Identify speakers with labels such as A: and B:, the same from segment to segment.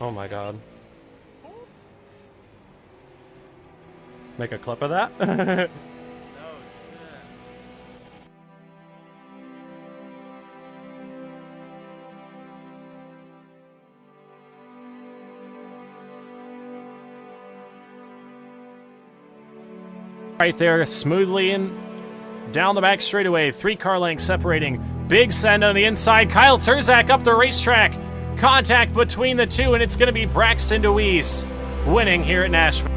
A: Oh my god. Make a clip of that?
B: No shit.
C: Right there, smoothly in down the back straightaway. 3 car lengths separating. Big send on the inside. Kyle Terzak up the racetrack. Contact between the two, and it's going to be Braxton DeWeese winning here at Nashville.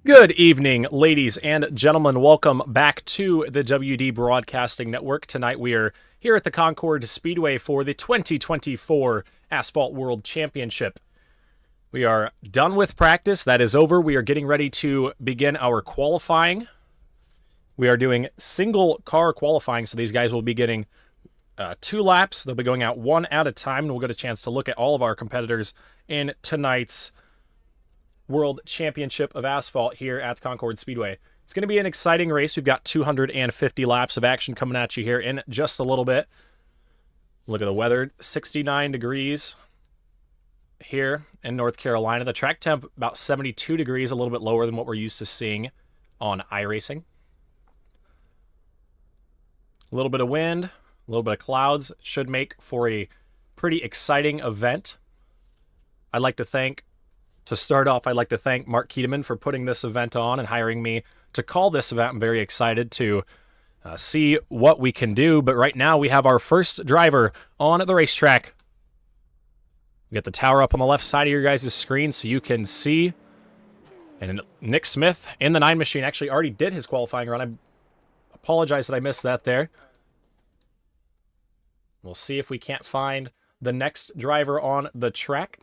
C: Good evening, ladies and gentlemen. Welcome back to the WD Broadcasting Network. Tonight we are here at the Concord Speedway for the 2024 Asphalt World Championship. We are done with practice. That is over. We are getting ready to begin our qualifying. We are doing single car qualifying, so these guys will be getting 2 laps. They'll be going out one at a time, and we'll get a chance to look at all of our competitors in tonight's World Championship of Asphalt here at the Concord Speedway. It's going to be an exciting race. We've got 250 laps of action coming at you here in just a little bit. Look at the weather, 69 degrees here in North Carolina. The track temp about 72 degrees, a little bit lower than what we're used to seeing on iRacing. A little bit of wind, a little bit of clouds should make for a pretty exciting event. To start off, I'd like to thank Mark Keteman for putting this event on and hiring me to call this event. I'm very excited to see what we can do. But right now, we have our first driver on the racetrack. We got the tower up on the left side of your guys' screen so you can see. And Nick Smith in the 9 machine actually already did his qualifying run. I apologize that I missed that there. We'll see if we can't find the next driver on the track.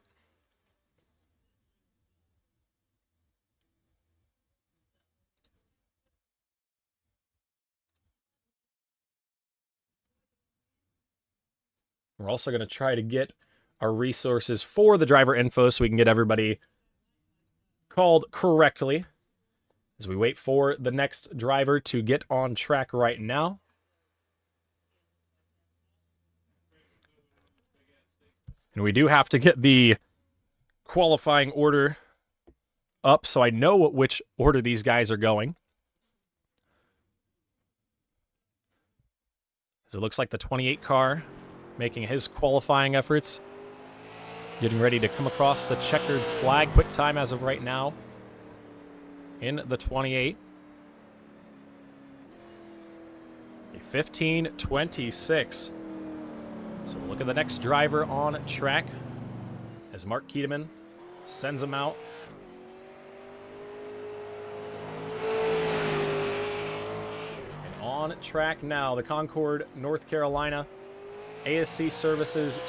C: We're also going to try to get our resources for the driver info so we can get everybody called correctly as we wait for the next driver to get on track right now. And we do have to get the qualifying order up so I know which order these guys are going. As it looks like the 28 car making his qualifying efforts. Getting ready to come across the checkered flag. Quick time as of right now in the 28. A 15:26. So we'll look at the next driver on track as Mark Keteman sends him out. And on track now, the Concord, North Carolina ASC Services and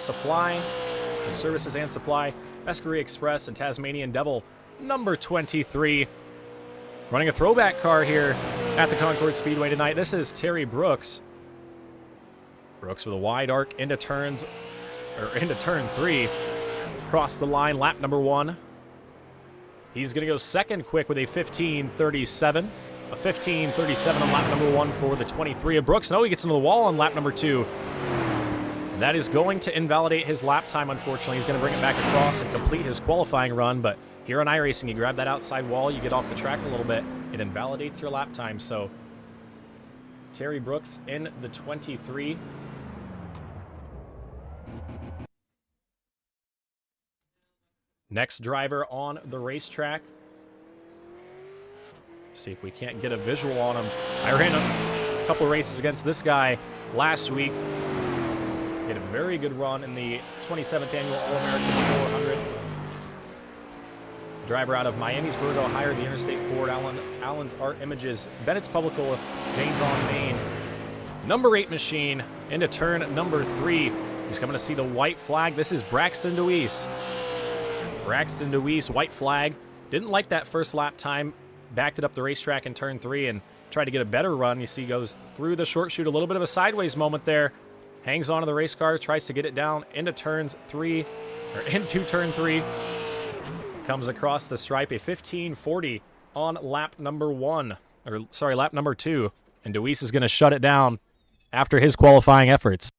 C: Supply, Escary Express, and Tasmanian Devil, number 23. Running a throwback car here at the Concord Speedway tonight. This is Terry Brooks. Brooks with a wide arc into turn 3. Across the line, lap number 1. He's going to go second quick with a 15:37. A 15:37 on lap number 1 for the 23 of Brooks. Now he gets into the wall on lap number 2. That is going to invalidate his lap time, unfortunately. He's going to bring it back across and complete his qualifying run, but here on iRacing, you grab that outside wall, you get off the track a little bit, it invalidates your lap time. So Terry Brooks in the 23. Next driver on the racetrack. See if we can't get a visual on him. I ran a couple races against this guy last week. He had a very good run in the 27th Annual All-American 400. Driver out of Miamisburg, Ohio, the Interstate Ford, Allen's Art Images, Bennett's Publical, Janes on Main. Number 8 machine into turn number 3. He's coming to see the white flag. This is Braxton DeWeese. Braxton DeWeese, white flag. Didn't like that first lap time. Backed it up the racetrack in turn 3 and tried to get a better run. You see he goes through the short chute. A little bit of a sideways moment there. Hangs onto the race car, tries to get it down into turn 3. Comes across the stripe, a 15:40 on lap number 1. lap number 2. And Deweese is going to shut it down after his qualifying efforts.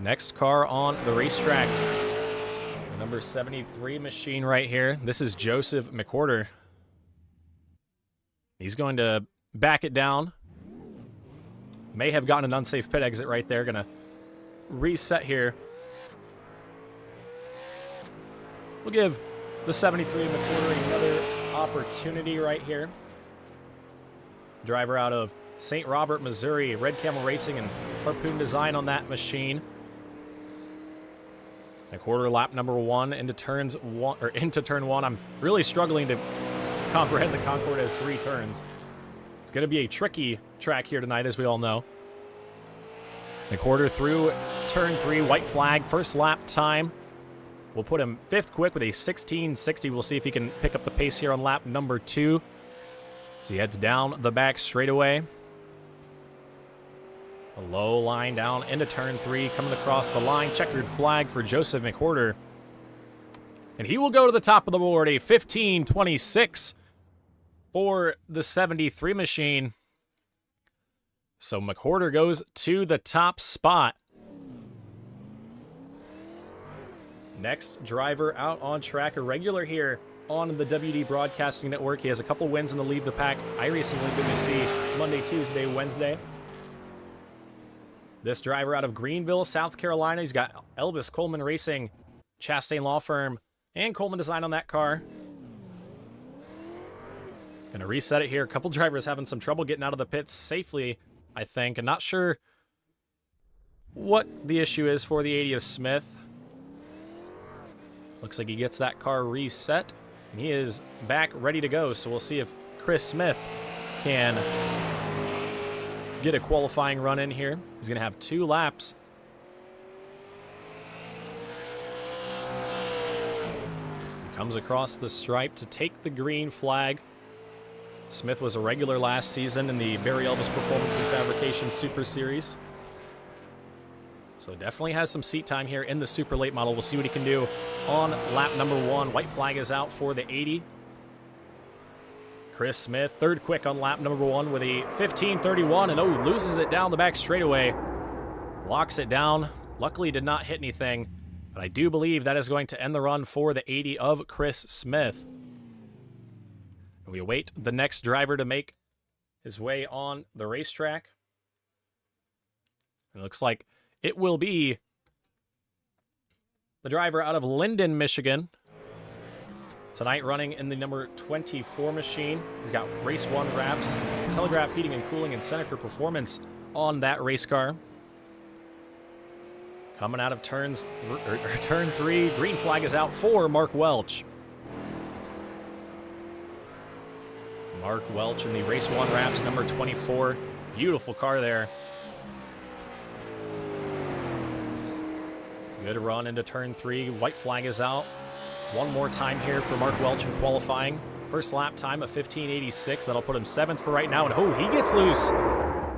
C: Next car on the racetrack, the number 73 machine right here. This is Joseph McWhorter. He's going to back it down. May have gotten an unsafe pit exit right there. Going to reset here. We'll give the 73 McWhorter another opportunity right here. Driver out of St. Robert, Missouri. Red Camel Racing and Harpoon Design on that machine. McWhorter lap number 1 into turn 1. I'm really struggling to comprehend the Concord has 3 turns. It's going to be a tricky track here tonight, as we all know. McWhorter through turn 3, white flag, first lap time. We'll put him 5th quick with a 16:60. We'll see if he can pick up the pace here on lap number 2 as he heads down the back straightaway. A low line down into turn 3, coming across the line. Checkered flag for Joseph McWhorter. And he will go to the top of the board, a 15:26 for the 73 machine. So McWhorter goes to the top spot. Next driver out on track, a regular here on the WD Broadcasting Network. He has a couple wins in the Lead the Pack iRacing League that we see Monday, Tuesday, Wednesday. This driver out of Greenville, South Carolina. He's got Elvis Coleman Racing, Chastain Law Firm, and Coleman Design on that car. Gonna reset it here. A couple drivers having some trouble getting out of the pits safely, I think. And not sure what the issue is for the 80 of Smith. Looks like he gets that car reset. And he is back ready to go. So we'll see if Chris Smith can get a qualifying run in here. He's going to have 2 laps. As he comes across the stripe to take the green flag. Smith was a regular last season in the Barry Elvis Performance and Fabrication Super Series. So definitely has some seat time here in the super late model. We'll see what he can do on lap number 1. White flag is out for the 80. Chris Smith, 3rd quick on lap number 1 with a 15:31, and loses it down the back straightaway. Locks it down. Luckily did not hit anything, but I do believe that is going to end the run for the 80 of Chris Smith. We await the next driver to make his way on the racetrack. It looks like it will be the driver out of Linden, Michigan. Tonight running in the number 24 machine. He's got race 1 wraps, Telegraph Heating and Cooling, and Seneca Performance on that race car. Coming out of turn 3, green flag is out for Mark Welch. Mark Welch in the race 1 wraps, number 24. Beautiful car there. Good run into turn 3. White flag is out. One more time here for Mark Welch in qualifying. First lap time of 15:86. That'll put him 7th for right now. And he gets loose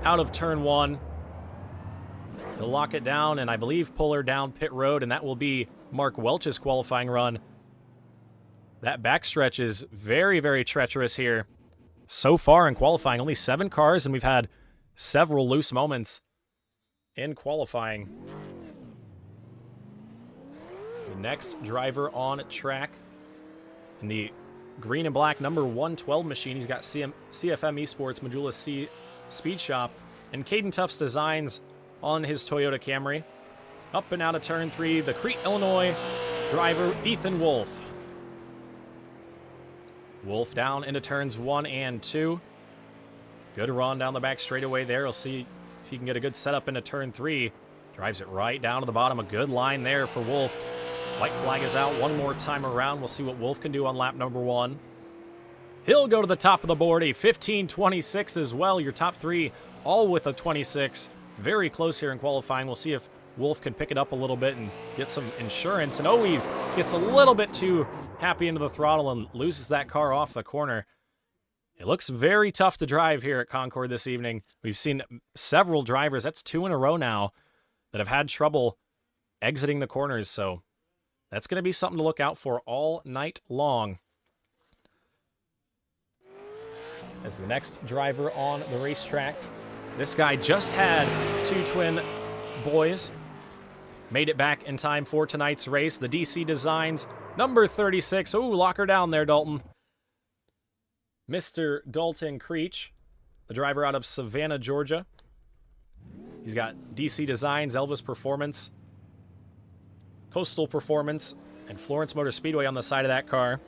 C: out of turn 1. He'll lock it down and I believe pull her down pit road, and that will be Mark Welch's qualifying run. That backstretch is very, very treacherous here. So far in qualifying, only 7 cars, and we've had several loose moments in qualifying. The next driver on track in the green and black number 112 machine. He's got CFM Esports, Majula Speed Shop, and Caden Tufts Designs on his Toyota Camry. Up and out of turn 3, the Crete, Illinois driver, Ethan Wolf. Wolf down into turns 1 and 2. Good run down the back straightaway there. We'll see if he can get a good setup into turn 3. Drives it right down to the bottom. A good line there for Wolf. White flag is out one more time around. We'll see what Wolf can do on lap number 1. He'll go to the top of the board, a 15:26 as well. Your top 3 all with a 26. Very close here in qualifying. We'll see if Wolf can pick it up a little bit and get some insurance. And he gets a little bit too happy into the throttle and loses that car off the corner. It looks very tough to drive here at Concord this evening. We've seen several drivers, that's 2 in a row now, that have had trouble exiting the corners, so that's going to be something to look out for all night long. As the next driver on the racetrack, this guy just had 2 twin boys. Made it back in time for tonight's race. The DC Designs, number 36. Ooh, lock her down there, Dalton. Mr. Dalton Creech, the driver out of Savannah, Georgia. He's got DC Designs, Elvis Performance, Coastal Performance, and Florence Motor Speedway on the side of that car.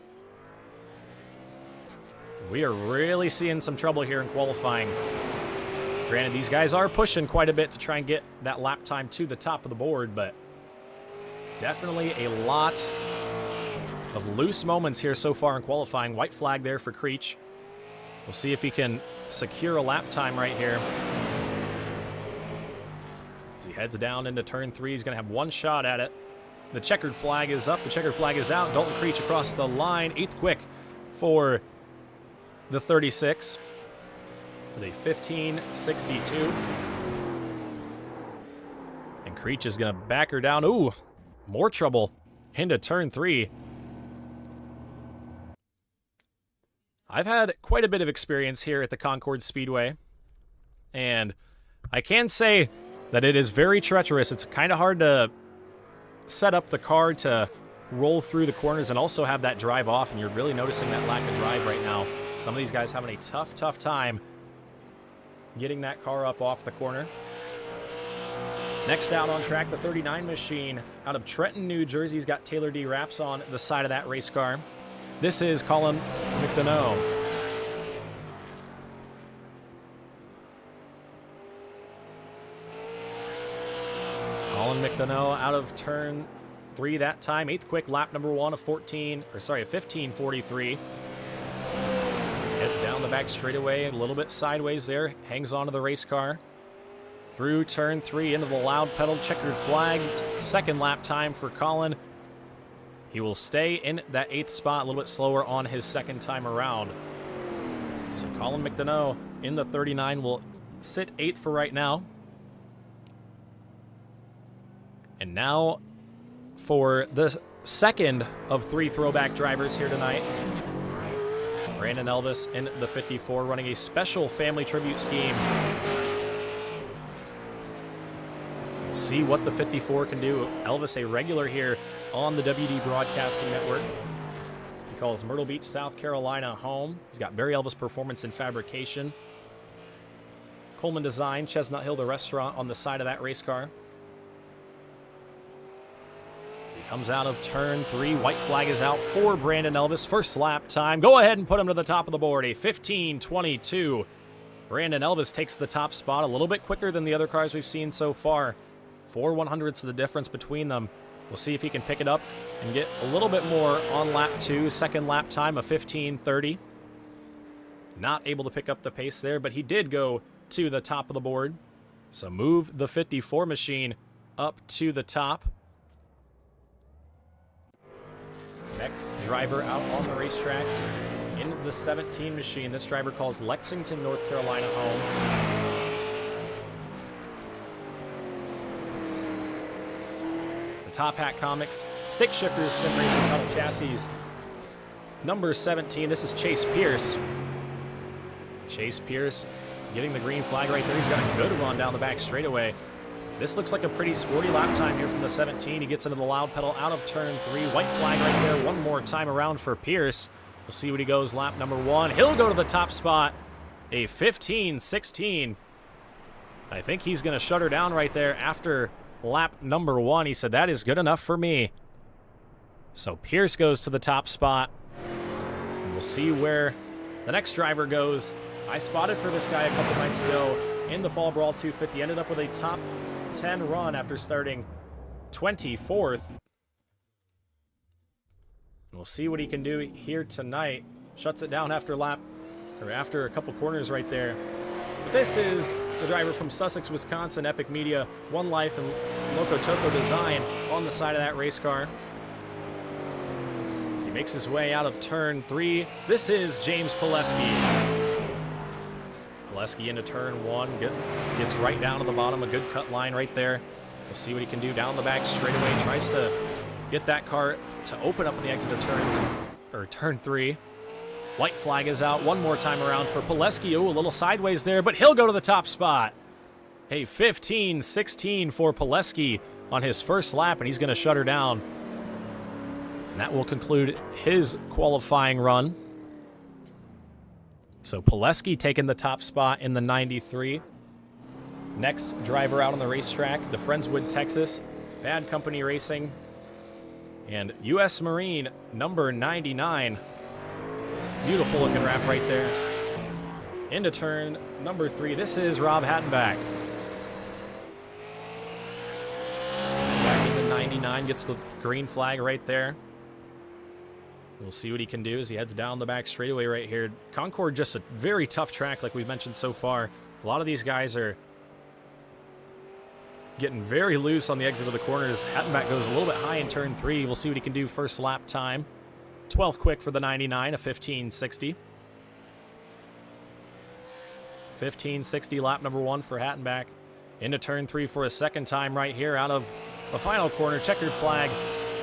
C: We are really seeing some trouble here in qualifying. Granted, these guys are pushing quite a bit to try and get that lap time to the top of the board, but definitely a lot of loose moments here so far in qualifying. White flag there for Creech. We'll see if he can secure a lap time right here. As he heads down into turn 3, he's going to have one shot at it. The checkered flag is up, the checkered flag is out. Dalton Creech across the line, 8th quick for the 36. With a 15.62. And Creech is going to back her down. Ooh, more trouble into turn 3. I've had quite a bit of experience here at the Concord Speedway, and I can say that it is very treacherous. It's kind of hard to set up the car to roll through the corners and also have that drive off, and you're really noticing that lack of drive right now. Some of these guys having a tough time getting that car up off the corner. Next out on track, the 39 machine out of Trenton, New Jersey. He's got Taylor D. Wraps on the side of that race car. This is Colin McDonough. Colin McDonough out of turn 3 that time. 8th quick, lap number 1 of 15:43. Heads down the back straightaway, a little bit sideways there. Hangs onto the race car. Through turn 3 into the loud pedal, checkered flag. 2nd lap time for Colin. He will stay in that 8th spot, a little bit slower on his 2nd time around. So Colin McDonough in the 39 will sit 8th for right now. And now for the 2nd of 3 throwback drivers here tonight. Brandon Elvis in the 54 running a special family tribute scheme. We'll see what the 54 can do. Elvis, a regular here on the WD Broadcasting Network. He calls Myrtle Beach, South Carolina home. He's got Barry Elvis Performance and Fabrication. Coleman Design, Chestnut Hill, the restaurant on the side of that race car. As he comes out of turn 3, white flag is out for Brandon Elvis. 1st lap time. Go ahead and put him to the top of the board. A 15.22. Brandon Elvis takes the top spot a little bit quicker than the other cars we've seen so far. 4 100ths of the difference between them. We'll see if he can pick it up and get a little bit more on lap 2. 2nd lap time of 15.30. Not able to pick up the pace there, but he did go to the top of the board. So move the 54 machine up to the top. Next driver out on the racetrack in the 17 machine. This driver calls Lexington, North Carolina home. The Top Hat Comics, Stick Shifters, Sim Racing Pedal Chassis. Number 17, this is Chase Pierce. Chase Pierce getting the green flag right there. He's got a good run down the back straightaway. This looks like a pretty sporty lap time here from the 17. He gets into the loud pedal out of turn 3. White flag right there. One more time around for Pierce. We'll see what he goes lap number 1. He'll go to the top spot. A 15.16. I think he's going to shut her down right there after lap number 1. He said, that is good enough for me. So Pierce goes to the top spot. And we'll see where the next driver goes. I spotted for this guy a couple nights ago in the Fall Brawl 250. Ended up with a top 10 run after starting 24th. We'll see what he can do here tonight. Shuts it down after a couple corners right there. But this is the driver from Sussex, Wisconsin, Epic Media, One Life, and Loco Toco Design on the side of that race car. As he makes his way out of turn 3, this is James Pileski. Pileski into turn 1, gets right down to the bottom, a good cut line right there. We'll see what he can do down the back straightaway. Tries to get that car to open up on the exit of turn 3. White flag is out one more time around for Pileski. Oh, a little sideways there, but he'll go to the top spot. Hey, 15-16 for Pileski on his first lap, and he's going to shut her down. And that will conclude his qualifying run. So Pileski taking the top spot in the 93. Next driver out on the racetrack, the Friendswood, Texas, Bad Company Racing, and U.S. Marine number 99. Beautiful looking wrap right there. Into turn number 3. This is Rob Hattenback. Back into 99, gets the green flag right there. We'll see what he can do as he heads down the back straightaway right here. Concord, just a very tough track like we've mentioned so far. A lot of these guys are getting very loose on the exit of the corners. Hattenback goes a little bit high in turn 3. We'll see what he can do first lap time. 12th quick for the 99, a 15.60. 15.60 lap number 1 for Hattenback. Into turn 3 for a second time right here out of the final corner. Checkered flag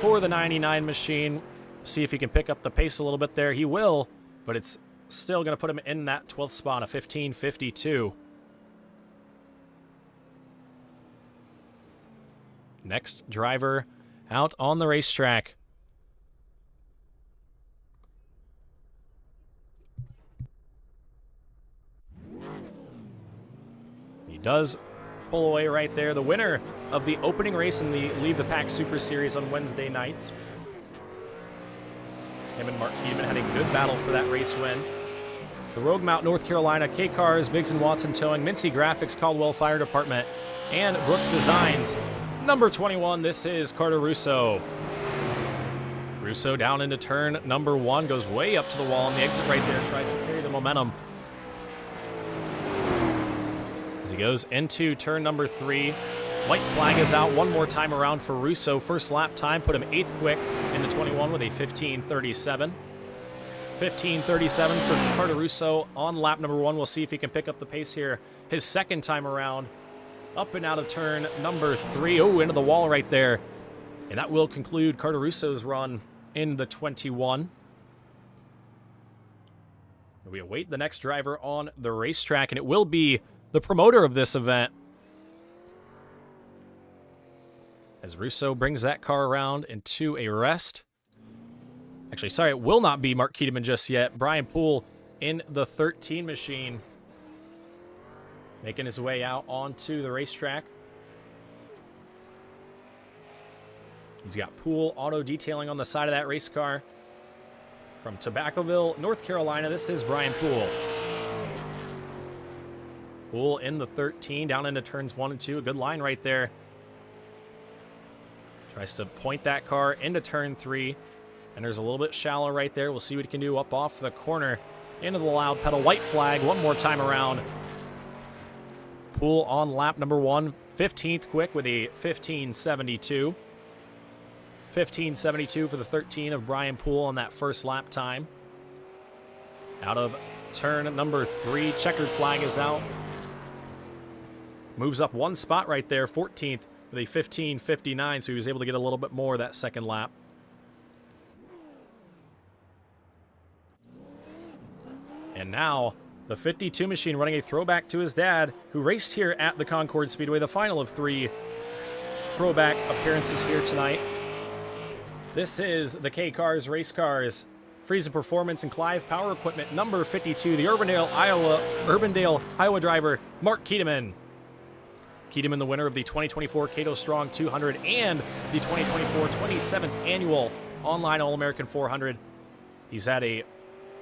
C: for the 99 machine. See if he can pick up the pace a little bit there. He will, but it's still going to put him in that 12th spot, a 15.52. Next driver out on the racetrack. He does pull away right there. The winner of the opening race in the Leave the Pack Super Series on Wednesday nights. Him and Mark Keeman had a good battle for that race win. The Rogue Mount, North Carolina, K-Cars, Biggs & Watson Towing, Mincy Graphics, Caldwell Fire Department, and Brooks Designs. Number 21, this is Carter Russo. Russo down into turn number 1, goes way up to the wall on the exit right there, tries to carry the momentum. As he goes into turn number 3, white flag is out one more time around for Russo. First lap time put him 8th quick in the 21 with a 15.37. 15.37 for Carter Russo on lap number 1. We'll see if he can pick up the pace here his second time around. Up and out of turn number 3. Oh, into the wall right there. And that will conclude Carter Russo's run in the 21. We await the next driver on the racetrack, and it will be the promoter of this event. As Russo brings that car around into a rest. Actually, sorry, it will not be Mark Keedeman just yet. Brian Poole in the 13 machine. Making his way out onto the racetrack. He's got Poole Auto Detailing on the side of that race car. From Tobaccoville, North Carolina, this is Brian Poole. Poole in the 13, down into turns 1 and 2. A good line right there. Tries to point that car into turn 3. And there's a little bit shallow right there. We'll see what he can do up off the corner. Into the loud pedal. White flag one more time around. Poole on lap number 1. 15th quick with a 15.72. 15.72 for the 13 of Brian Poole on that first lap time. Out of turn number 3. Checkered flag is out. Moves up one spot right there. 14th with a 15.59. So he was able to get a little bit more that second lap. And now, the 52 machine running a throwback to his dad, who raced here at the Concord Speedway, the final of 3 throwback appearances here tonight. This is the K-Cars Race Cars, Friesen Performance and Clive Power Equipment, number 52, the Urbandale, Iowa driver, Mark Keedeman. Keedeman, the winner of the 2024 Cato Strong 200 and the 2024 27th Annual Online All-American 400. He's had a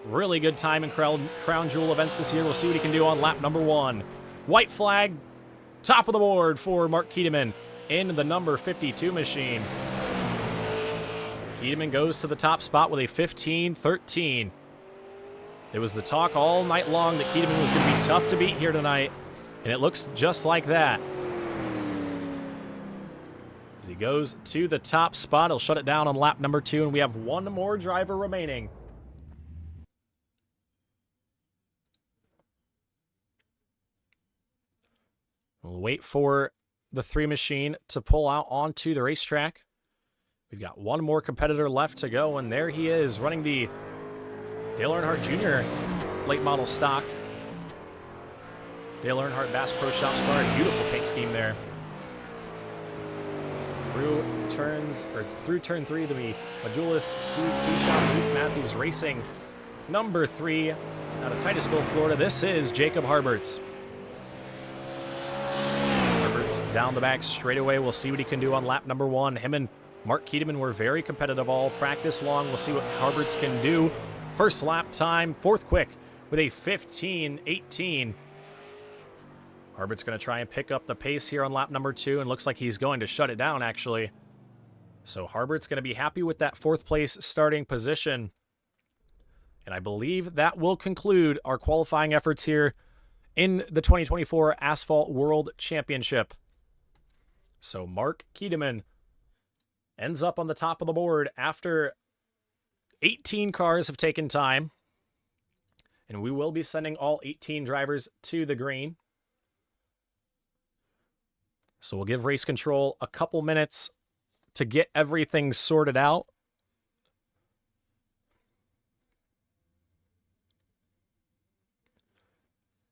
C: really good time in Crown Jewel events this year. We'll see what he can do on lap number 1. White flag, top of the board for Mark Keedeman in the number 52 machine. Keedeman goes to the top spot with a 15.13. It was the talk all night long that Keedeman was going to be tough to beat here tonight, and it looks just like that. As he goes to the top spot, he'll shut it down on lap number 2, and we have one more driver remaining. We'll wait for the 3 machine to pull out onto the racetrack. We've got one more competitor left to go, and there he is, running the Dale Earnhardt Jr. late model stock. Dale Earnhardt Bass Pro Shops car, beautiful paint scheme there. Through turn 3, the Majulis C Speed Shop, Luke Matthews Racing, number 3, out of Titusville, Florida. This is Jacob Harberts. Harberts down the back straightaway. We'll see what he can do on lap number 1. Him and Mark Keteman were very competitive all practice long. We'll see what Harberts can do. First lap time, 4th quick with a 15:18. Harbert's going to try and pick up the pace here on lap number 2, and looks like he's going to shut it down, actually. So Harbert's going to be happy with that 4th place starting position. And I believe that will conclude our qualifying efforts here in the 2024 Asphalt World Championship. So Mark Keteman ends up on the top of the board after 18 cars have taken time. And we will be sending all 18 drivers to the green. So we'll give race control a couple minutes to get everything sorted out.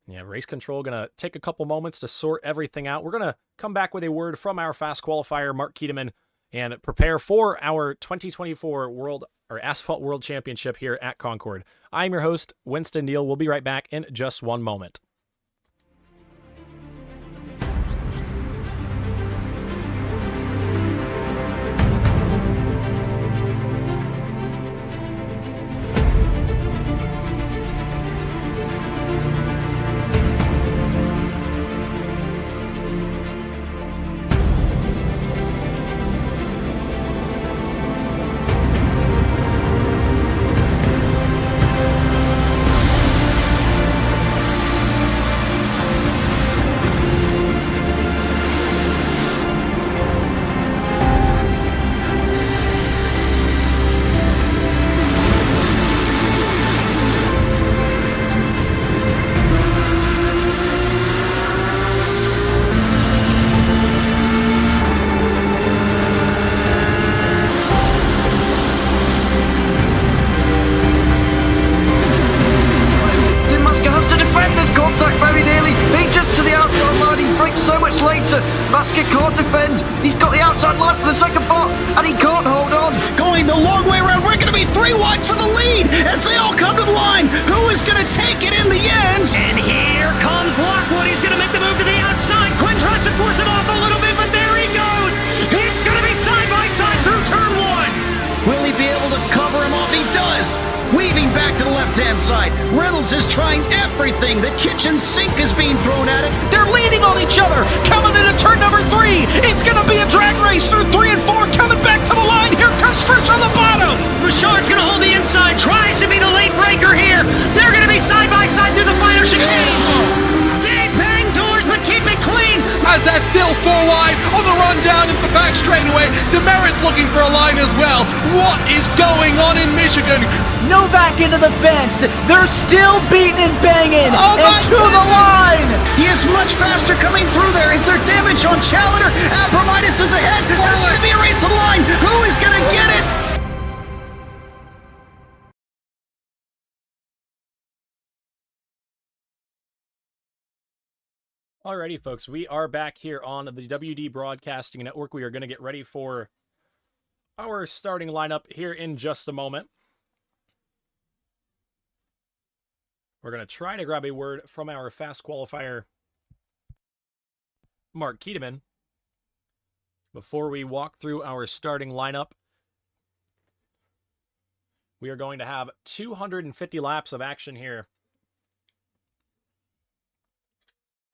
C: Yeah, race control going to take a couple moments to sort everything out. We're going to come back with a word from our fast qualifier, Mark Keteman, and prepare for our 2024 Asphalt World Championship here at Concord. I'm your host, Winston Neal. We'll be right back in just one moment.
B: Basket can't defend. He's got the outside line for the second part, and he can't hold on.
D: Going the long way around. We're going to be 3 wide for the lead as they all come to the line. Who is going to take it in the end?
E: And here comes Lockwood. He's going to make the move to the outside. Quinn tries to force him off a little bit, but there he goes. It's going to be side by side through turn 1.
D: Will he be able to cover him off? He does. Weaving back to the left-hand side. Reynolds is trying everything. The kitchen sink is being thrown at it.
B: They're leaning on each other. Coming into turn number 3. It's going to be a drag race through 3 and 4. Coming back to the line. Here comes Frisch on the bottom.
E: Richard's going to hold the inside. Tries to be the late breaker here. They're going to be side by side through the final chicane. They bang doors, but keep it clean.
F: As they're still 4 wide on the run down into the back straightaway. Demerit's looking for a line as well. What is going on in Michigan?
G: Novak into the fence. They're still beating and banging.
D: Oh
G: and to the line.
D: He is much faster coming through there. Is there damage on Challenger? Abramitis is ahead. There's going to be a race to the line. Who is going to get it?
C: Alrighty, folks, we are back here on the WD Broadcasting Network. We are going to get ready for our starting lineup here in just a moment. We're going to try to grab a word from our fast qualifier, Mark Keteman, before we walk through our starting lineup. We are going to have 250 laps of action here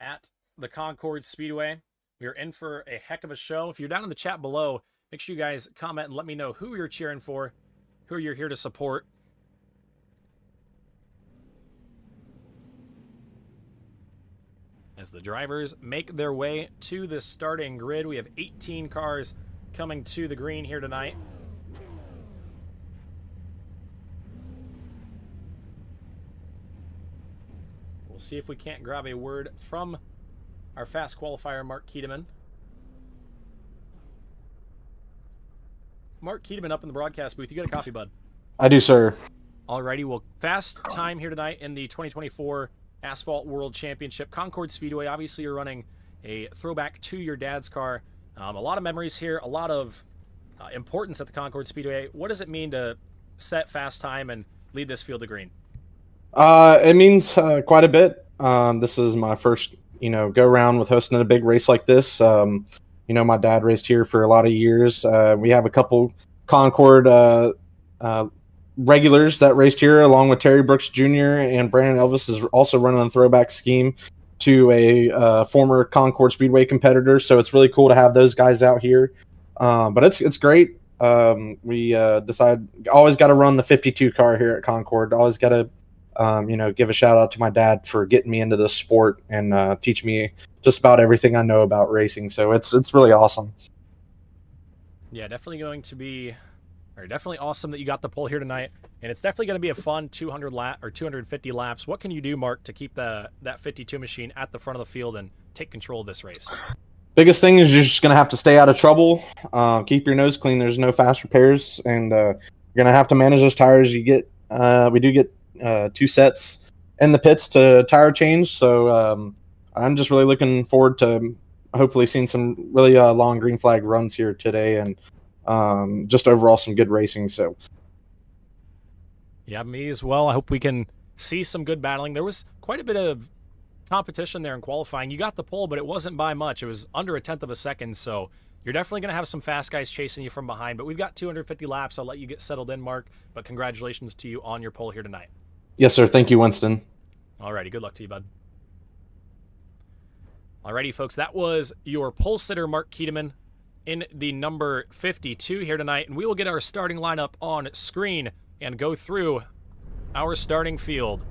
C: at the Concord Speedway. We are in for a heck of a show. If you're down in the chat below, make sure you guys comment and let me know who you're cheering for, who you're here to support. As the drivers make their way to the starting grid, we have 18 cars coming to the green here tonight. We'll see if we can't grab a word from our fast qualifier, Mark Keteman. Mark Kedeman up in the broadcast booth. You got a copy, bud?
H: I do, sir.
C: Alrighty, well, fast time here tonight in the 2024 Asphalt World Championship. Concord Speedway, obviously you're running a throwback to your dad's car. A lot of memories here, a lot of importance at the Concord Speedway. What does it mean to set fast time and lead this field to green?
H: It means quite a bit. This is my first, go around with hosting a big race like this. My dad raced here for a lot of years. We have a couple Concord regulars that raced here, along with Terry Brooks Jr. and Brandon Elvis is also running a throwback scheme to a former Concord Speedway competitor. So it's really cool to have those guys out here. But it's great. We decided always got to run the 52 car here at Concord. Always got to give a shout out to my dad for getting me into this sport and teach me just about everything I know about racing. So it's really awesome.
C: Yeah, definitely definitely awesome that you got the pole here tonight, and it's definitely going to be a fun 250 laps. What can you do, Mark, to keep that 52 machine at the front of the field and take control of this race?
H: Biggest thing is you're just going to have to stay out of trouble. Keep your nose clean. There's no fast repairs, and you're going to have to manage those tires. We do get 2 sets in the pits to tire change, so I'm just really looking forward to hopefully seeing some really long green flag runs here today, and just overall some good racing. So
C: yeah, me as well. I hope we can see some good battling. There was quite a bit of competition there in qualifying. You got the pole, but it wasn't by much. It was under a tenth of a second, so you're definitely going to have some fast guys chasing you from behind. But we've got 250 laps. I'll let you get settled in, Mark, but congratulations to you on your pole here tonight.
H: Yes, sir. Thank you, Winston.
C: Alrighty, good luck to you, bud. Alrighty, folks, that was your pole sitter, Mark Kedeman, in the number 52 here tonight, and we will get our starting lineup on screen and go through our starting field.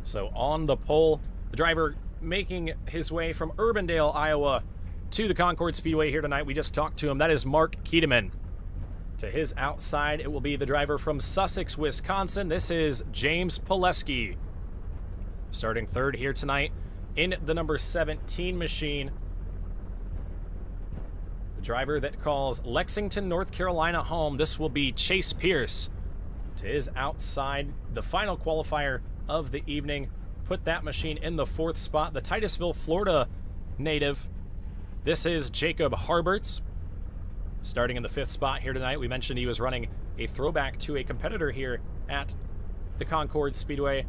C: So on the pole, the driver making his way from Urbandale, Iowa to the Concord Speedway here tonight. We just talked to him. That is Mark Kedeman. To his outside, it will be the driver from Sussex, Wisconsin. This is James Pileski. Starting third here tonight in the number 17 machine, the driver that calls Lexington, North Carolina home. This will be Chase Pierce. To his outside, the final qualifier of the evening, put that machine in the 4th spot, the Titusville, Florida native. This is Jacob Harberts. Starting in the 5th spot here tonight, we mentioned he was running a throwback to a competitor here at the Concord Speedway,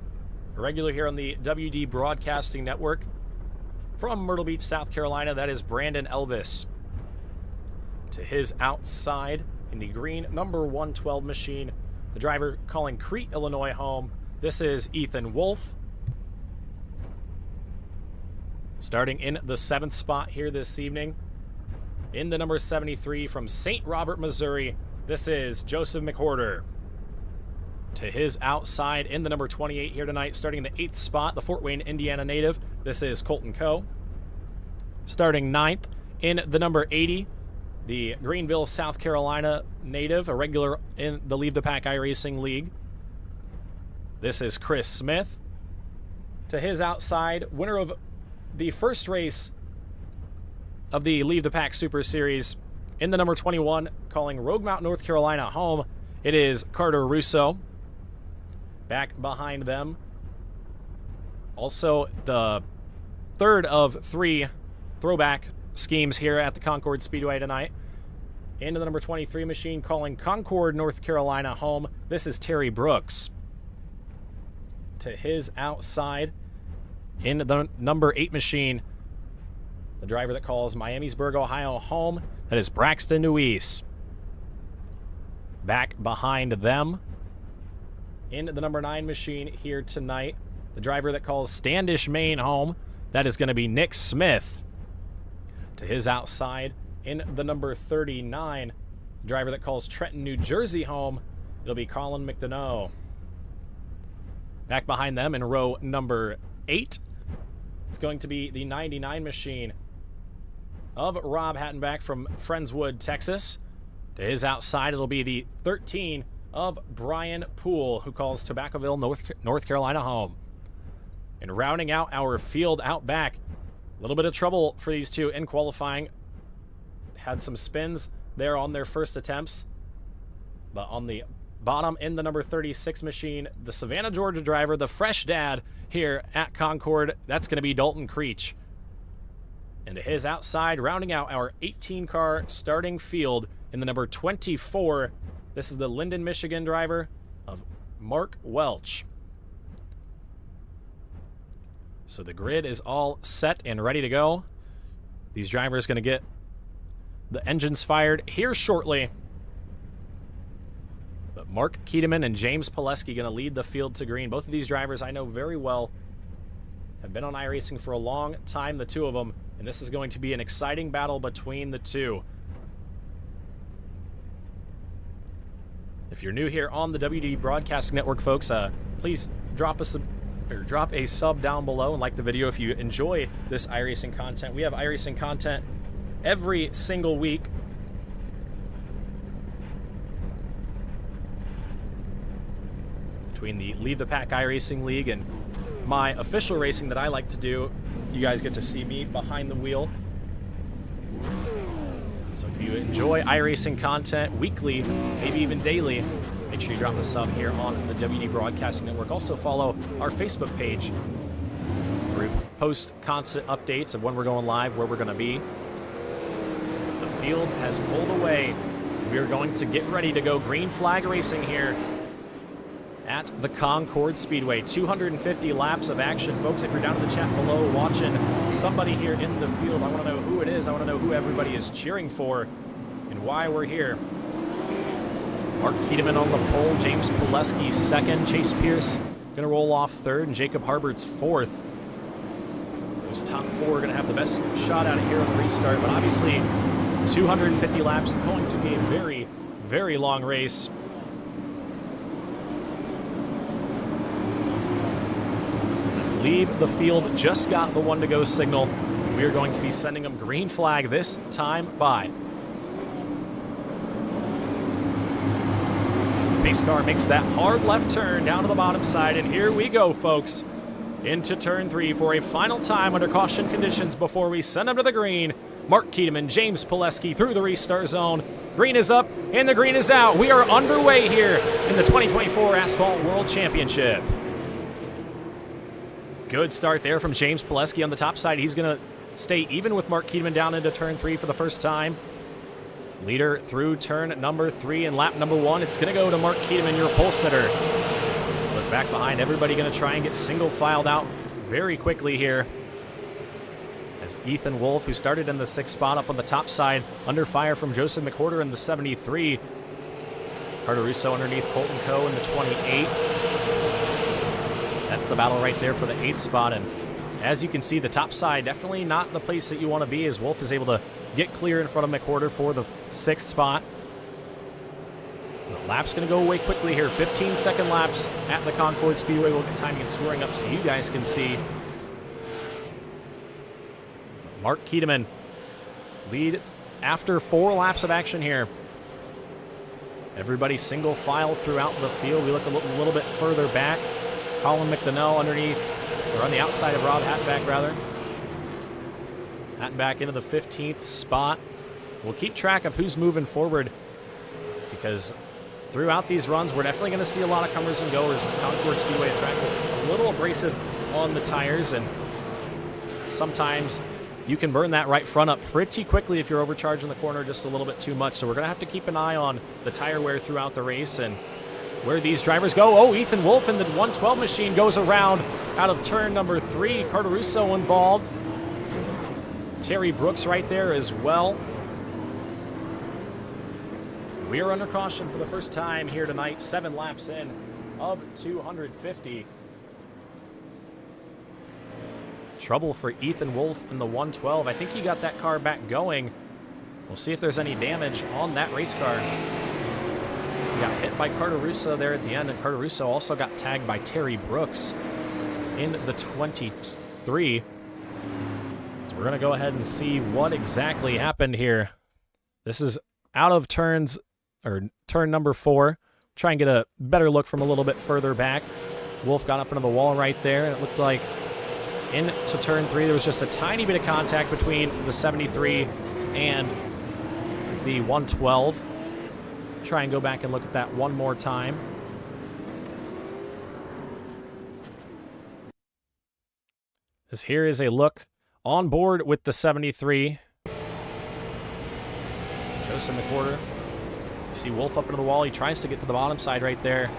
C: a regular here on the WD Broadcasting Network. From Myrtle Beach, South Carolina, that is Brandon Elvis. To his outside, in the green number 112 machine, the driver calling Crete, Illinois home. This is Ethan Wolf. Starting in the 7th spot here this evening, in the number 73 from St. Robert, Missouri, this is Joseph McWhorter. To his outside, in the number 28 here tonight, starting in the 8th spot, the Fort Wayne, Indiana native, this is Colton Coe. Starting 9th, in the number 80, the Greenville, South Carolina native, a regular in the Leave the Pack iRacing League, this is Chris Smith. To his outside, winner of the first race of the Leave the Pack Super Series, in the number 21, calling Rogue Mount, North Carolina home, it is Carter Russo. Back behind them, also the third of 3 throwback schemes here at the Concord Speedway tonight. Into the number 23 machine, calling Concord, North Carolina home, this is Terry Brooks. To his outside, in the number 8 machine, the driver that calls Miamisburg, Ohio home, that is Braxton Nuis. Back behind them, in the number 9 machine here tonight, the driver that calls Standish, Maine home, that is going to be Nick Smith. To his outside, in the number 39, the driver that calls Trenton, New Jersey home, it'll be Colin McDonough. Back behind them in row number 8, it's going to be the 99 machine of Rob Hattenback from Friendswood, Texas. To his outside, it'll be the 13 of Brian Poole, who calls Tobaccoville, North Carolina home. And rounding out our field out back, a little bit of trouble for these two in qualifying. had some spins there on their first attempts. But on the bottom in the number 36 machine, the Savannah, Georgia driver, the fresh dad here at Concord, that's going to be Dalton Creech. And to his outside, rounding out our 18-car starting field in the number 24, this is the Linden, Michigan driver of Mark Welch. So the grid is all set and ready to go. These drivers going to get the engines fired here shortly. But Mark Keteman and James Pileski going to lead the field to green. Both of these drivers I know very well. Have been on iRacing for a long time, the two of them. And this is going to be an exciting battle between the two. If you're new here on the WD Broadcasting Network, folks, please drop a sub down below and like the video if you enjoy this iRacing content. We have iRacing content every single week. Between the Leave the Pack iRacing League and my official racing that I like to do, you guys get to see me behind the wheel. So if you enjoy iRacing content weekly, maybe even daily, make sure you drop a sub here on the WD Broadcasting Network. Also follow our Facebook page, where we post constant updates of when we're going live, where we're going to be. The field has pulled away. We are going to get ready to go green flag racing here at the Concord Speedway. 250 laps of action. Folks, if you're down in the chat below watching somebody here in the field, I want to know who it is. I want to know who everybody is cheering for and why we're here. Mark Keteman on the pole, James Pileski second, Chase Pierce going to roll off third, and Jacob Harbert's fourth. Those top four are going to have the best shot at it here on the restart, but obviously 250 laps going to be a very, very long race. Leave the field just got the one to go signal. We are going to be sending them green flag this time by. So the pace car makes that hard left turn down to the bottom side, and here we go, folks, into turn 3 for a final time under caution conditions before we send them to the green. Mark Keteman, James Pileski through the restart zone. Green is up and the green is out. We are underway here in the 2024 Asphalt World Championship. Good start there from James Pileski on the top side. He's going to stay even with Mark Keteman down into turn 3 for the first time. Leader through turn number 3 and lap number 1. It's going to go to Mark Keteman, your pole sitter. Look back behind. Everybody going to try and get single filed out very quickly here. As Ethan Wolf, who started in the 6th spot up on the top side, under fire from Joseph McWhorter in the 73. Carter Russo underneath Colton Coe in the 28. That's the battle right there for the 8th spot, and as you can see, the top side definitely not the place that you want to be, as Wolf is able to get clear in front of McWhorter for the 6th spot. The lap's going to go away quickly here. 15-second laps at the Concord Speedway. We'll get timing and scoring up so you guys can see. Mark Keteman lead after 4 laps of action here. Everybody single file throughout the field. We look a little bit further back. Colin McDonnell underneath, or on the outside of Rob Hattenback, rather. Hattenback into the 15th spot. We'll keep track of who's moving forward, because throughout these runs, we're definitely going to see a lot of comers and goers. Concord Speedway track is a little abrasive on the tires, and sometimes you can burn that right front up pretty quickly if you're overcharging the corner just a little bit too much. So we're going to have to keep an eye on the tire wear throughout the race and where these drivers go. Oh, Ethan Wolf in the 112 machine goes around out of turn number 3. Carter Russo involved. Terry Brooks right there as well. We are under caution for the first time here tonight. 7 laps in of 250. Trouble for Ethan Wolf in the 112. I think he got that car back going. We'll see if there's any damage on that race car. Got hit by Carter Russo there at the end, and Carter Russo also got tagged by Terry Brooks in the 23. So we're going to go ahead and see what exactly happened here. This is out of turn number 4. Try and get a better look from a little bit further back. Wolf got up into the wall right there, and it looked like into turn 3 there was just a tiny bit of contact between the 73 and the 112. Try and go back and look at that one more time. As here is a look on board with the 73. Goes in the quarter. You see Wolf up into the wall. He tries to get to the bottom side right there.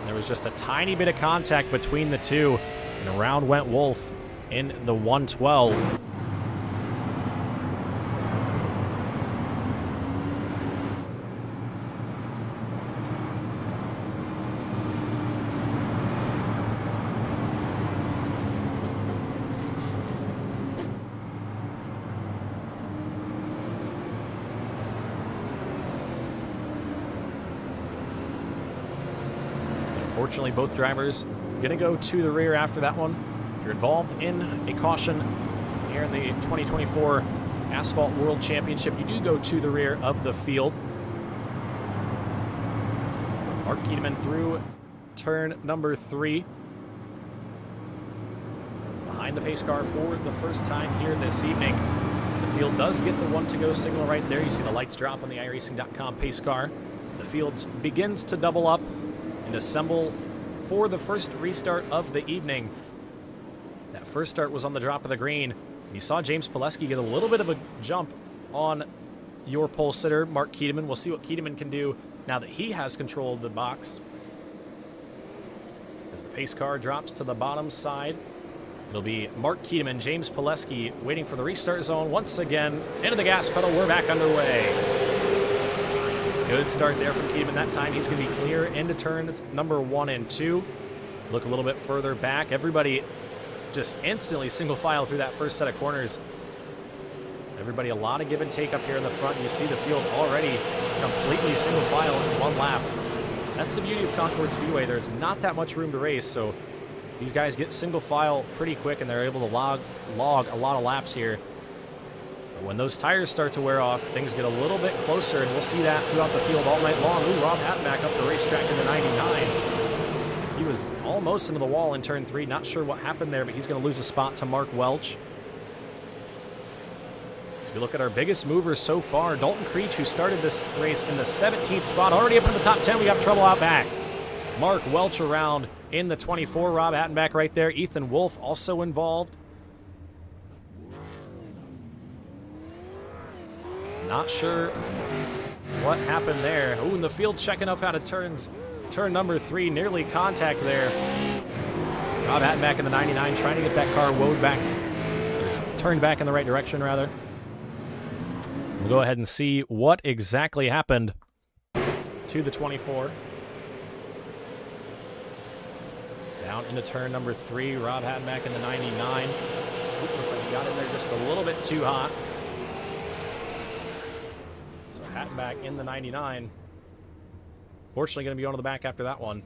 C: And there was just a tiny bit of contact between the two. And around went Wolf in the 112. Unfortunately, both drivers going to go to the rear after that one. If you're involved in a caution here in the 2024 Asphalt World Championship, you do go to the rear of the field. Mark Kiedemann through turn number 3. Behind the pace car for the first time here this evening. The field does get the 1-to-go signal right there. You see the lights drop on the iRacing.com pace car. The field begins to double up and assemble for the first restart of the evening. That first start was on the drop of the green. You saw James Pileski get a little bit of a jump on your pole sitter, Mark Kiedemann. We'll see what Kiedemann can do now that he has control of the box. As the pace car drops to the bottom side, it'll be Mark Kiedemann, James Pileski waiting for the restart zone once again. Into the gas pedal, we're back underway. Good start there from Kiedemann that time. He's going to be clear into turns number 1 and 2. Look a little bit further back. Everybody just instantly single file through that first set of corners. Everybody a lot of give and take up here in the front. You see the field already completely single file in one lap. That's the beauty of Concord Speedway. There's not that much room to race, so these guys get single file pretty quick and they're able to log a lot of laps here. But when those tires start to wear off, things get a little bit closer, and we'll see that throughout the field all night long. Ooh, Rob Hattenback up the racetrack in the 99. He was almost into the wall in turn 3. Not sure what happened there, but he's going to lose a spot to Mark Welch. As we look at our biggest movers so far, Dalton Creech, who started this race in the 17th spot, already up in the top 10. We got trouble out back. Mark Welch around in the 24. Rob Hattenback right there. Ethan Wolf also involved. Not sure what happened there. Ooh, and the field checking up out of turns. Turn number 3, nearly contact there. Rob Hattenback in the 99 trying to get that car turned back in the right direction, rather. We'll go ahead and see what exactly happened to the 24. Down into turn number 3, Rob Hattenback in the 99. Looked like he got in there just a little bit too hot. So Hattenback in the 99. Fortunately going to be going to the back after that one.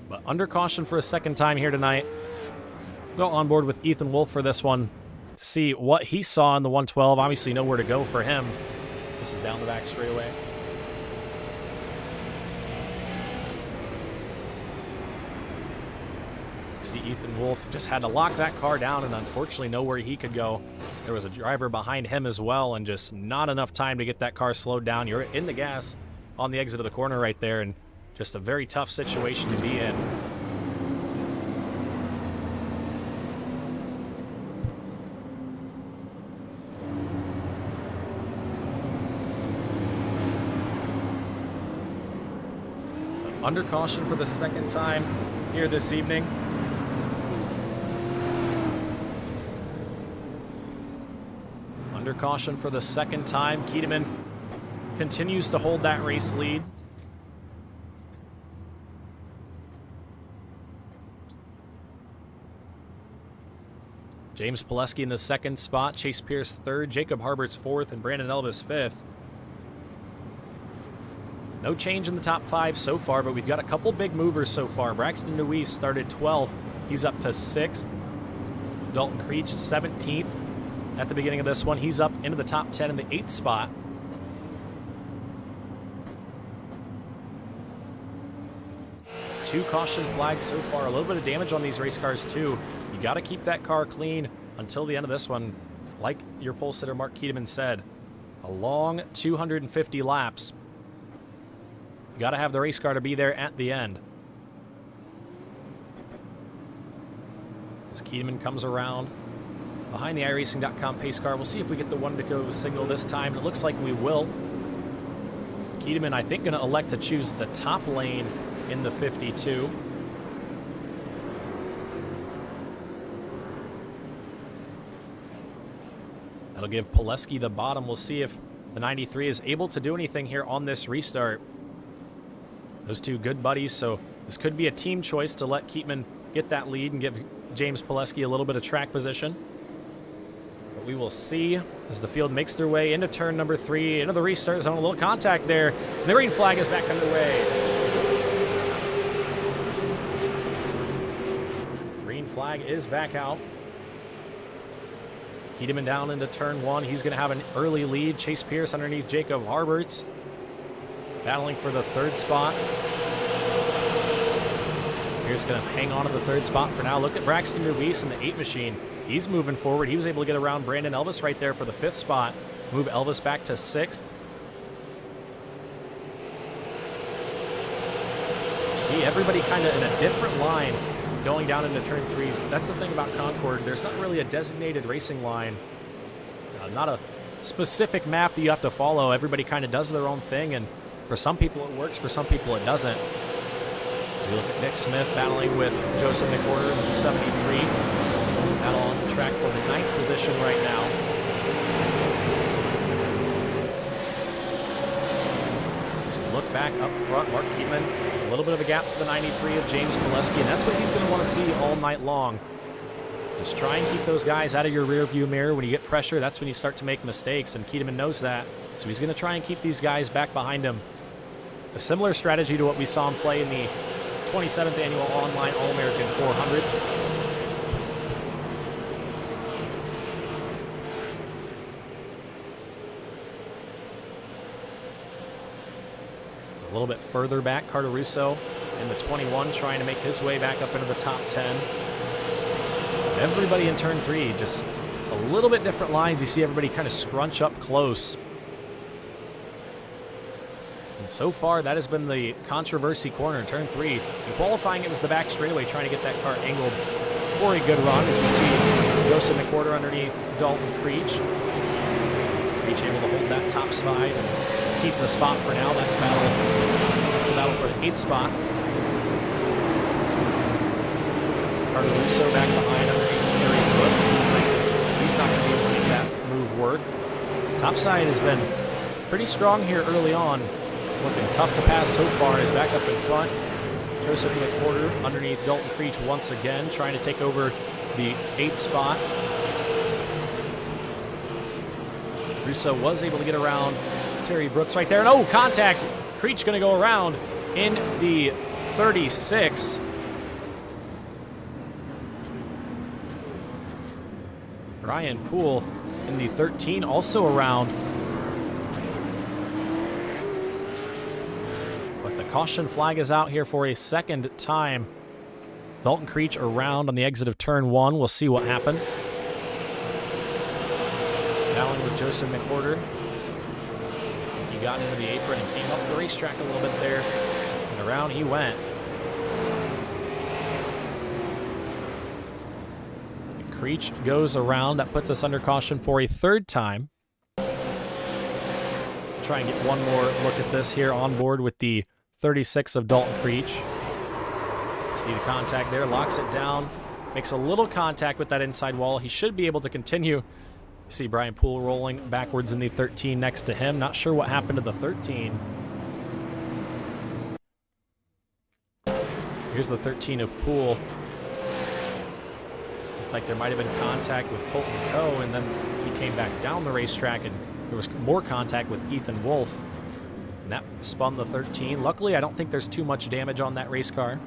C: But under caution for a second time here tonight. Go on board with Ethan Wolf for this one to see what he saw in the 112. Obviously nowhere to go for him. This is down the back straightaway. See Ethan Wolf just had to lock that car down and unfortunately nowhere he could go. There was a driver behind him as well and just not enough time to get that car slowed down. You're in the gas on the exit of the corner right there, and just a very tough situation to be in. Under caution for the second time here this evening. Under caution for the second time. Kiedemann continues to hold that race lead. James Pileski in the 2nd spot, Chase Pierce 3rd, Jacob Harbert's 4th, and Brandon Elvis 5th. No change in the top 5 so far, but we've got a couple big movers so far. Braxton Nuis started 12th. He's up to 6th. Dalton Creech 17th at the beginning of this one. He's up into the top 10 in the 8th spot. Two caution flags so far. A little bit of damage on these race cars too. You got to keep that car clean until the end of this one. Like your pole sitter Mark Kiedemann said, a A long 250 laps. You got to have the race car to be there at the end. As Keedeman comes around behind the iRacing.com pace car, we'll see if we get the one to go signal this time. It looks like we will. Keedeman, I think, going to elect to choose the top lane in the 52. That'll give Pileski the bottom. We'll see if the 93 is able to do anything here on this restart. Those two good buddies, so this could be a team choice to let Keedeman get that lead and give James Pileski a little bit of track position. But we will see as the field makes their way into turn number 3, into the restart zone. A little contact there, and the green flag is back underway. Green flag is back out. Keedeman down into turn 1. He's going to have an early lead. Chase Pierce underneath Jacob Harberts, battling for the 3rd spot. Pierce going to hang on to the 3rd spot for now. Look at Braxton Ruiz in the 8 machine. He's moving forward. He was able to get around Brandon Elvis right there for the 5th spot. Move Elvis back to 6th. See everybody kind of in a different line going down into turn 3. That's the thing about Concord. There's not really a designated racing line. Not a specific map that you have to follow. Everybody kind of does their own thing, and for some people it works, for some people it doesn't. As we look at Nick Smith battling with Joseph McWhorter in the 73. Battle on the track for the 9th position right now. As we look back up front, Mark Keedeman, a little bit of a gap to the 93 of James Pileski, and that's what he's going to want to see all night long. Just try and keep those guys out of your rear view mirror. When you get pressure, that's when you start to make mistakes, and Keedeman knows that. So he's going to try and keep these guys back behind him. A similar strategy to what we saw him play in the 27th Annual Online All-American 400. A little bit further back, Carter Russo in the 21 trying to make his way back up into the top 10. Everybody in turn 3, just a little bit different lines. You see everybody kind of scrunch up close. And so far, that has been the controversy corner in turn 3. In qualifying, it was the back straightaway trying to get that car angled for a good run, as we see Joseph McWhorter underneath Dalton Creech. Creech able to hold that top side and keep the spot for now. That's the battle for the 8th spot. Carter Russo back behind underneath Terry Brooks. Seems like he's not going to be able to make that move work. Topside has been pretty strong here early on. It's looking tough to pass so far. He's back up in front. Joseph McWhorter underneath Dalton Creech once again, trying to take over the 8th spot. Russo was able to get around Terry Brooks right there. And oh, contact! Creech going to go around in the 36. Brian Poole in the 13, also around. But the caution flag is out here for a 2nd time. Dalton Creech around on the exit of turn 1. We'll see what happened. Battling with Joseph McWhorter. He got into the apron and came up the racetrack a little bit there. And around he went. Creech goes around. That puts us under caution for a 3rd time. Try and get one more look at this here on board with the 36 of Dalton Creech. See the contact there, locks it down, makes a little contact with that inside wall. He should be able to continue. You see Brian Poole rolling backwards in the 13 next to him. Not sure what happened to the 13. Here's the 13 of Poole. Like there might have been contact with Colton Coe, and then he came back down the racetrack, and there was more contact with Ethan Wolf, and that spun the 13. Luckily, I don't think there's too much damage on that race car.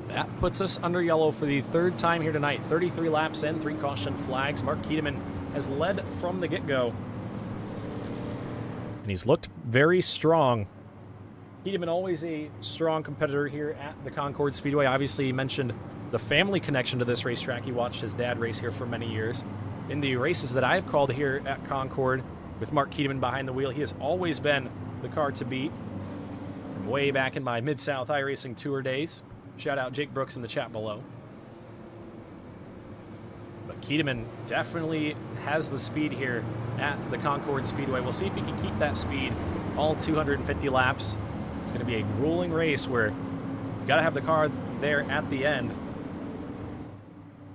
C: That puts us under yellow for the 3rd time here tonight. 33 laps in, 3 caution flags. Mark Keedeman has led from the get-go. And he's looked very strong. Tiedemann always a strong competitor here at the Concord Speedway. Obviously, he mentioned the family connection to this racetrack. He watched his dad race here for many years. In the races that I've called here at Concord, with Mark Tiedemann behind the wheel, he has always been the car to beat. From way back in my Mid-South iRacing Tour days. Shout out Jake Brooks in the chat below. But Tiedemann definitely has the speed here at the Concord Speedway. We'll see if he can keep that speed all 250 laps. It's going to be a grueling race where you got to have the car there at the end.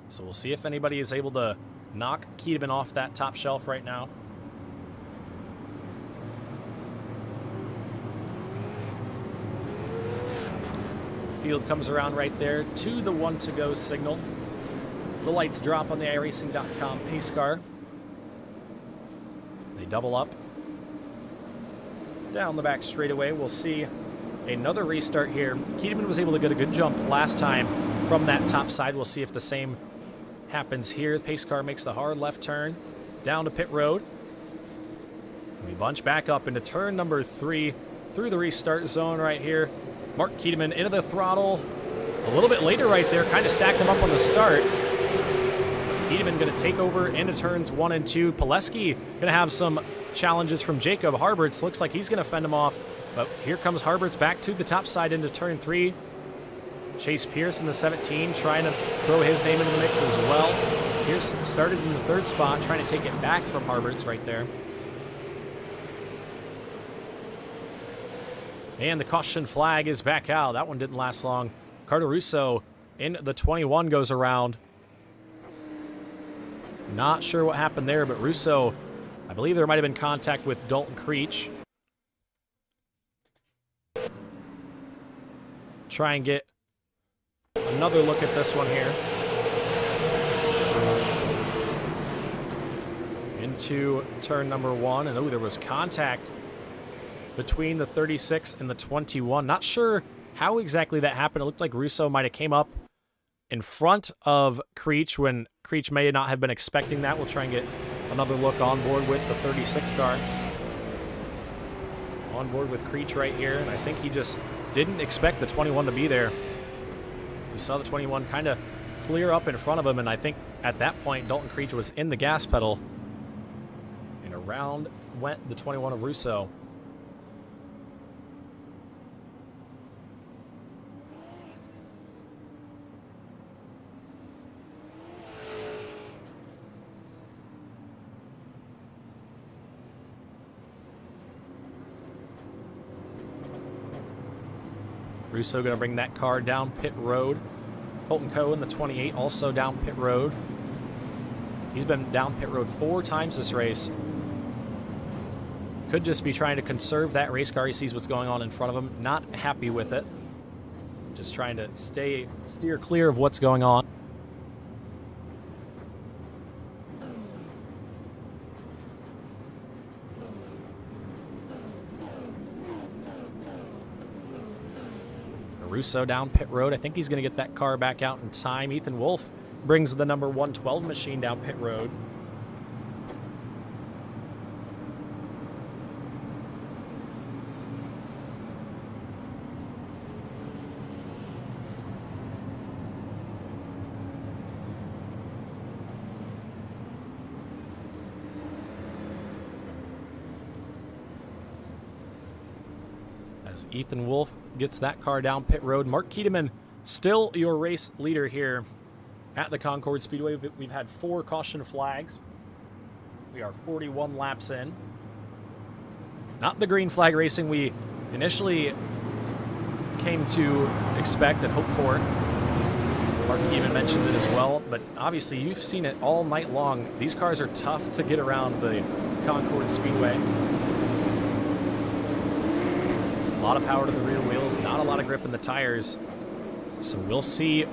C: So we'll see if anybody is able to knock Tiedemann off that top shelf right now. The field comes around right there to the 1 to go signal. The lights drop on the iRacing.com pace car. They double up. Down the back straightaway, we'll see another restart here. Tiedemann was able to get a good jump last time from that top side. We'll see if the same happens here. The pace car makes the hard left turn down to pit road. We bunch back up into turn number 3 through the restart zone right here. Mark Tiedemann into the throttle. A little bit later right there, kind of stacked him up on the start. Tiedemann going to take over into turns 1 and 2. Pileski going to have some challenges from Jacob Harberts. Looks like he's going to fend him off. But here comes Harberts back to the top side into turn 3. Chase Pierce in the 17 trying to throw his name into the mix as well. Pierce started in the 3rd spot, trying to take it back from Harberts right there. And the caution flag is back out. That one didn't last long. Carter Russo in the 21 goes around. Not sure what happened there, but Russo, I believe there might have been contact with Dalton Creech. Try and get another look at this one here. Into turn number 1, and there was contact between the 36 and the 21. Not sure how exactly that happened. It looked like Russo might have came up in front of Creech when Creech may not have been expecting that. We'll try and get another look on board with the 36 car. On board with Creech right here, and I think he just didn't expect the 21 to be there. He saw the 21 kind of clear up in front of him, and I think at that point Dalton Creech was in the gas pedal. And around went the 21 of Russo. Russo going to bring that car down pit road. Colton Coe in the 28 also down pit road. He's been down pit road 4 times this race. Could just be trying to conserve that race car. He sees what's going on in front of him. Not happy with it. Just trying to steer clear of what's going on. Russo down pit road. I think he's going to get that car back out in time. Ethan Wolf brings the number 112 machine down pit road. As Ethan Wolf gets that car down pit road. Mark Tiedemann, still your race leader here at the Concord Speedway. We've had 4 caution flags. We are 41 laps in. Not the green flag racing we initially came to expect and hope for. Mark Tiedemann mentioned it as well, but obviously you've seen it all night long. These cars are tough to get around the Concord Speedway. A lot of power to the rear wheels, not a lot of grip in the tires. So we'll see if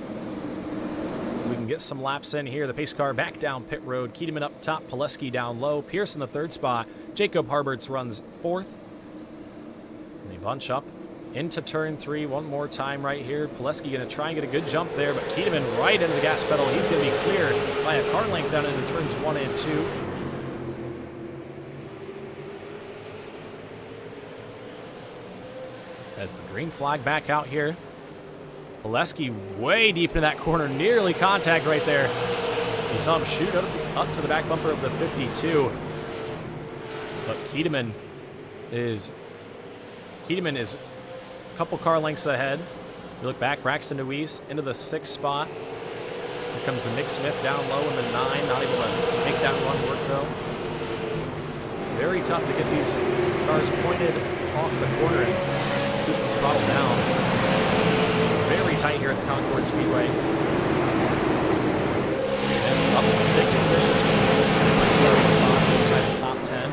C: we can get some laps in here. The pace car back down pit road. Tiedemann up top, Pileski down low. Pierce in the 3rd spot. Jacob Harberts runs 4th. And they bunch up into turn 3 one more time right here. Pileski going to try and get a good jump there, but Tiedemann right into the gas pedal. He's going to be cleared by a car length down into turns 1 and 2. As the green flag back out here. Pileski way deep into that corner, nearly contact right there. You saw him shoot up to the back bumper of the 52. But Keteman is a couple car lengths ahead. You look back, Braxton Deweese into the 6th spot. Here comes Nick Smith down low in the 9, not able to make that run work though. Very tough to get these cars pointed off the corner and keep the throttle down. It's very tight here at the Concord Speedway. Smith up in 6 positions from this 10th starting spot inside the top 10.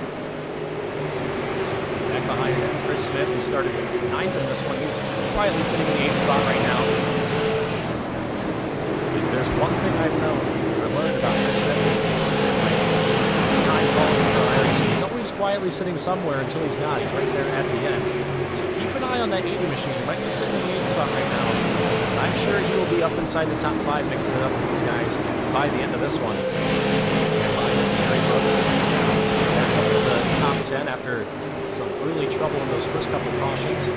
C: Back behind him, Chris Smith, who started 9th in this one. He's quietly sitting in the 8th spot right now. If there's one thing I've known or learned about Chris Smith, time calling for racing, he's always quietly sitting somewhere until he's not. He's right there at the end. So keep an eye on that 80 machine. He might be sitting in the 8th spot right now. I'm sure he will be up inside the top 5 mixing it up with these guys by the end of this one. Terry Brooks back up to the top 10 after some early trouble in those first couple cautions.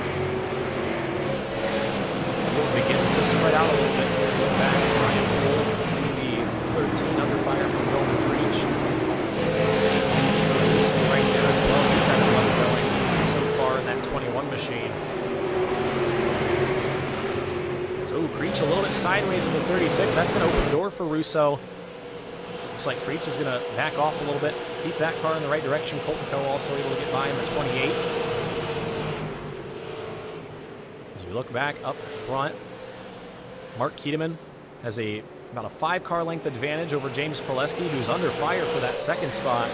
C: We'll begin to spread out a little bit. Back Ryan Poole in the 13 under fire from Golden Breach. Right there as well. He's had enough going so far in that 21 machine. So Creech a little bit sideways in the 36. That's going to open the door for Russo. Looks like Creech is going to back off a little bit, keep that car in the right direction. Colton Coe also able to get by in the 28. As we look back up front, Mark Keteman has about a 5 car length advantage over James Pileski, who's under fire for that 2nd spot.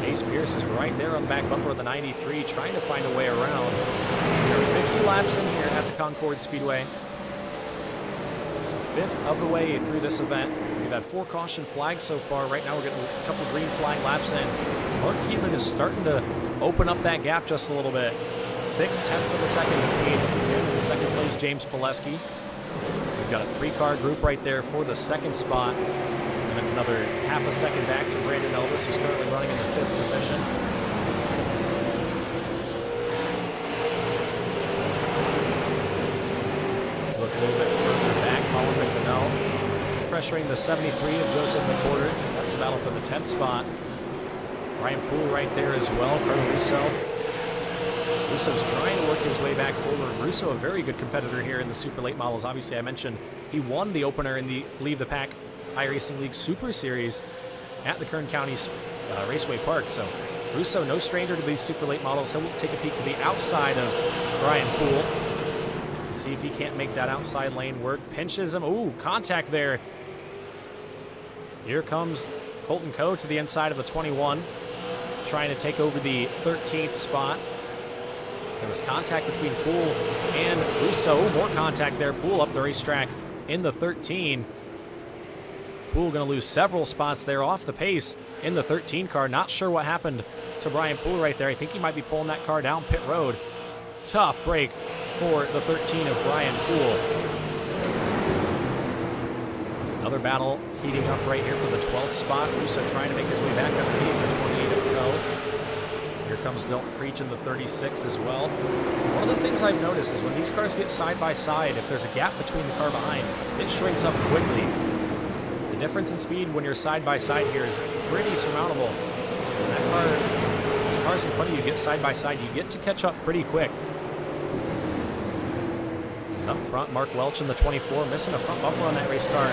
C: Chase Pierce is right there on the back bumper of the 93, trying to find a way around. So we are 50 laps in here at the Concord Speedway. 5th of the way through this event. We've had 4 caution flags so far. Right now we're getting a couple green flag laps in. Mark Keteman is starting to open up that gap just a little bit. 6/10 of a second between him and the 2nd place James Pileski. We've got a 3-car group right there for the 2nd spot. And it's another half a second back to Brandon Elvis, who's currently running in the 5th position. Look a little bit further back, Colin McDonnell pressuring the 73 of Joseph McCorder. That's the battle for the 10th spot. Brian Poole right there as well, Carter Russo. Russo's trying to work his way back forward. Russo, a very good competitor here in the super late models. Obviously, I mentioned he won the opener in the Leave the Pack iRacing League Super Series at the Kern County Raceway Park. So Russo, no stranger to these super late models. He'll take a peek to the outside of Brian Poole and see if he can't make that outside lane work. Pinches him. Ooh, contact there. Here comes Colton Coe to the inside of the 21, trying to take over the 13th spot. There was contact between Poole and Russo. More contact there. Poole up the racetrack in the 13. Poole going to lose several spots there off the pace in the 13 car. Not sure what happened to Brian Poole right there. I think he might be pulling that car down pit road. Tough break for the 13 of Brian Poole. There's another battle heating up right here for the 12th spot. Russo trying to make his way back underneath the 28 of Coe. Here comes Dalton Creech in the 36 as well. One of the things I've noticed is when these cars get side by side, if there's a gap between the car behind, it shrinks up quickly. The difference in speed when you're side by side here is pretty surmountable. So when that cars in front of you get side by side, you get to catch up pretty quick. It's up front, Mark Welch in the 24, missing a front bumper on that race car.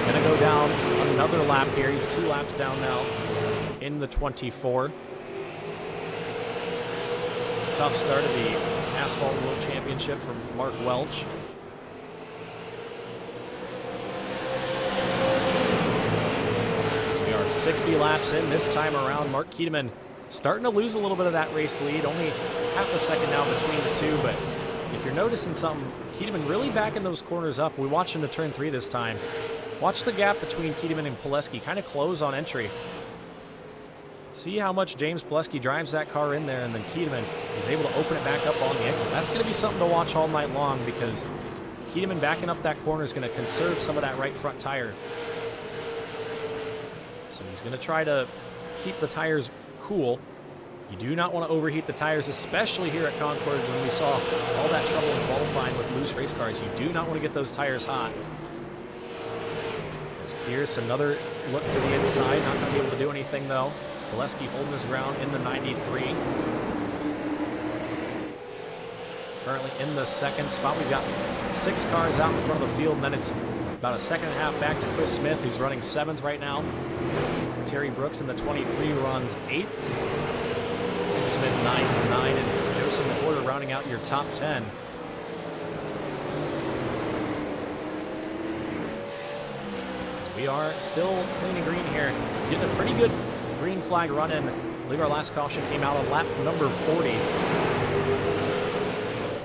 C: Gonna go down another lap here. He's 2 laps down now in the 24. Tough start of the Asphalt World Championship from Mark Welch. We are 60 laps in this time around. Mark Keteman starting to lose a little bit of that race lead. Only half a second now between the two, but if you're noticing something, Keteman really backing those corners up. We watched into turn 3 this time. Watch the gap between Keteman and Pileski kind of close on entry. See how much James Pileski drives that car in there, and then Keteman is able to open it back up on the exit. That's going to be something to watch all night long, because Keteman backing up that corner is going to conserve some of that right front tire. So he's going to try to keep the tires cool You do not want to overheat the tires, especially here at Concord when we saw all that trouble in qualifying with loose race cars. You do not want to get those tires hot. As Pierce, another look to the inside, not going to be able to do anything though. Pileski holding his ground in the 93. Currently in the second spot. We've got 6 cars out in front of the field, and then it's about a second and a half back to Chris Smith, who's running 7th right now. Terry Brooks in the 23 runs 8th. Nick Smith 9 and Joseph McWhorter rounding out your top 10. As we are still clean and green here, getting a pretty good green flag run in. I believe our last caution came out on lap number 40.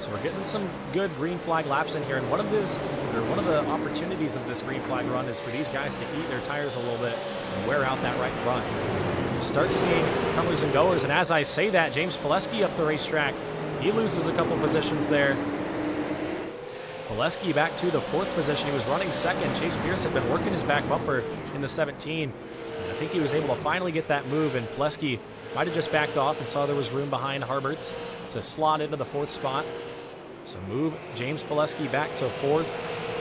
C: So we're getting some good green flag laps in here, and one of the opportunities of this green flag run is for these guys to heat their tires a little bit and wear out that right front. You start seeing comers and goers, and as I say that, James Pileski up the racetrack. He loses a couple positions there. Pileski back to the 4th position. He was running 2nd. Chase Pierce had been working his back bumper in the 17. And I think he was able to finally get that move, and Pileski might have just backed off and saw there was room behind Harberts to slot into the 4th spot. So move James Pileski back to 4th.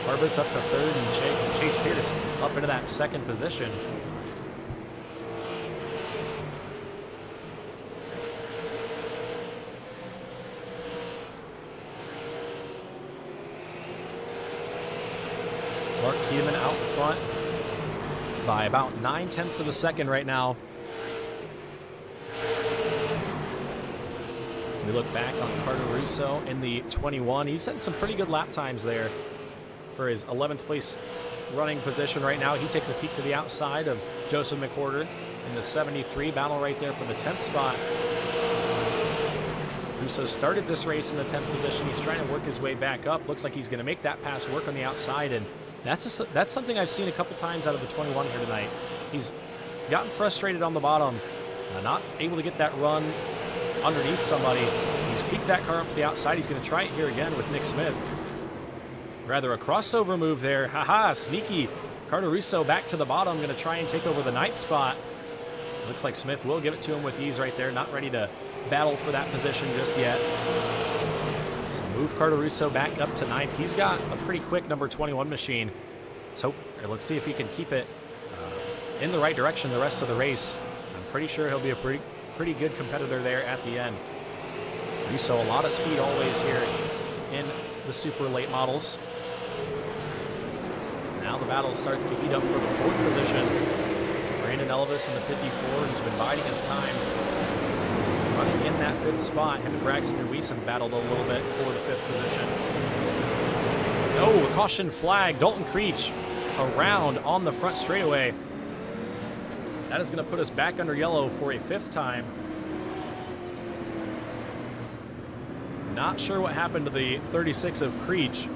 C: Harberts up to 3rd, and Chase Pierce up into that 2nd position. Mark Keeman out front by about 9/10 of a second right now. We look back on Carter Russo in the 21. He's had some pretty good lap times there for his 11th place running position right now. He takes a peek to the outside of Joseph McWhorter in the 73. Battle right there for the 10th spot. Russo started this race in the 10th position. He's trying to work his way back up. Looks like he's going to make that pass work on the outside, and that's something I've seen a couple times out of the 21 here tonight. He's gotten frustrated on the bottom, not able to get that run underneath somebody. He's peeked that car up to the outside. He's going to try it here again with Nick Smith. Rather a crossover move there. Haha, sneaky. Carter Russo back to the bottom, going to try and take over the 9th spot. Looks like Smith will give it to him with ease right there. Not ready to battle for that position just yet. So move Carter Russo back up to 9th. He's got a pretty quick number 21 machine. Let's see if he can keep it in the right direction the rest of the race. I'm pretty sure he'll be a pretty good competitor there at the end. Russo, a lot of speed always here in the super late models. So now the battle starts to heat up for the 4th position. Brandon Elvis in the 54, who's been biding his time, running in that 5th spot. Him and Braxton Ruiz battled a little bit for the 5th position. No, a caution flag. Dalton Creech around on the front straightaway. That is going to put us back under yellow for a 5th time. Not sure what happened to the 36 of Creech,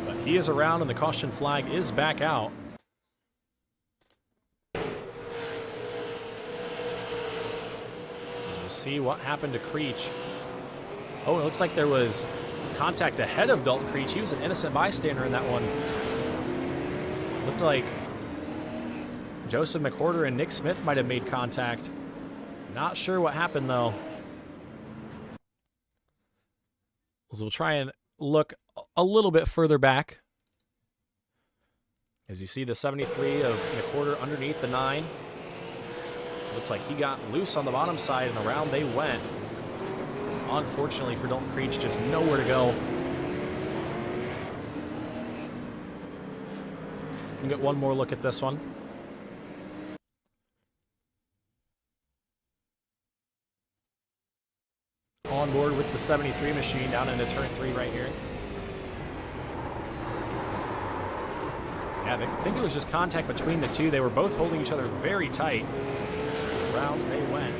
C: but he is around and the caution flag is back out. As we'll see what happened to Creech. Oh, it looks like there was contact ahead of Dalton Creech. He was an innocent bystander in that one. Looked like Joseph McWhorter and Nick Smith might have made contact. Not sure what happened though. So we'll try and look a little bit further back. As you see the 73 of McWhorter underneath the 9. Looked like he got loose on the bottom side and around they went. Unfortunately for Dalton Creech, just nowhere to go. We'll get one more look at this one. On board with the 73 machine down into turn 3 right here. Yeah, I think it was just contact between the two. They were both holding each other very tight. Around they went.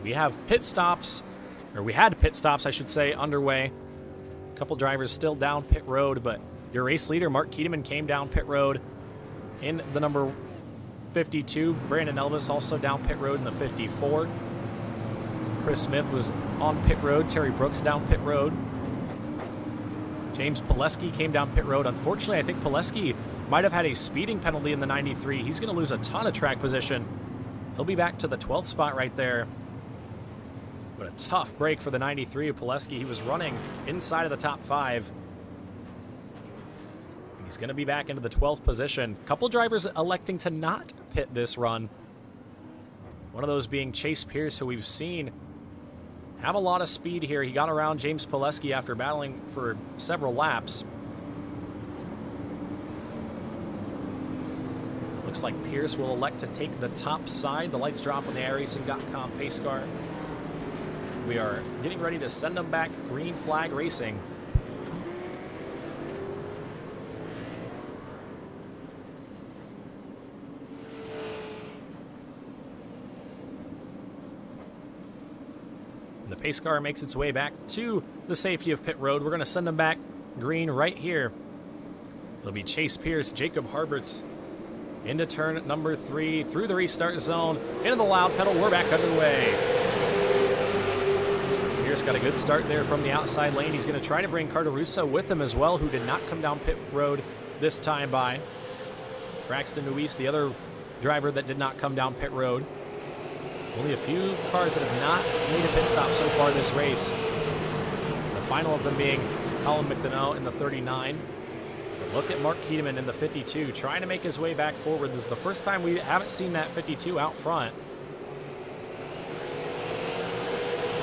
C: We have pit stops. Or we had pit stops, I should say, underway. A couple drivers still down pit road, but your race leader, Mark Keedeman, came down pit road in the number 52. Brandon Elvis also down pit road in the 54. Chris Smith was on pit road. Terry Brooks down pit road. James Pileski came down pit road. Unfortunately, I think Pileski might have had a speeding penalty in the 93. He's going to lose a ton of track position. He'll be back to the 12th spot right there. But a tough break for the 93 of Pileski. He was running inside of the top 5. And he's going to be back into the 12th position. Couple drivers electing to not pit this run. One of those being Chase Pierce, who we've seen have a lot of speed here. He got around James Pileski after battling for several laps. Looks like Pierce will elect to take the top side. The lights drop on the iRacing.com pace car. We are getting ready to send them back. Green flag racing. The pace car makes its way back to the safety of pit road. We're going to send them back green right here. It'll be Chase Pierce, Jacob Harberts into turn number 3, through the restart zone, into the loud pedal. We're back underway. Pierce got a good start there from the outside lane. He's going to try to bring Carter Russo with him as well, who did not come down pit road this time by. Braxton Luis, the other driver that did not come down pit road. Only a few cars that have not made a pit stop so far this race. The final of them being Colin McDonough in the 39. But look at Mark Keedeman in the 52, trying to make his way back forward. This is the first time we haven't seen that 52 out front.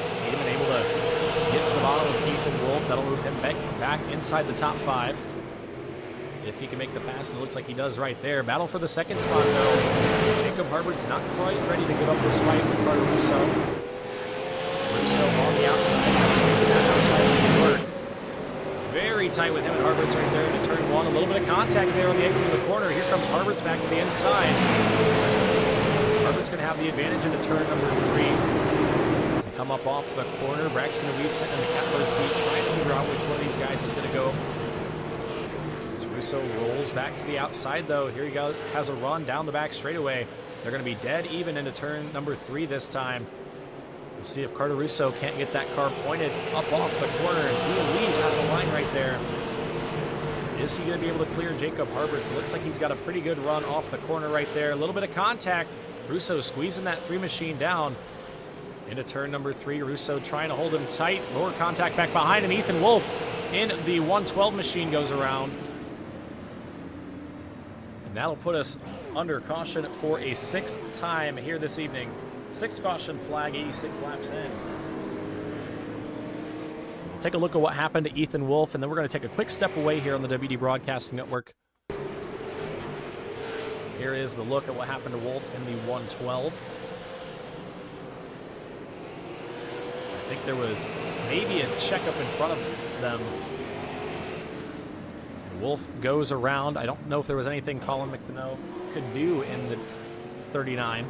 C: Is Keedeman able to get to the bottom of Ethan Wolf? That'll move him back inside the top 5. If he can make the pass, and it looks like he does right there. Battle for the second spot, though. Jacob Harbert's not quite ready to give up this fight with Carter Russo. Russo on the outside. He's making that outside lane work. Very tight with him and Harbert's right there into turn 1. A little bit of contact there on the exit of the corner. Here comes Harbert's back to the inside. Harbert's going to have the advantage into turn number 3. They come up off the corner. Braxton Luis sitting in the catbird seat, trying to figure out which one of these guys is going to go. Russo rolls back to the outside, though. Here he goes, has a run down the back straightaway. They're going to be dead even into turn number 3 this time. We'll see if Carter Russo can't get that car pointed up off the corner and he'll lead out of the line right there. Is he going to be able to clear Jacob Harberts? It looks like he's got a pretty good run off the corner right there. A little bit of contact. Russo squeezing that 3 machine down into turn number 3. Russo trying to hold him tight. Lower contact back behind him. Ethan Wolf in the 112 machine goes around. And that'll put us under caution for a 6th time here this evening. 6th caution flag, 86 laps in. We'll take a look at what happened to Ethan Wolf, and then we're going to take a quick step away here on the WD Broadcasting Network. Here is the look at what happened to Wolf in the 112. I think there was maybe a checkup in front of them. Wolf goes around. I don't know if there was anything Colin McDonough could do in the 39.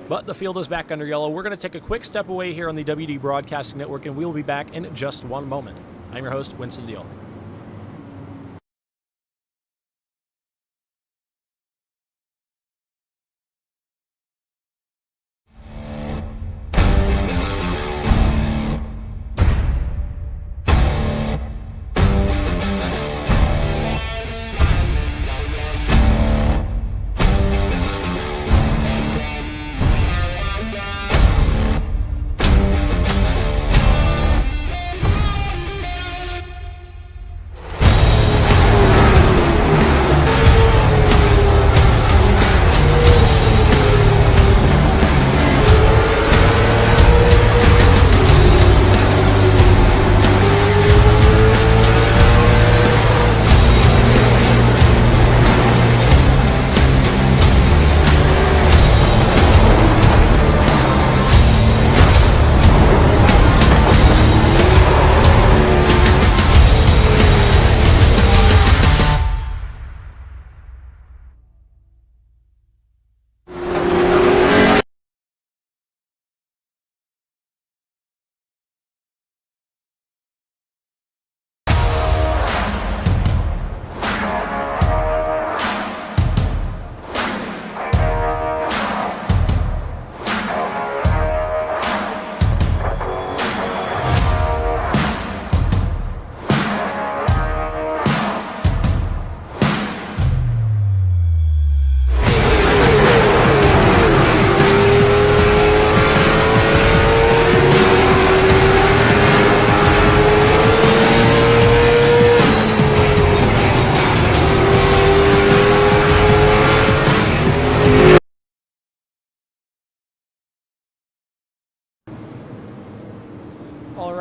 C: But the field is back under yellow. We're going to take a quick step away here on the WD Broadcasting Network, and we will be back in just one moment. I'm your host, Winston Deal.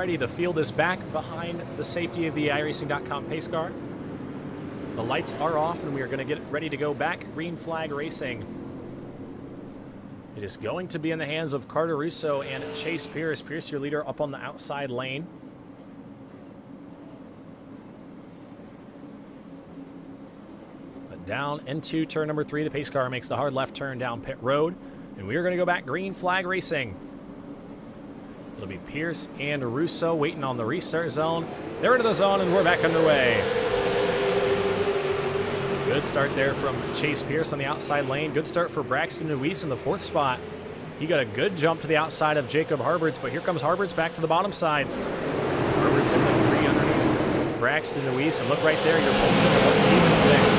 C: Alrighty, the field is back behind the safety of the iRacing.com pace car. The lights are off, and we are going to get ready to go back. Green flag racing. It is going to be in the hands of Carter Russo and Chase Pierce. Pierce, your leader, up on the outside lane. But down into turn number 3, the pace car makes the hard left turn down pit road. And we are going to go back green flag racing. It'll be Pierce and Russo waiting on the restart zone. They're into the zone, and we're back underway. Good start there from Chase Pierce on the outside lane. Good start for Braxton Nuis in the 4th spot. He got a good jump to the outside of Jacob Harberts, but here comes Harberts back to the bottom side. Harberts in the 3 underneath Braxton Nuis, and look right there, you're pulsing to what he picks.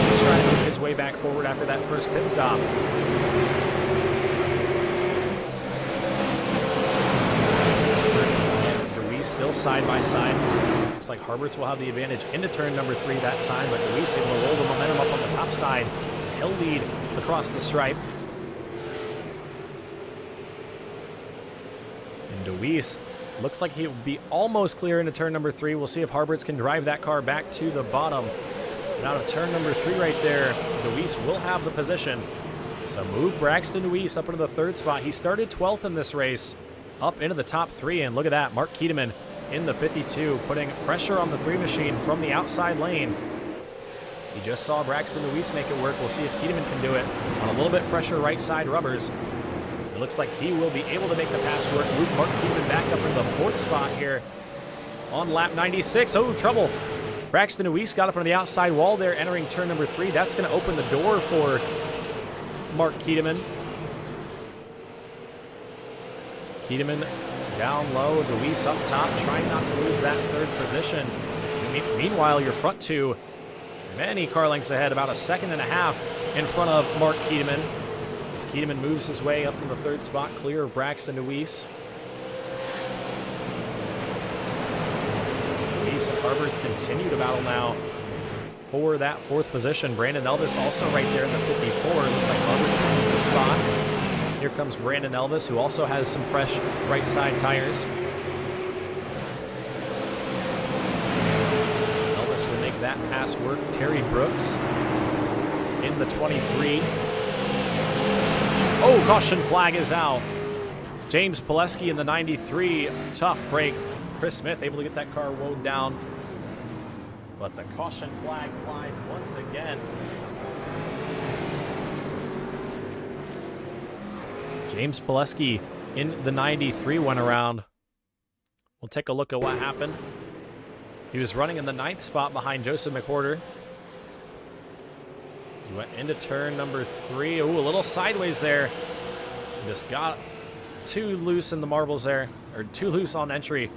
C: He's trying to move his way back forward after that first pit stop. Still side by side. Looks like Harberts will have the advantage into turn number 3 that time, but Luis able to roll the momentum up on the top side. He'll lead across the stripe. And Luis looks like he'll be almost clear into turn number 3. We'll see if Harberts can drive that car back to the bottom. And out of turn number 3 right there, Luis will have the position. So move Braxton Luis up into the 3rd spot. He started 12th in this race. Up into the top 3, and look at that, Mark Keteman in the 52, putting pressure on the 3 machine from the outside lane. You just saw Braxton Luis make it work. We'll see if Keteman can do it on a little bit fresher right side rubbers. It looks like he will be able to make the pass work. Move Mark Keteman back up into the 4th spot here on lap 96. Oh, trouble. Braxton Luis got up on the outside wall there, entering turn number 3. That's going to open the door for Mark Keteman. Keteman down low, Luis up top, trying not to lose that 3rd position. Meanwhile, your front 2, many car lengths ahead, about a 2.5 seconds in front of Mark Keteman. As Keteman moves his way up into the 3rd spot, clear of Braxton Luis. Luis and Harberts continue to battle now for that 4th position. Brandon Elvis also right there in the 54. Looks like Harberts will take the spot. Here comes Brandon Elvis, who also has some fresh right side tires. So Elvis will make that pass work. Terry Brooks in the 23. Oh, caution flag is out. James Pileski in the 93. Tough break. Chris Smith able to get that car wound down. But the caution flag flies once again. James Pileski in the 93 went around. We'll take a look at what happened. He was running in the 9th spot behind Joseph McWhorter. As he went into turn number 3. Ooh, a little sideways there. Just got too loose in the marbles there, or too loose on entry.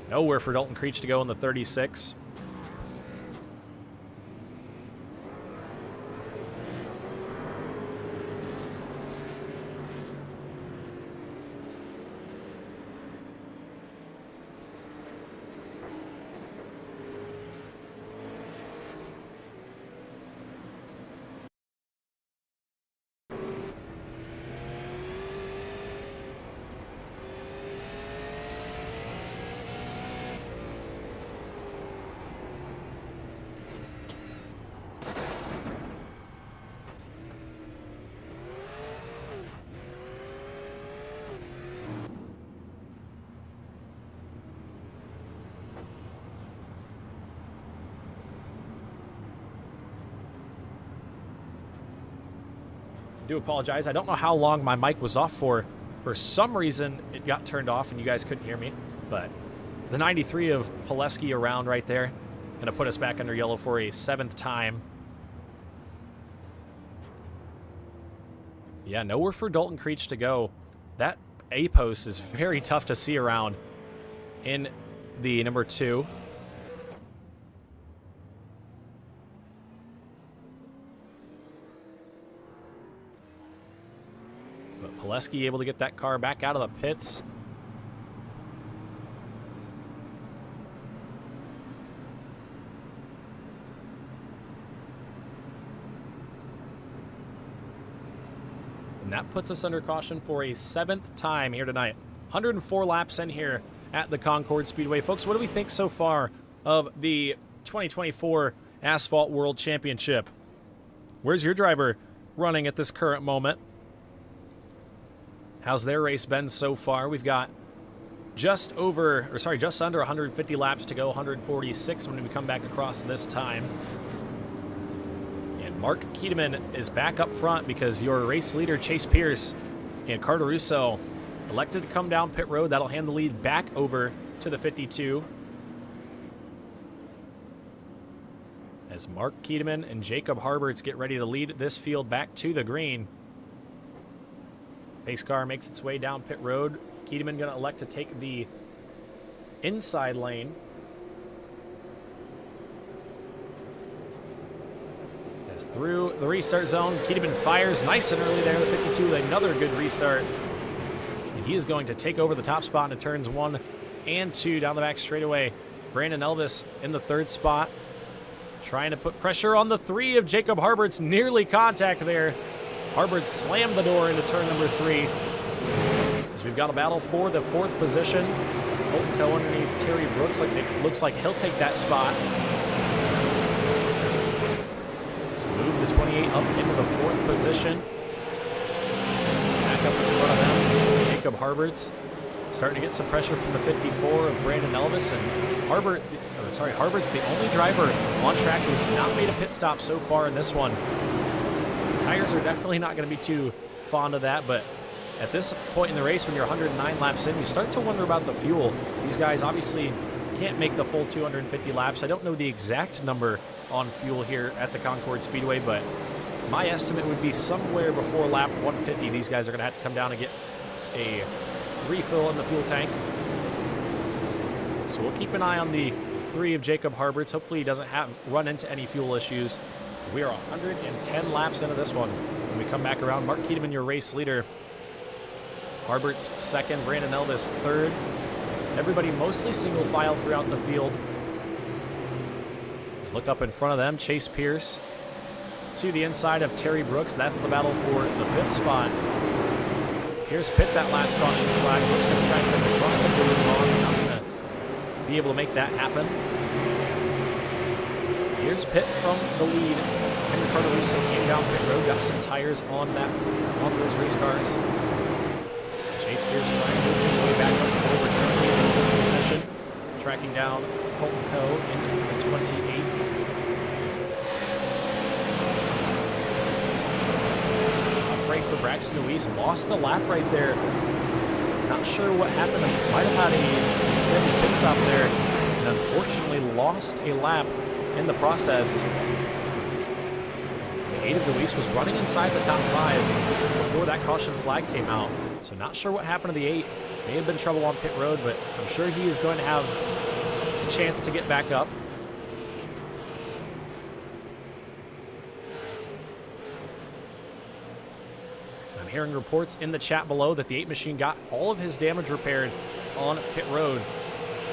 C: Nowhere for Dalton Creech to go in the 36. I do apologize. I don't know how long my mic was off for. For some reason, it got turned off and you guys couldn't hear me. But the 93 of Pileski around right there. Going to put us back under yellow for a 7th time. Yeah, nowhere for Dalton Creech to go. That A-post is very tough to see around in the number 2. But Pileski able to get that car back out of the pits. And that puts us under caution for a 7th time here tonight. 104 laps in here at the Concord Speedway. Folks, what do we think so far of the 2024 Asphalt World Championship? Where's your driver running at this current moment? How's their race been so far? We've got just under 150 laps to go, 146 when we come back across this time. And Mark Keteman is back up front because your race leader, Chase Pierce, and Carter Russo elected to come down pit road. That'll hand the lead back over to the 52. As Mark Keteman and Jacob Harberts get ready to lead this field back to the green. Pace car makes its way down pit road. Keteman going to elect to take the inside lane. As through the restart zone, Keteman fires nice and early there, the 52 with another good restart. And he is going to take over the top spot into turns 1 and 2 down the back straightaway. Brandon Elvis in the 3rd spot, trying to put pressure on the 3 of Jacob Harberts. Nearly contact there. Harberts slammed the door into turn number 3. As we've got a battle for the 4th position. Colton Coe underneath Terry Brooks. Looks like he'll take that spot. So move the 28 up into the 4th position. Back up in front of them, Jacob Harberts. Starting to get some pressure from the 54 of Brandon Elvis. And Harbert's the only driver on track who's not made a pit stop so far in this one. The tires are definitely not going to be too fond of that, but at this point in the race, when you're 109 laps in, you start to wonder about the fuel. These guys obviously can't make the full 250 laps. I don't know the exact number on fuel here at the Concord Speedway, but my estimate would be somewhere before lap 150, these guys are going to have to come down and get a refill in the fuel tank. So we'll keep an eye on the 3 of Jacob Harberts. Hopefully he doesn't run into any fuel issues. We are 110 laps into this one. When we come back around, Mark Keteman, your race leader. Harberts 2nd, Brandon Elvis 3rd. Everybody mostly single file throughout the field. Let's look up in front of them. Chase Pierce to the inside of Terry Brooks. That's the battle for the 5th spot. Pierce pit that last caution flag. Brooks going to try and put the crossover move on. Not going to be able to make that happen. Here's pit from the lead. Henry Carter Russo came down pit road, got some tires on those race cars. Chase Pierce trying to move his way back up forward, currently in the 4th position, tracking down Colton Coe in the 28. Tough break for Braxton Luis, lost a lap right there. Not sure what happened. Might have had an extended pit stop there, and unfortunately lost a lap in the process. The 8 of Luis was running inside the top 5 before that caution flag came out. So not sure what happened to the 8. May have been trouble on pit road, but I'm sure he is going to have a chance to get back up. I'm hearing reports in the chat below that the 8 machine got all of his damage repaired on pit road.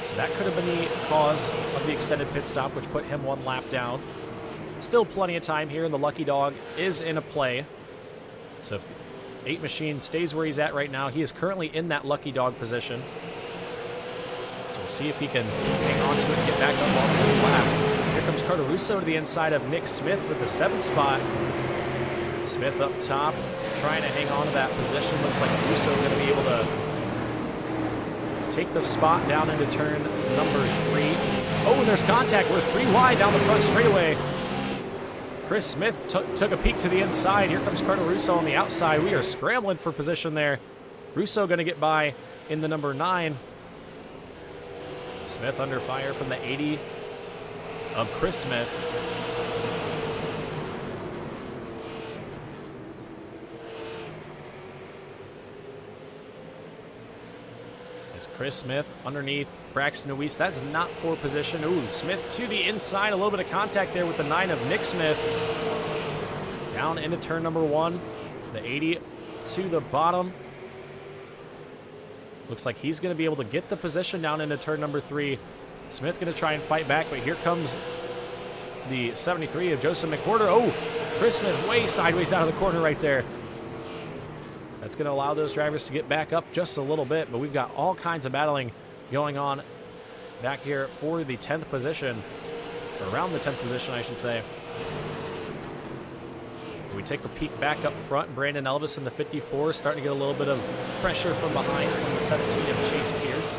C: So that could have been the cause of the extended pit stop, which put him 1 lap down. Still plenty of time here, and the Lucky Dog is in a play. So if the 8 machine stays where he's at right now, he is currently in that Lucky Dog position. So we'll see if he can hang on to it and get back up on the lap. Here comes Carter Russo to the inside of Nick Smith with the 7th spot. Smith up top, trying to hang on to that position. Looks like Russo going to be able to take the spot down into turn number 3. Oh, and there's contact. We're 3 wide down the front straightaway. Chris Smith took a peek to the inside. Here comes Carter Russo on the outside. We are scrambling for position there. Russo going to get by in the number 9. Smith under fire from the 80 of Chris Smith. Chris Smith underneath Braxton Luis. That's not for position. Ooh, Smith to the inside. A little bit of contact there with the 9 of Nick Smith. Down into turn number 1. The 80 to the bottom. Looks like he's going to be able to get the position down into turn number 3. Smith going to try and fight back, but here comes the 73 of Joseph McWhorter. Oh, Chris Smith way sideways out of the corner right there. That's going to allow those drivers to get back up just a little bit, but we've got all kinds of battling going on back here for the 10th position, or around the 10th position, I should say. We take a peek back up front. Brandon Elvis in the 54, starting to get a little bit of pressure from behind from the 17 of Chase Pierce.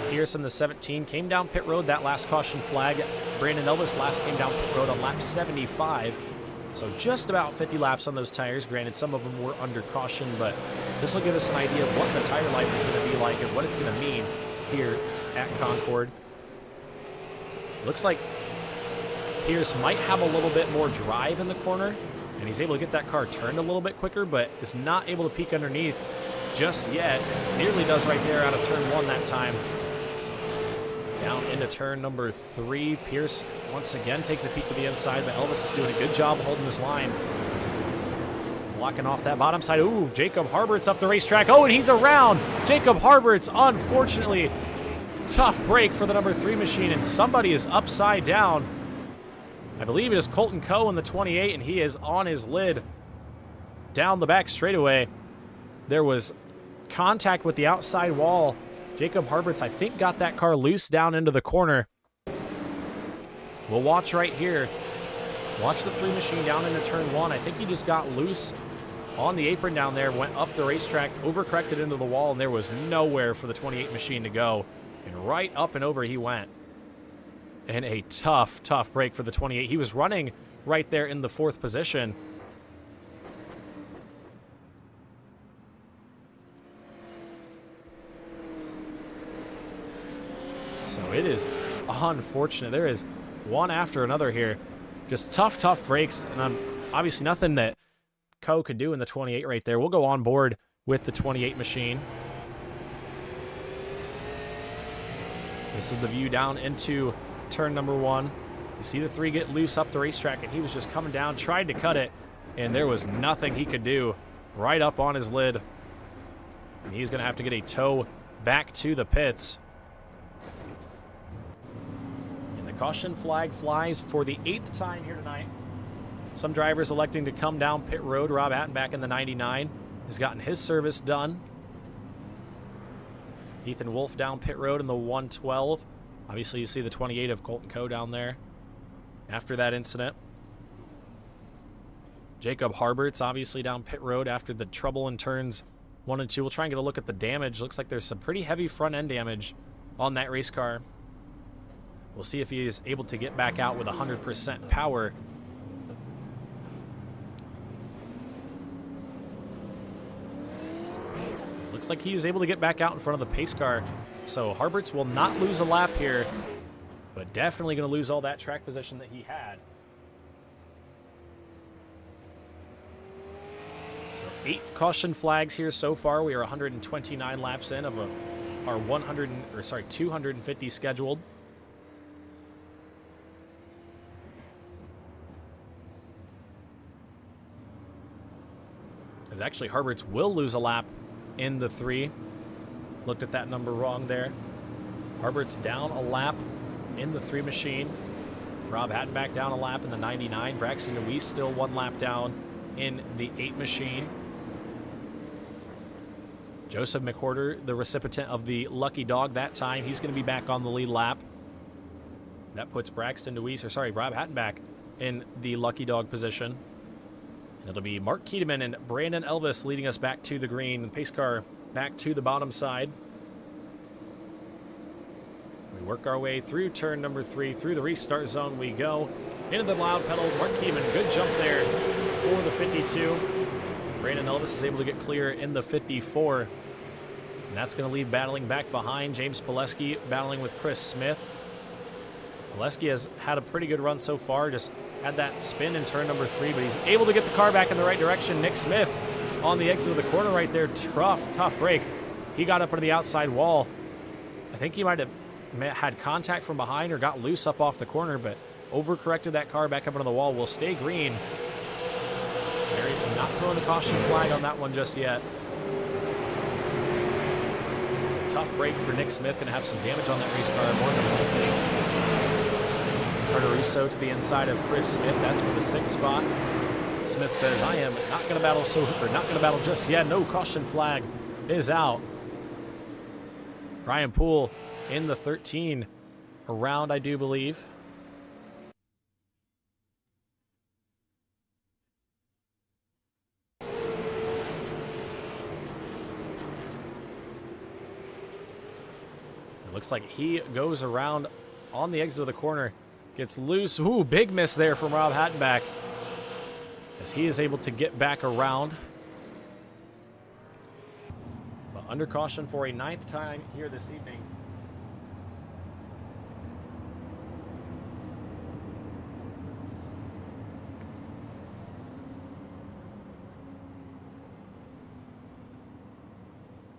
C: Pierce in the 17 came down pit road, that last caution flag. Brandon Elvis last came down pit road on lap 75. So just about 50 laps on those tires. Granted, some of them were under caution, but this will give us an idea of what the tire life is going to be like and what it's going to mean here at Concord. Looks like Pierce might have a little bit more drive in the corner, and he's able to get that car turned a little bit quicker, but is not able to peek underneath just yet. Nearly does right there out of turn 1 that time. Down into turn number 3. Pierce once again takes a peek to the inside, but Elvis is doing a good job holding this line. Blocking off that bottom side. Ooh, Jacob Harbert's up the racetrack. Oh, and he's around. Jacob Harbert's, unfortunately, tough break for the number 3 machine, and somebody is upside down. I believe it is Colton Coe in the 28, and he is on his lid down the back straightaway. There was contact with the outside wall. Jacob Harbert's, I think, got that car loose down into the corner. We'll watch right here. Watch the 3 machine down into turn 1. I think he just got loose on the apron down there, went up the racetrack, overcorrected into the wall, and there was nowhere for the 28 machine to go. And right up and over he went. And a tough, tough break for the 28. He was running right there in the 4th position. So it is unfortunate. There is one after another here. Just tough, tough breaks. And obviously nothing that Coe could do in the 28 right there. We'll go on board with the 28 machine. This is the view down into turn number 1. You see the 3 get loose up the racetrack, and he was just coming down, tried to cut it, and there was nothing he could do. Right up on his lid. And he's going to have to get a tow back to the pits. And the caution flag flies for the 8th time here tonight. Some drivers electing to come down pit road. Rob Attenback in the 99 has gotten his service done. Ethan Wolf down pit road in the 112. Obviously, you see the 28 of Colton Coe down there after that incident. Jacob Harbert's obviously down pit road after the trouble in turns 1 and 2. We'll try and get a look at the damage. Looks like there's some pretty heavy front end damage on that race car. We'll see if he is able to get back out with 100% power. Looks like he is able to get back out in front of the pace car. So Harberts will not lose a lap here, but definitely going to lose all that track position that he had. So 8 caution flags here so far. We are 129 laps in of our 250 scheduled. As actually Harberts will lose a lap in the 3. Looked at that number wrong there. Harbert's down a lap in the 3 machine. Rob Attenback down a lap in the 99. Braxton Deweese still 1 lap down in the 8 machine. Joseph McWhorter, the recipient of the lucky dog that time, he's going to be back on the lead lap. That puts Braxton Deweese, or sorry, Rob Attenback in the lucky dog position. And it'll be Mark Keeteman and Brandon Elvis leading us back to the green. The pace car back to the bottom side. We work our way through turn number 3. Through the restart zone we go. Into the loud pedal. Mark Keeteman, good jump there for the 52. Brandon Elvis is able to get clear in the 54. And that's going to leave battling back behind. James Pileski battling with Chris Smith. Pileski has had a pretty good run so far. Just had that spin in turn number 3, but he's able to get the car back in the right direction. Nick Smith on the exit of the corner right there. Tough break. He got up into the outside wall. I think he might have had contact from behind or got loose up off the corner, but overcorrected that car back up into the wall. Will stay green. Maryson not throwing the caution flag on that one just yet. Tough break for Nick Smith. Going to have some damage on that race car. More than likely. Carter Russo to the inside of Chris Smith. That's for the 6th spot. Smith says, "I am not going to battle not going to battle just yet." No, caution flag is out. Ryan Poole in the 13 around, I do believe. It looks like he goes around on the exit of the corner, gets loose. Ooh, big miss there from Rob Hattenback, as he is able to get back around. But under caution for a 9th time here this evening.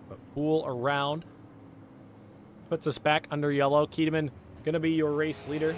C: But Poole around. Puts us back under yellow. Keteman going to be your race leader.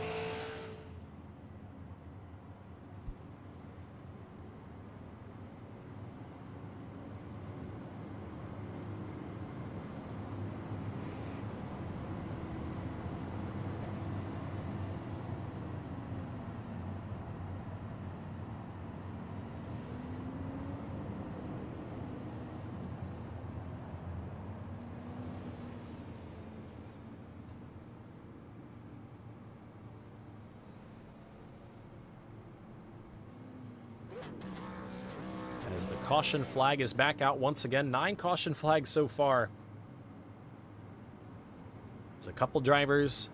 C: As the caution flag is back out once again. 9 caution flags so far. There's a couple drivers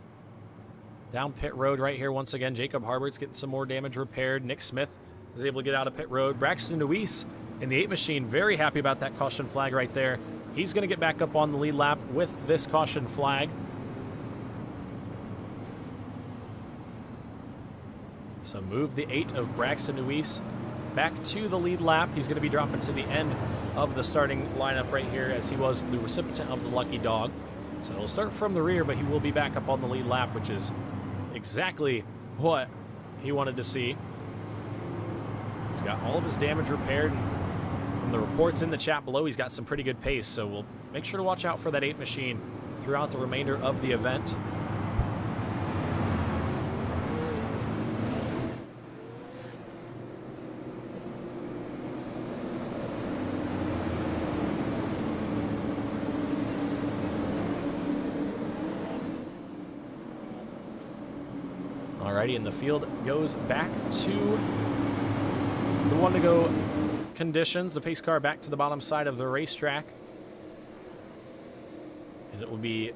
C: down pit road right here once again. Jacob Harbert's getting some more damage repaired. Nick Smith is able to get out of pit road. Braxton Deweese in the 8 machine, very happy about that caution flag right there. He's going to get back up on the lead lap with this caution flag. So move the 8 of Braxton Deweese back to the lead lap. He's going to be dropping to the end of the starting lineup right here, as he was the recipient of the lucky dog. So he'll start from the rear, but he will be back up on the lead lap, which is exactly what he wanted to see. He's got all of his damage repaired. From the reports in the chat below, he's got some pretty good pace, so we'll make sure to watch out for that 8 machine throughout the remainder of the event. Alrighty, and the field goes back to the one-to-go conditions. The pace car back to the bottom side of the racetrack. And it will be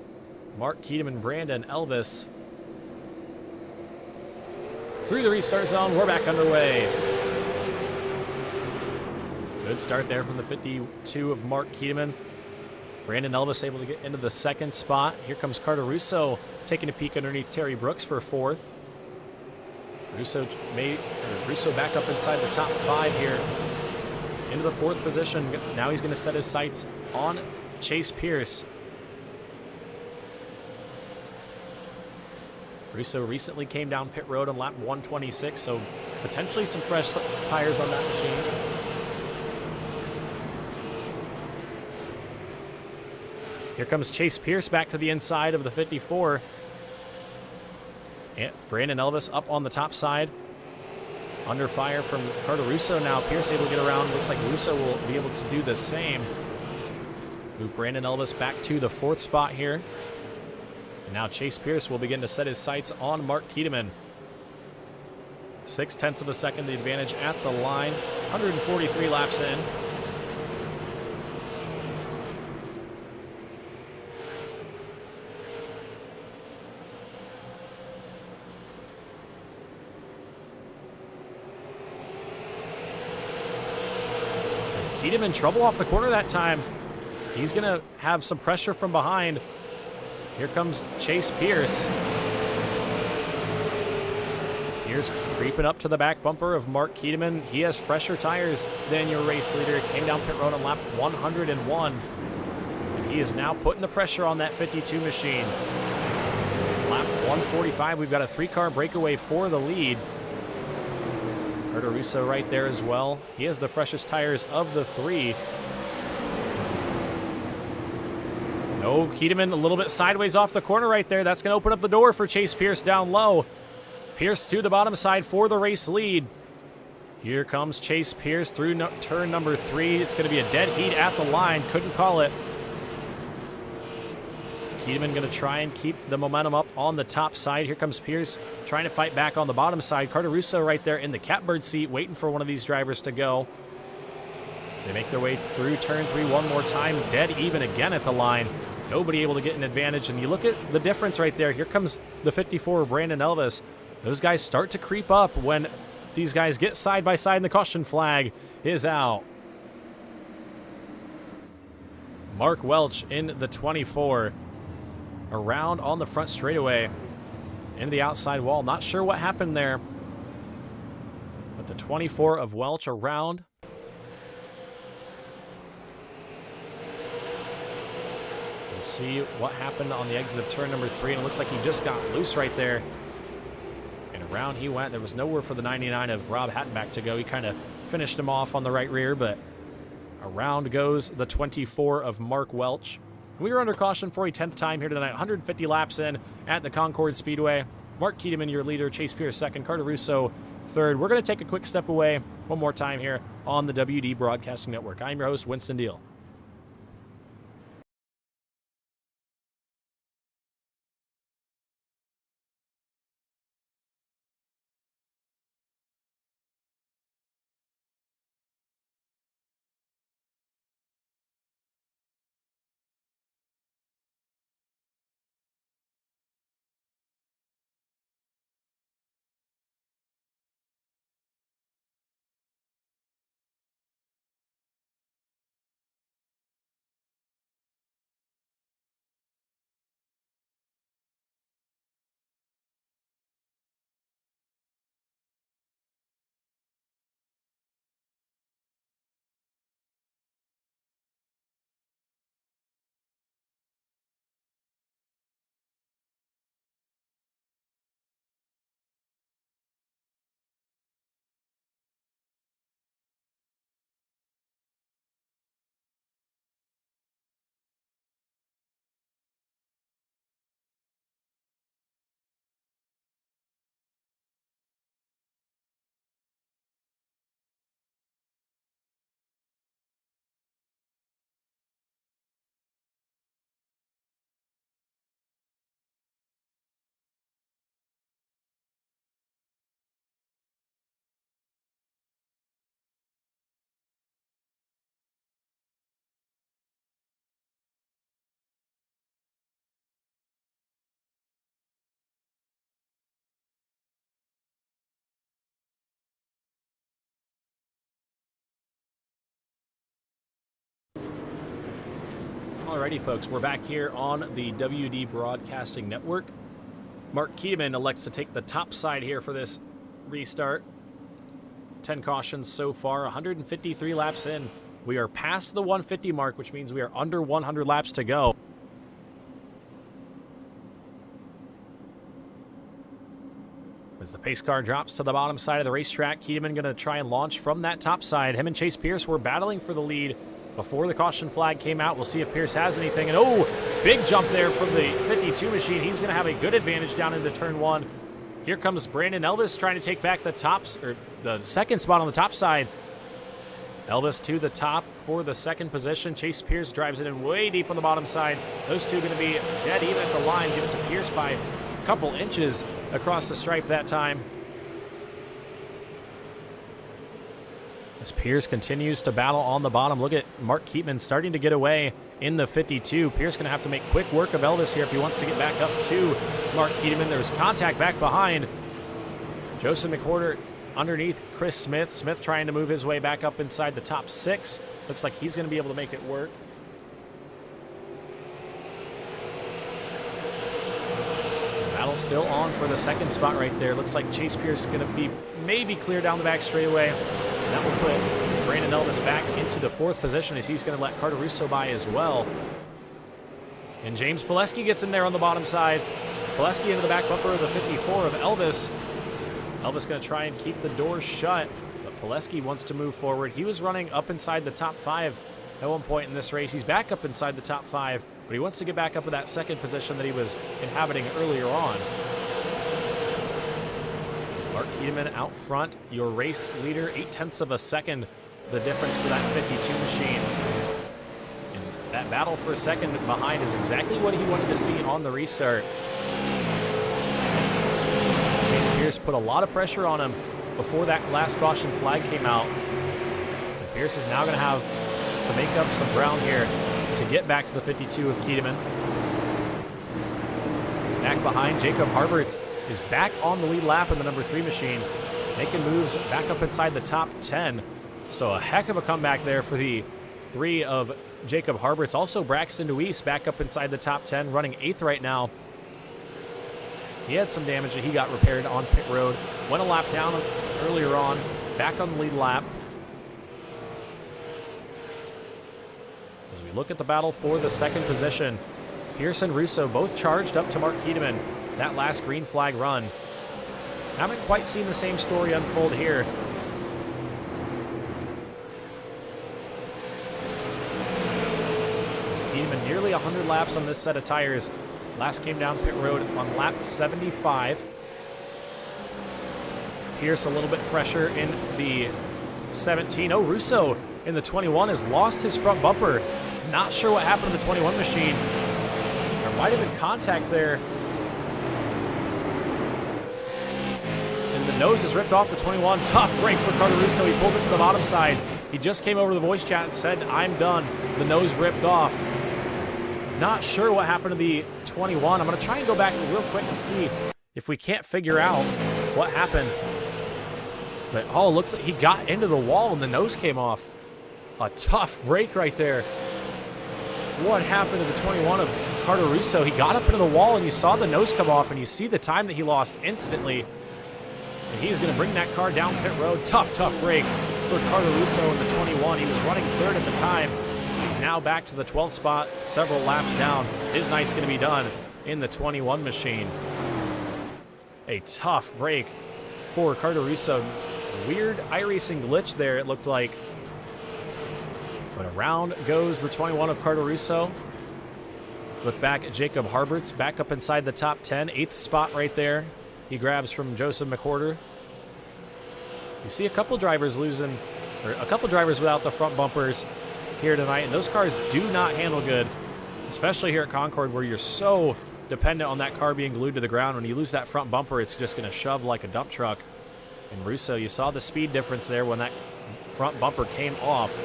C: Mark Keteman, Brandon Elvis. Through the restart zone, we're back underway. Good start there from the 52 of Mark Keteman. Brandon Elvis able to get into the 2nd spot. Here comes Carter Russo taking a peek underneath Terry Brooks for 4th. Russo back up inside the top 5 here. Into the 4th position. Now he's going to set his sights on Chase Pierce. Russo recently came down pit road on lap 126, so potentially some fresh tires on that machine. Here comes Chase Pierce back to the inside of the 54. And Brandon Elvis up on the top side. Under fire from Carter Russo now. Pierce able to get around. Looks like Russo will be able to do the same. Move Brandon Elvis back to the 4th spot here. And now Chase Pierce will begin to set his sights on Mark Keteman. 0.6 of a second the advantage at the line. 143 laps in. Is Keteman in trouble off the corner that time? He's going to have some pressure from behind. Here comes Chase Pierce. Pierce creeping up to the back bumper of Mark Keteman. He has fresher tires than your race leader. Came down pit road on lap 101. And he is now putting the pressure on that 52 machine. Lap 145, we've got a 3-car breakaway for the lead. Carter Russo right there as well. He has the freshest tires of the 3. No, Keteman a little bit sideways off the corner right there. That's going to open up the door for Chase Pierce down low. Pierce to the bottom side for the race lead. Here comes Chase Pierce through turn number 3. It's going to be a dead heat at the line. Couldn't call it. Keedeman going to try and keep the momentum up on the top side. Here comes Pierce trying to fight back on the bottom side. Carter Russo right there in the catbird seat waiting for one of these drivers to go. As they make their way through turn 3 one more time, dead even again at the line. Nobody able to get an advantage, and you look at the difference right there. Here comes the 54 Brandon Elvis. Those guys start to creep up when these guys get side by side and the caution flag is out. Mark Welch in the 24. Around on the front straightaway. Into the outside wall. Not sure what happened there. But the 24 of Welch around. We'll see what happened on the exit of turn number 3. And it looks like he just got loose right there. And around he went. There was nowhere for the 99 of Rob Hattenback to go. He kind of finished him off on the right rear, but around goes the 24 of Mark Welch. We were under caution for a 10th time here tonight, 150 laps in at the Concord Speedway. Mark Keedeman, your leader, Chase Pierce second, Carter Russo third. We're going to take a quick step away one more time here on the WD Broadcasting Network. I'm your host, Winston Deal. Alrighty, folks, we're back here on the WD Broadcasting Network. Mark Keedeman elects to take the top side here for this restart. 10 cautions so far, 153 laps in. We are past the 150 mark, which means we are under 100 laps to go. As the pace car drops to the bottom side of the racetrack, Keedeman going to try and launch from that top side. Him and Chase Pierce were battling for the lead before the caution flag came out. We'll see if Pierce has anything. And oh, big jump there from the 52 machine. He's going to have a good advantage down into turn 1. Here comes Brandon Elvis trying to take back the tops, or the second spot on the top side. Elvis to the top for the second position. Chase Pierce drives it in way deep on the bottom side. Those two going to be dead even at the line. Give it to Pierce by a couple inches across the stripe that time. As Pierce continues to battle on the bottom, look at Mark Keedeman starting to get away in the 52. Pierce going to have to make quick work of Elvis here if he wants to get back up to Mark Keedeman. There's contact back behind. Joseph McWhorter underneath Chris Smith. Smith trying to move his way back up inside the top 6. Looks like he's going to be able to make it work. Battle still on for the second spot right there. Looks like Chase Pierce is going to be maybe clear down the back straightaway. That will put Brandon Elvis back into the 4th position as he's going to let Carter Russo by as well. And James Pileski gets in there on the bottom side. Pileski into the back bumper of the 54 of Elvis. Elvis going to try and keep the door shut, but Pileski wants to move forward. He was running up inside the top 5 at one point in this race. He's back up inside the top 5, but he wants to get back up to that second position that he was inhabiting earlier on. Mark Keedeman out front, your race leader, 0.8 of a second, the difference for that 52 machine. And That battle for second behind is exactly what he wanted to see on the restart. Chase Pierce put a lot of pressure on him before that last caution flag came out. And Pierce is now going to have to make up some ground here to get back to the 52 of Kiedemann. Back behind, Jacob Harberts is back on the lead lap in the number 3 machine, making moves back up inside the top 10. So a heck of a comeback there for the 3 of Jacob Harberts. Also Braxton Deweese back up inside the top 10, running 8th right now. He had some damage that he got repaired on pit road. Went a lap down earlier on, back on the lead lap. As we look at the battle for the second position, Pierce and Russo both charged up to Mark Kiedemann. That last green flag run. Haven't quite seen the same story unfold here. As Kiedemann nearly 100 laps on this set of tires. Last came down pit road on lap 75. Pierce a little bit fresher in the 17. Oh, Russo in the 21 has lost his front bumper. Not sure what happened to the 21 machine. There might have been contact there. And the nose is ripped off the 21. Tough break for Carter Russo. He pulled it to the bottom side. He just came over to the voice chat and said, "I'm done." The nose ripped off. Not sure what happened to the 21. I'm going to try and go back real quick and see if we can't figure out what happened. But, oh, it looks like he got into the wall and the nose came off. A tough break right there. What happened to the 21 of Carter Russo? He got up into the wall and you saw the nose come off and you see the time that he lost instantly. And he's going to bring that car down pit road. Tough break for Carter Russo in the 21. He was running 3rd at the time. He's now back to the 12th spot, several laps down. His night's going to be done in the 21 machine. A tough break for Carter Russo. Weird iRacing glitch there, it looked like. But around goes the 21 of Carter Russo. Look back at Jacob Harberts, back up inside the top 10, 8th spot right there. He grabs from Joseph McWhorter. You see a couple drivers losing, or a couple drivers without the front bumpers here tonight, and those cars do not handle good, especially here at Concord where you're so dependent on that car being glued to the ground. When you lose that front bumper, it's just going to shove like a dump truck. And Russo, you saw the speed difference there when that front bumper came off.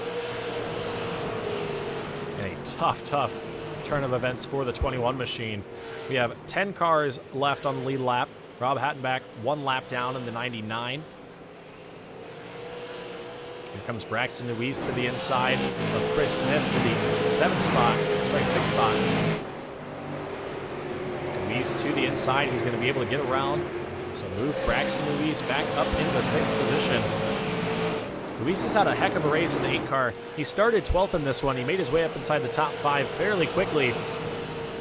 C: And a tough turn of events for the 21 machine. We have 10 cars left on the lead lap. Rob Hattenbach 1 lap down in the 99. Here comes Braxton Deweese to the inside of Chris Smith for the 6th spot. Deweese to the inside. He's going to be able to get around. So move Braxton Deweese back up into the 6th position. Deweese has had a heck of a race in the 8 car. He started 12th in this one. He made his way up inside the top 5 fairly quickly.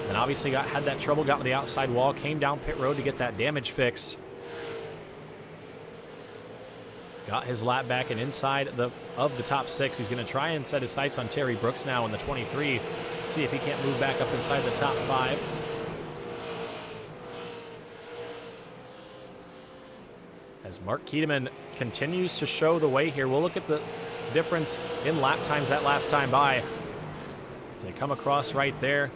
C: And obviously had that trouble, got to the outside wall, came down pit road to get that damage fixed. Got his lap back and inside of the top 6. He's going to try and set his sights on Terry Brooks now in the 23. See if he can't move back up inside the top 5. As Mark Kiedemann continues to show the way here. We'll look at the difference in lap times that last time by. As they come across right there.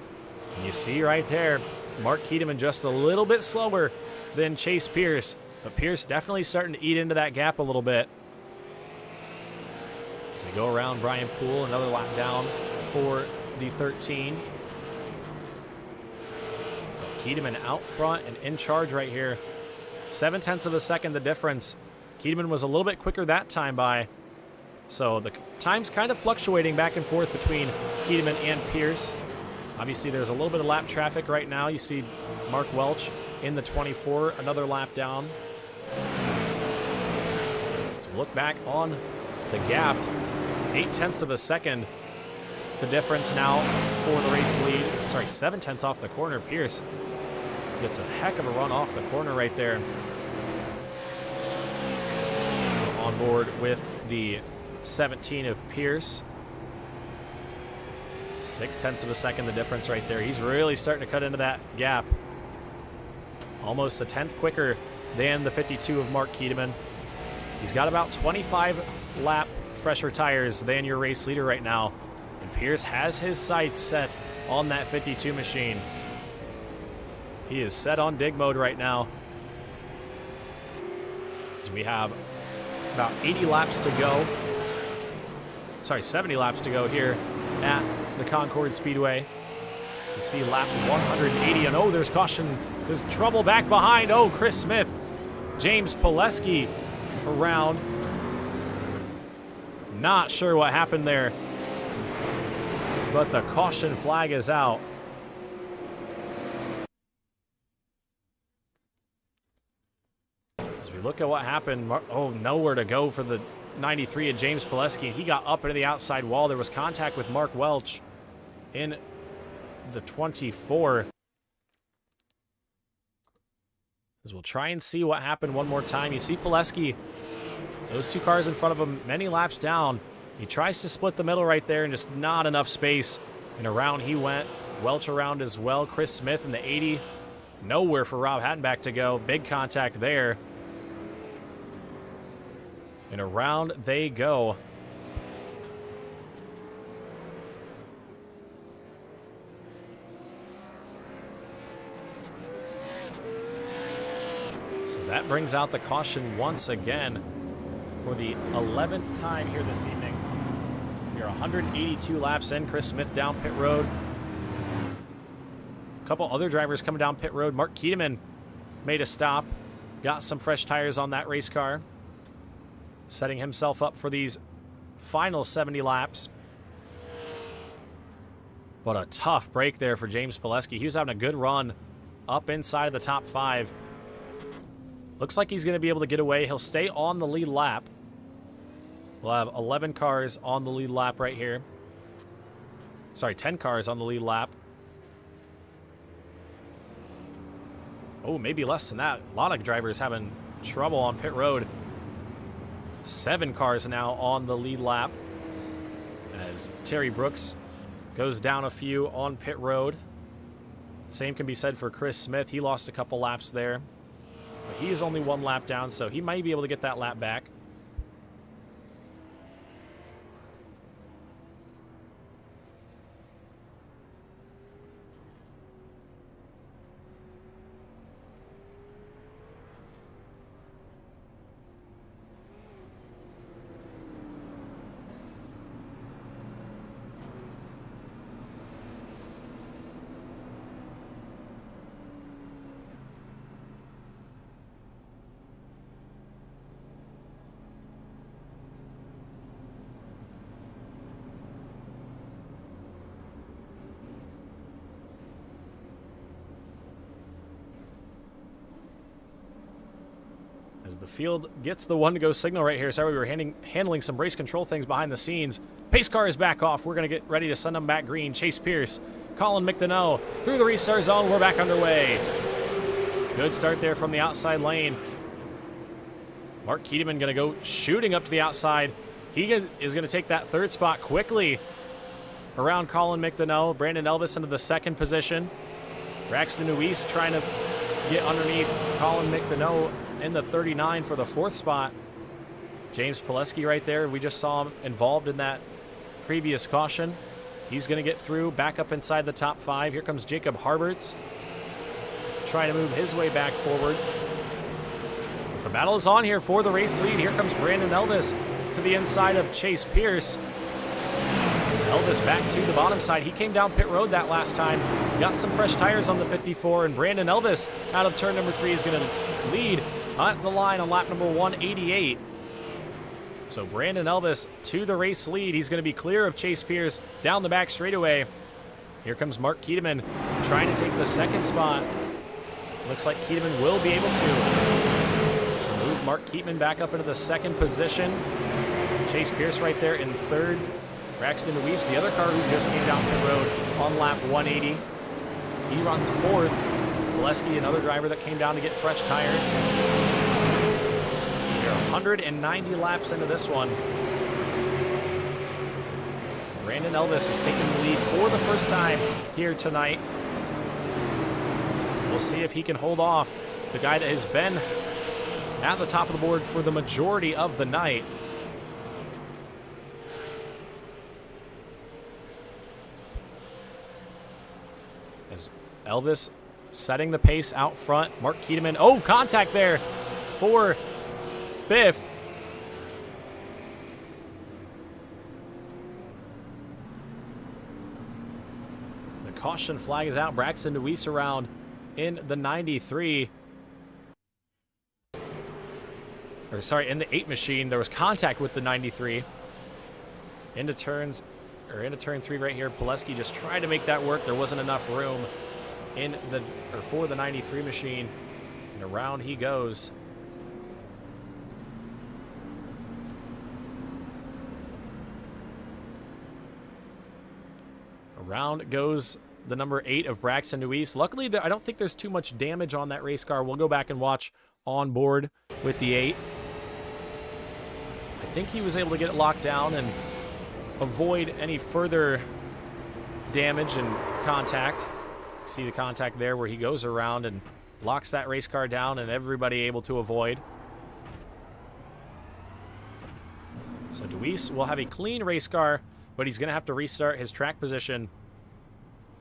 C: And you see right there, Mark Kiedemann just a little bit slower than Chase Pierce. But Pierce definitely starting to eat into that gap a little bit. As they go around Brian Poole, another lap down for the 13. But Kiedemann out front and in charge right here. 0.7 of a second the difference. Kiedemann was a little bit quicker that time by. So the time's kind of fluctuating back and forth between Kiedemann and Pierce. Obviously, there's a little bit of lap traffic right now. You see Mark Welch in the 24, another lap down. So look back on the gap. 0.8 of a second. The difference now for the race lead. Sorry, 0.7 off the corner. Pierce gets a heck of a run off the corner right there. On board with the 17 of Pierce. 0.6 of a second the difference right there. He's really starting to cut into that gap. Almost a 10th quicker than the 52 of Mark Kiedemann. He's got about 25 lap fresher tires than your race leader right now. And Pierce has his sights set on that 52 machine. He is set on dig mode right now. So we have about 80 laps to go. Sorry, 70 laps to go here at the Concord Speedway. You see lap 180, and oh, there's caution. There's trouble back behind. Oh, Chris Smith, James Pileski around. Not sure what happened there, but the caution flag is out. As we look at what happened, oh, nowhere to go for the 93 of James Pileski. He got up into the outside wall. There was contact with Mark Welch in the 24. As we'll try and see what happened one more time. You see Pileski, those two cars in front of him, many laps down. He tries to split the middle right there and just not enough space. And around he went. Welch around as well. Chris Smith in the 80. Nowhere for Rob Hattenback to go. Big contact there. And around they go. So that brings out the caution once again for the 11th time here this evening. We are 182 laps in. Chris Smith down pit road. A couple other drivers coming down pit road. Mark Keeteman made a stop. Got some fresh tires on that race car. Setting himself up for these final 70 laps. But a tough break there for James Pileski. He was having a good run up inside of the top 5. Looks like he's going to be able to get away. He'll stay on the lead lap. We'll have 11 cars on the lead lap right here. Sorry, 10 cars on the lead lap. Oh, maybe less than that. A lot of drivers having trouble on pit road. 7 cars now on the lead lap as Terry Brooks goes down a few on pit road. Same can be said for Chris Smith. He lost a couple laps there. But he is only 1 lap down, so he might be able to get that lap back. As the field gets the one-to-go signal right here. Sorry, we were handling some race control things behind the scenes. Pace car is back off. We're going to get ready to send them back green. Chase Pierce, Colin McDonough through the restart zone. We're back underway. Good start there from the outside lane. Mark Keeteman going to go shooting up to the outside. He is going to take that 3rd spot quickly around Colin McDonough. Brandon Elvis into the 2nd position. Braxton Nuis trying to get underneath Colin McDonough in the 39 for the 4th spot. James Pileski right there. We just saw him involved in that previous caution. He's going to get through, back up inside the top 5. Here comes Jacob Harberts, trying to move his way back forward. But the battle is on here for the race lead. Here comes Brandon Elvis to the inside of Chase Pierce. Elvis back to the bottom side. He came down pit road that last time. Got some fresh tires on the 54, and Brandon Elvis out of turn number 3 is going to lead at the line on lap number 188. So Brandon Elvis to the race lead. He's going to be clear of Chase Pierce down the back straightaway. Here comes Mark Keeteman trying to take the 2nd spot. Looks like Keeteman will be able to. So move Mark Keeteman back up into the 2nd position. Chase Pierce right there in 3rd. Braxton Nuis, the other car who just came down pit road on lap 180. He runs 4th. Pileski, another driver that came down to get fresh tires. We are 190 laps into this one. Brandon Elvis is taking the lead for the first time here tonight. We'll see if he can hold off the guy that has been at the top of the board for the majority of the night. As Elvis setting the pace out front. Mark Keteman. Oh, contact there for 5th. The caution flag is out. Braxton DeWeese around in the 93. Or sorry, in the 8 machine. There was contact with the 93. Into turn 3 right here. Pileski just tried to make that work. There wasn't enough room for the 93 machine. And around he goes. Around goes the number 8 of Braxton DeWeese. Luckily, I don't think there's too much damage on that race car. We'll go back and watch on board with the 8. I think he was able to get it locked down and avoid any further damage and contact. See the contact there where he goes around and locks that race car down, and everybody able to avoid. So DeWeese will have a clean race car, but he's going to have to restart his track position.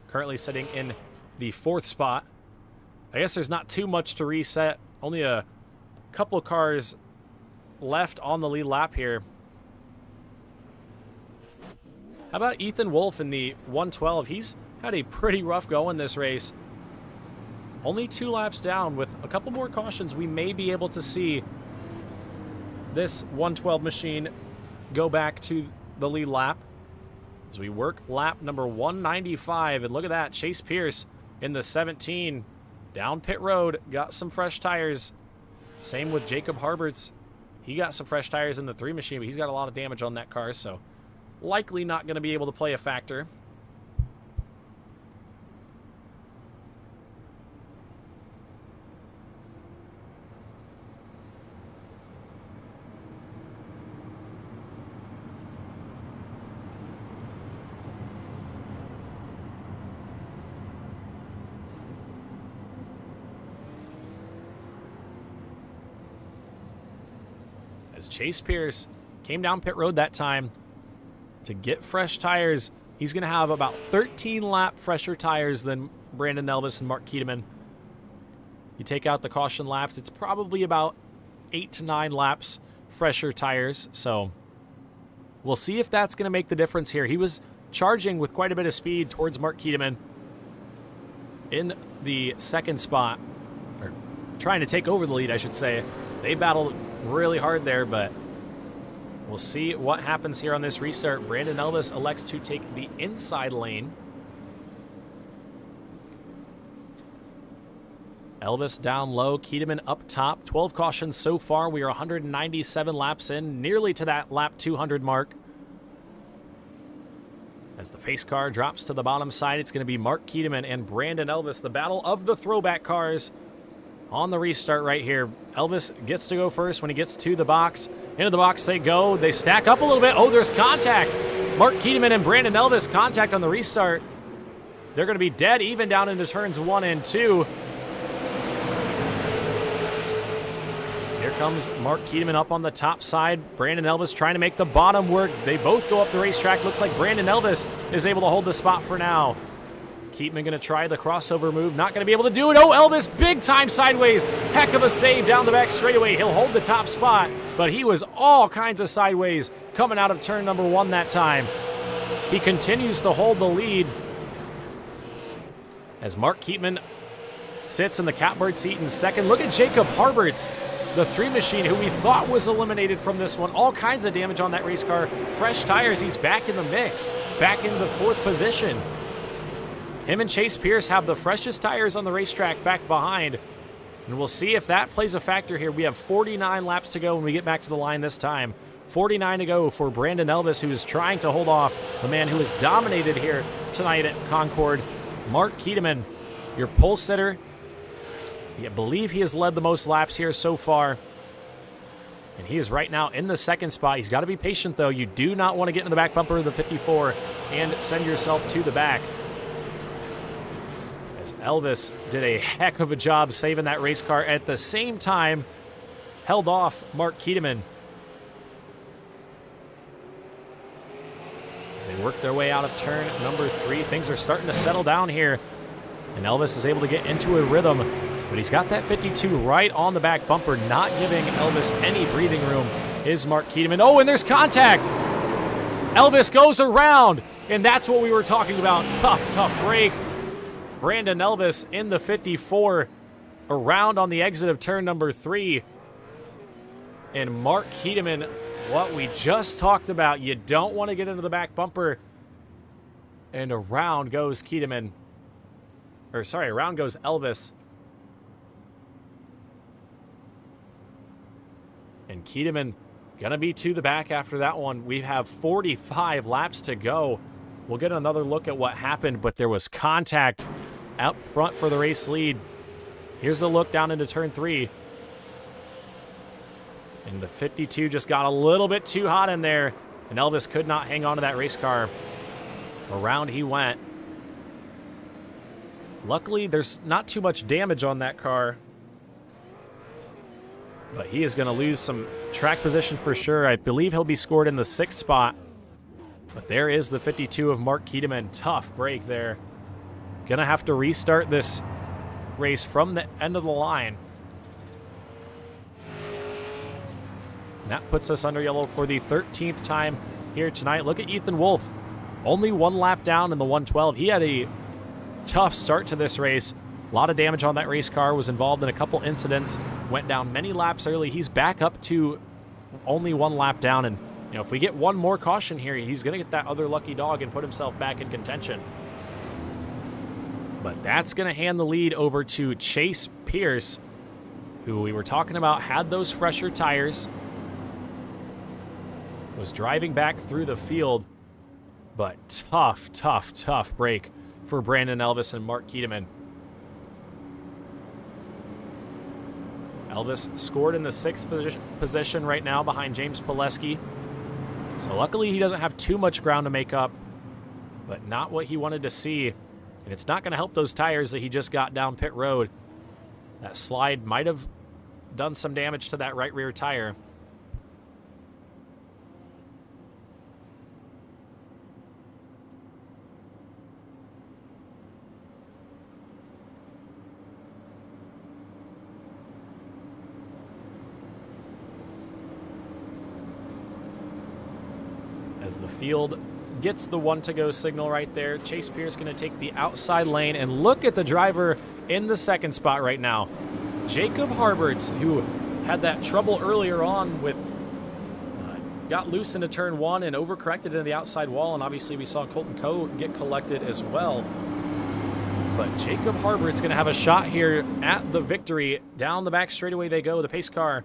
C: Currently sitting in the 4th spot. I guess there's not too much to reset. Only a couple of cars left on the lead lap here. How about Ethan Wolf in the 112? He's had a pretty rough go in this race. Only 2 laps down. With a couple more cautions, we may be able to see this 112 machine go back to the lead lap as we work lap number 195. And look at that, Chase Pierce in the 17 down pit road, got some fresh tires. Same with Jacob Harberts. He got some fresh tires in the 3 machine, but he's got a lot of damage on that car, so likely not going to be able to play a factor. As Chase Pierce came down pit road that time to get fresh tires, he's going to have about 13 lap fresher tires than Brandon Elvis and Mark Keteman. You take out the caution laps, it's probably about 8 to 9 laps fresher tires. So we'll see if that's going to make the difference here. He was charging with quite a bit of speed towards Mark Keteman in the 2nd spot, or trying to take over the lead, I should say. They battled really hard there, but we'll see what happens here on this restart. Brandon Elvis elects to take the inside lane. Elvis down low, Keteman up top. 12 cautions so far. We are 197 laps in, nearly to that lap 200 mark. As the pace car drops to the bottom side, it's going to be Mark Keteman and Brandon Elvis, the battle of the throwback cars on the restart right here. Elvis gets to go first when he gets to the box. Into the box they go. They stack up a little bit. Oh, there's contact. Mark Keteman and Brandon Elvis contact on the restart. They're going to be dead even down into turns 1 and 2. Here comes Mark Keteman up on the top side. Brandon Elvis trying to make the bottom work. They both go up the racetrack. Looks like Brandon Elvis is able to hold the spot for now. Keteman going to try the crossover move. Not going to be able to do it. Oh, Elvis, big time sideways. Heck of a save down the back straightaway. He'll hold the top spot, but he was all kinds of sideways coming out of turn number 1 that time. He continues to hold the lead as Mark Keteman sits in the catbird seat in 2nd. Look at Jacob Harberts, the 3 machine, who we thought was eliminated from this one. All kinds of damage on that race car. Fresh tires. He's back in the mix, back in the 4th position. Him and Chase Pierce have the freshest tires on the racetrack back behind. And we'll see if that plays a factor here. We have 49 laps to go when we get back to the line this time. 49 to go for Brandon Elvis, who is trying to hold off the man who has dominated here tonight at Concord. Mark Keteman, your pole sitter. I believe he has led the most laps here so far. And he is right now in the 2nd spot. He's got to be patient, though. You do not want to get in the back bumper of the 54 and send yourself to the back. Elvis did a heck of a job saving that race car. At the same time, held off Mark Keteman as they work their way out of turn number 3. Things are starting to settle down here And Elvis is able to get into a rhythm, but he's got that 52 right on the back bumper, not giving Elvis any breathing room, is Mark Keteman. Oh, and there's contact! Elvis goes around, and that's what we were talking about. Tough break. Brandon Elvis in the 54, around on the exit of turn number 3. And Mark Keteman, what we just talked about, you don't want to get into the back bumper. And around goes Keteman. Or sorry, around goes Elvis. And Keteman gonna be to the back after that one. We have 45 laps to go. We'll get another look at what happened, but there was contact out front for the race lead. Here's a look down into turn 3. And the 52 just got a little bit too hot in there, and Elvis could not hang on to that race car. Around he went. Luckily, there's not too much damage on that car, but he is going to lose some track position for sure. I believe he'll be scored in the 6th spot. But there is the 52 of Mark Keteman. Tough break there. Gonna have to restart this race from the end of the line. And that puts us under yellow for the 13th time here tonight. Look at Ethan Wolf. Only 1 lap down in the 112. He had a tough start to this race. A lot of damage on that race car, was involved in a couple incidents, went down many laps early. He's back up to only 1 lap down, and you know, if we get one more caution here, he's going to get that other lucky dog and put himself back in contention. But that's going to hand the lead over to Chase Pierce, who we were talking about had those fresher tires, was driving back through the field, but tough break for Brandon Elvis and Mark Keteman. Elvis scored in the 6th position right now behind James Pileski. So luckily he doesn't have too much ground to make up, but not what he wanted to see. And it's not going to help those tires that he just got down pit road. That slide might have done some damage to that right rear tire. As the field gets the 1 to go signal right there, Chase Pierce going to take the outside lane, and look at the driver in the 2nd spot right now. Jacob Harberts, who had that trouble earlier on with, got loose into turn 1 and overcorrected into the outside wall, and obviously we saw Colton Coe get collected as well. But Jacob Harbert's going to have a shot here at the victory. Down the back straightaway they go, the pace car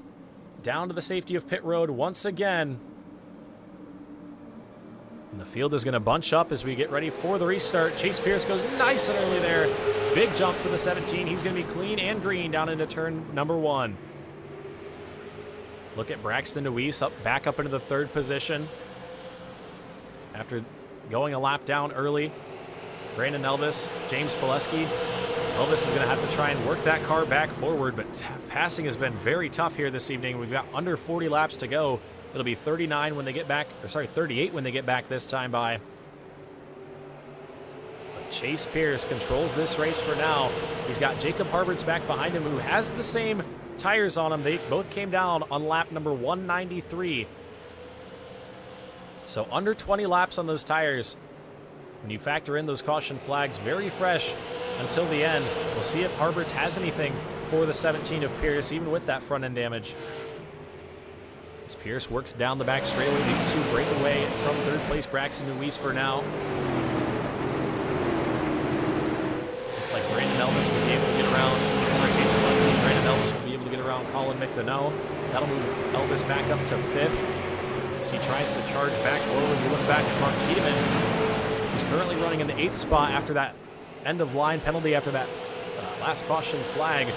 C: down to the safety of pit road once again. And the field is going to bunch up as we get ready for the restart. Chase Pierce goes nice and early there. Big jump for the 17. He's going to be clean and green down into turn number 1. Look at Braxton DeWeese back up into the 3rd position. After going a lap down early, Brandon Elvis, James Pileski. Elvis is going to have to try and work that car back forward, but passing has been very tough here this evening. We've got under 40 laps to go. It'll be 39 when they get back, or sorry, 38 when they get back this time by. But Chase Pierce controls this race for now. He's got Jacob Harberts back behind him, who has the same tires on him. They both came down on lap number 193. So under 20 laps on those tires. When you factor in those caution flags, very fresh until the end. We'll see if Harberts has anything for the 17 of Pierce, even with that front end damage. As Pierce works down the back straightaway, these two break away from 3rd place Braxton DeWeese for now. Looks like Brandon Elvis will be able to get around, James Pileski and Brandon Elvis will be able to get around Colin McDonough. That'll move Elvis back up to 5th as he tries to charge back forward. We look back at Mark Keteman, who's currently running in the 8th spot after that end of line penalty after that last caution flag.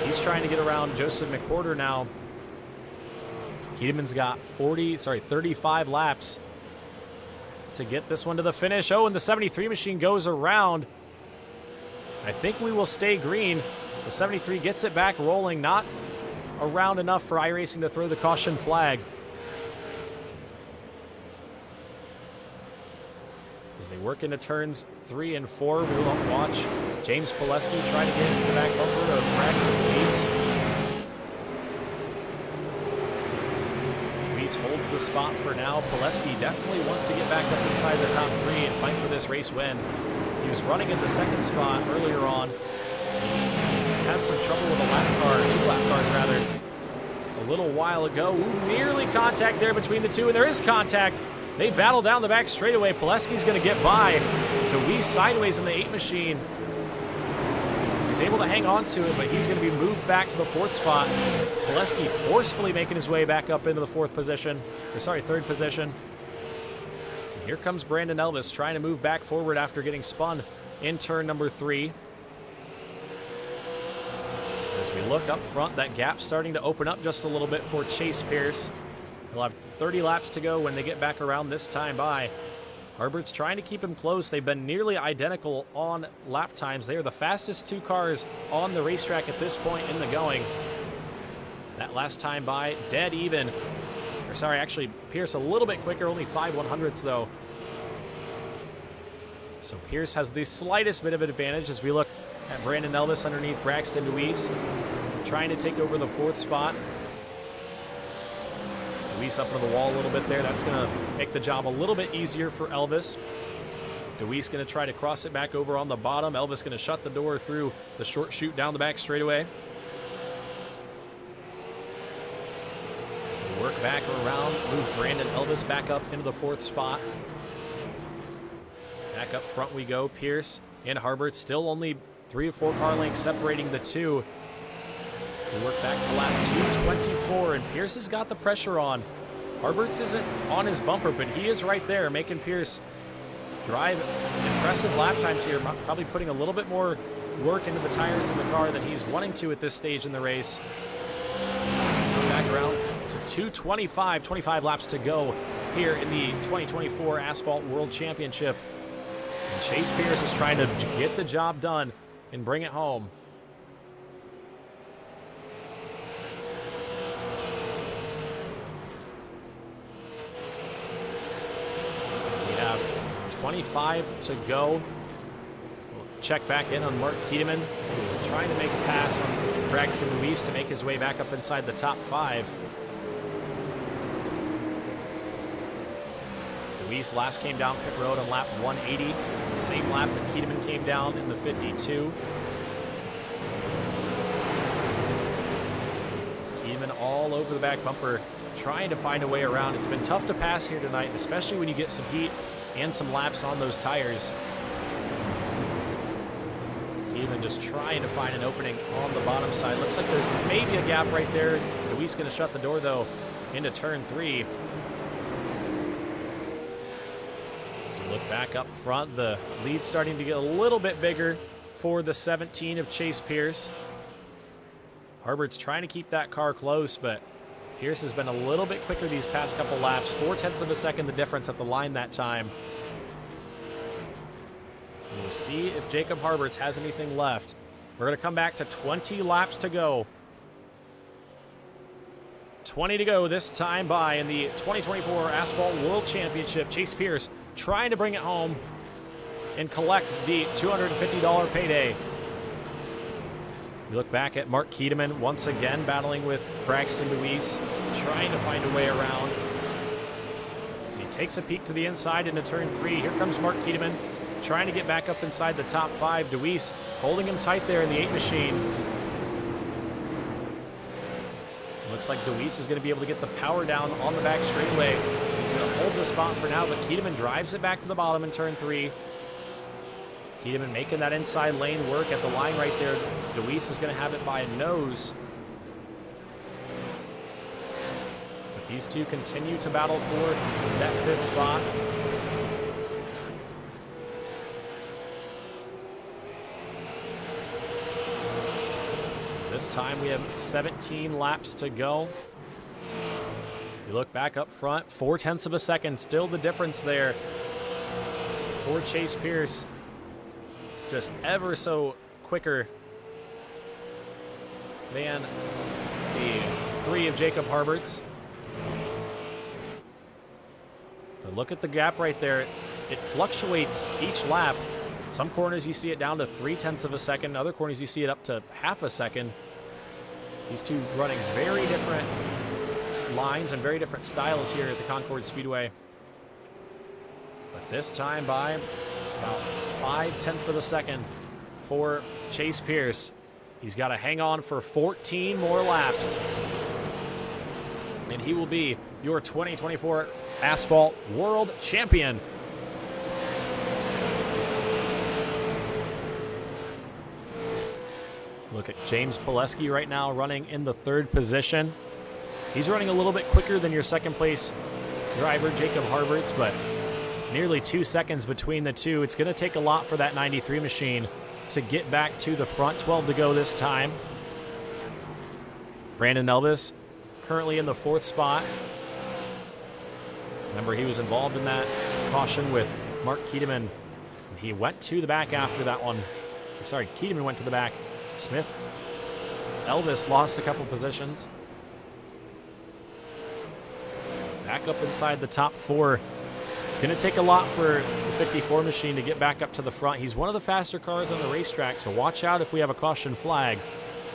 C: He's trying to get around Joseph McWhorter now. Keteman's got 35 laps to get this one to the finish. Oh, and the 73 machine goes around. I think we will stay green. The 73 gets it back rolling, not around enough for iRacing to throw the caution flag. As they work into turns 3 and 4, we will watch James Pileski try to get into the back bumper of Braxton Luis. Luis holds the spot for now. Pileski definitely wants to get back up inside the top 3 and fight for this race win. He was running in the 2nd spot earlier on. He had some trouble with a lap car, 2 lap cars rather, a little while ago. Ooh, nearly contact there between the two, and there is contact. They battle down the back straightaway. Pileski's going to get by. Luis sideways in the 8 machine. He's able to hang on to it, but he's going to be moved back to the 4th spot. Pileski forcefully making his way back up into the 3rd position. And here comes Brandon Elvis trying to move back forward after getting spun in turn number 3. As we look up front, that gap's starting to open up just a little bit for Chase Pierce. He'll have 30 laps to go when they get back around this time by. Harbert's trying to keep him close. They've been nearly identical on lap times. They are the fastest 2 cars on the racetrack at this point in the going. That last time by, dead even. Or sorry, actually, Pierce a little bit quicker, only 5/100ths though. So Pierce has the slightest bit of an advantage as we look at Brandon Elvis underneath Braxton Luis, trying to take over the 4th spot. Luis up into the wall a little bit there. That's going to make the job a little bit easier for Elvis. Luis going to try to cross it back over on the bottom. Elvis going to shut the door through the short chute down the back straightaway. So they work back around, move Brandon Elvis back up into the 4th spot. Back up front we go. Pierce and Harbert still only 3 or 4 car lengths separating the 2. We work back to lap 224, and Pierce has got the pressure on. Harberts isn't on his bumper, but he is right there, making Pierce drive impressive lap times here, probably putting a little bit more work into the tires in the car than he's wanting to at this stage in the race. Back around to 225, 25 laps to go here in the 2024 Asphalt World Championship. And Chase Pierce is trying to get the job done and bring it home. As we have 25 to go. We'll check back in on Mark Keteman, who's trying to make a pass on Braxton Luis to make his way back up inside the top 5. Luis last came down pit road on lap 180, the same lap that Keteman came down in the 52. Keteman all over the back bumper, trying to find a way around. It's been tough to pass here tonight, especially when you get some heat and some laps on those tires. Keteman just trying to find an opening on the bottom side. Looks like there's maybe a gap right there. Luis going to shut the door, though, into turn 3. As we look back up front, the lead's starting to get a little bit bigger for the 17 of Chase Pierce. Harbert's trying to keep that car close, but Pierce has been a little bit quicker these past couple laps. 0.4 of a second the difference at the line that time. And we'll see if Jacob Harberts has anything left. We're going to come back to 20 laps to go. 20 to go this time by in the 2024 Asphalt World Championship. Chase Pierce trying to bring it home and collect the $250 payday. We look back at Mark Keteman once again battling with Braxton Luis, trying to find a way around. As he takes a peek to the inside into turn 3, here comes Mark Keteman trying to get back up inside the top 5. Luis holding him tight there in the 8 machine. Looks like Luis is going to be able to get the power down on the back straightaway. He's going to hold the spot for now, but Keteman drives it back to the bottom in turn 3. Keteman making that inside lane work at the line right there. Luis is going to have it by a nose. But these two continue to battle for that 5th spot. This time we have 17 laps to go. You look back up front, 0.4 of a second, still the difference there for Chase Pierce. Just ever so quicker than the 3 of Jacob Harberts. But look at the gap right there. it fluctuates each lap. Some corners you see it down to 0.3 of a second. Other corners you see it up to half a second. These two running very different lines and very different styles here at the Concord Speedway. But this time by about 0.5 of a second for Chase Pierce. He's got to hang on for 14 more laps. And he will be your 2024 Asphalt World Champion. Look at James Pileski right now running in the 3rd position. He's running a little bit quicker than your 2nd place driver, Jacob Harberts, but nearly 2 seconds between the two. It's going to take a lot for that 93 machine to get back to the front. 12 to go this time. Brandon Elvis currently in the 4th spot. Remember, he was involved in that caution with Mark Keedeman. He went to the back after that one. Sorry, Keedeman went to the back. Smith, Elvis lost a couple positions. Back up inside the top 4. It's going to take a lot for the 54 machine to get back up to the front. He's one of the faster cars on the racetrack, so watch out if we have a caution flag.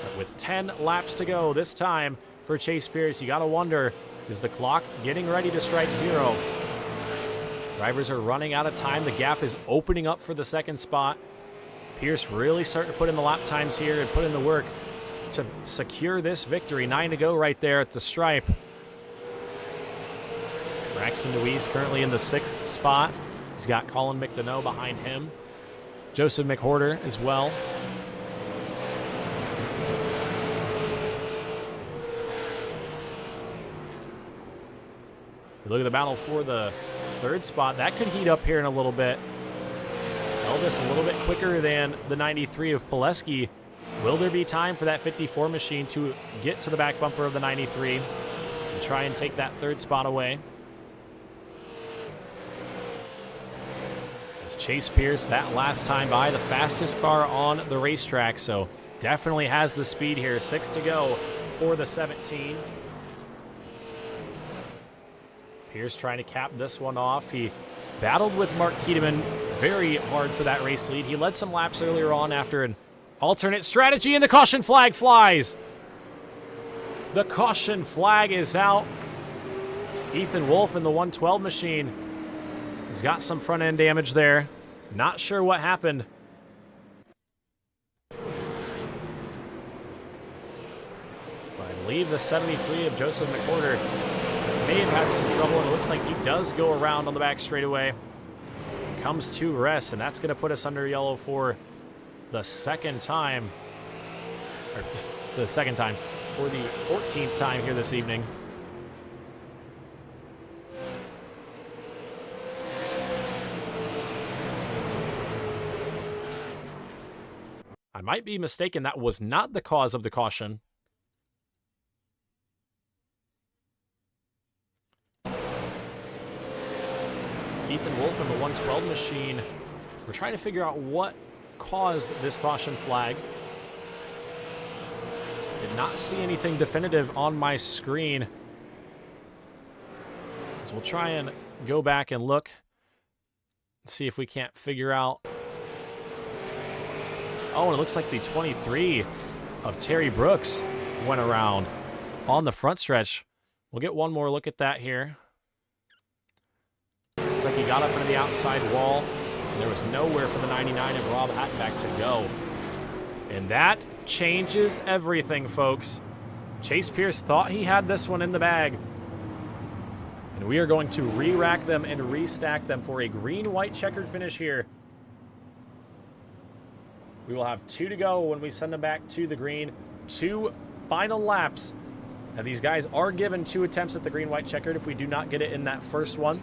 C: But with 10 laps to go this time for Chase Pierce, you got to wonder, is the clock getting ready to strike 0? Drivers are running out of time. The gap is opening up for the 2nd spot. Pierce really starting to put in the lap times here and put in the work to secure this victory. 9 to go right there at the stripe. Braxton Deweese currently in the 6th spot. He's got Colin McDonough behind him. Joseph McWhorter as well. Look at the battle for the 3rd spot. That could heat up here in a little bit. Elvis a little bit quicker than the 93 of Pileski. Will there be time for that 54 machine to get to the back bumper of the 93 and try and take that 3rd spot away? As Chase Pierce, that last time by, the fastest car on the racetrack, so definitely has the speed here. 6 to go for the 17. Pierce trying to cap this one off. He battled with Mark Keedeman very hard for that race lead. He led some laps earlier on after an alternate strategy, and the caution flag flies. The caution flag is out. Ethan Wolf in the 112 machine has got some front end damage there. Not sure what happened. But I believe the 73 of Joseph McWhorter may have had some trouble, and it looks like he does go around on the back straightaway. Comes to rest, and that's going to put us under yellow for the 2nd time. Or the 2nd time, for the 14th time here this evening. I might be mistaken, that was not the cause of the caution. Ethan Wolf in the 112 machine. We're trying to figure out what caused this caution flag. Did not see anything definitive on my screen. So we'll try and go back and look and see if we can't figure out. Oh, and it looks like the 23 of Terry Brooks went around on the front stretch. We'll get one more look at that here. Looks like he got up into the outside wall, and there was nowhere for the 99 of Rob Hattenback to go. And that changes everything, folks. Chase Pierce thought he had this one in the bag. And we are going to re-rack them and restack them for a green-white checkered finish here. We will have 2 to go when we send them back to the green. 2 final laps. Now, these guys are given 2 attempts at the green-white checkered if we do not get it in that first one.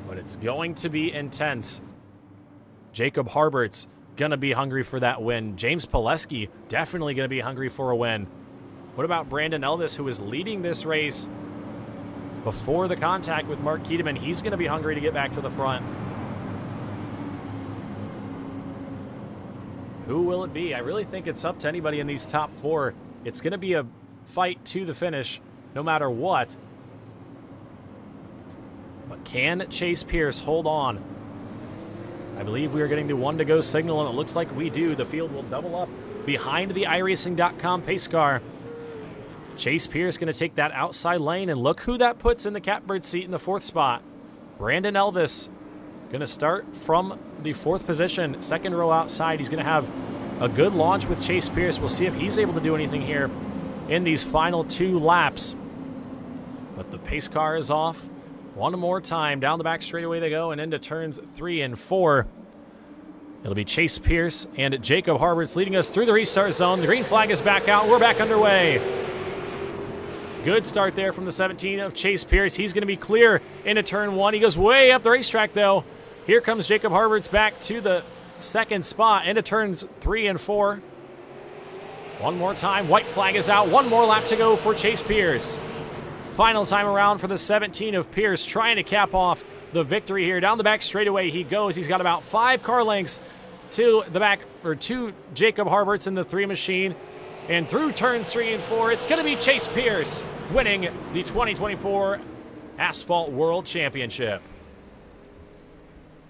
C: But it's going to be intense. Jacob Harbert's going to be hungry for that win. James Pileski definitely going to be hungry for a win. What about Brandon Elvis, who is leading this race before the contact with Mark Keedeman? He's going to be hungry to get back to the front. Who will it be? I really think it's up to anybody in these top 4. It's going to be a fight to the finish, no matter what. But can Chase Pierce hold on? I believe we are getting the 1 to go signal, and it looks like we do. The field will double up behind the iRacing.com pace car. Chase Pierce going to take that outside lane, and look who that puts in the catbird seat in the 4th spot. Brandon Elvis going to start from the 4th position, 2nd row outside. He's going to have a good launch with Chase Pierce. We'll see if he's able to do anything here in these final 2 laps. But the pace car is off. One more time. Down the back straightaway they go and into turns 3 and 4. It'll be Chase Pierce and Jacob Harberts leading us through the restart zone. The green flag is back out. We're back underway. Good start there from the 17 of Chase Pierce. He's going to be clear into turn 1. He goes way up the racetrack, though. Here comes Jacob Harberts back to the 2nd spot into turns 3 and 4. One more time. White flag is out. One more lap to go for Chase Pierce. Final time around for the 17 of Pierce, trying to cap off the victory here. Down the back straightaway he goes. He's got about 5 car lengths to the back, or to Jacob Harberts in the 3 machine. And through turns 3 and 4, it's going to be Chase Pierce winning the 2024 Asphalt World Championship.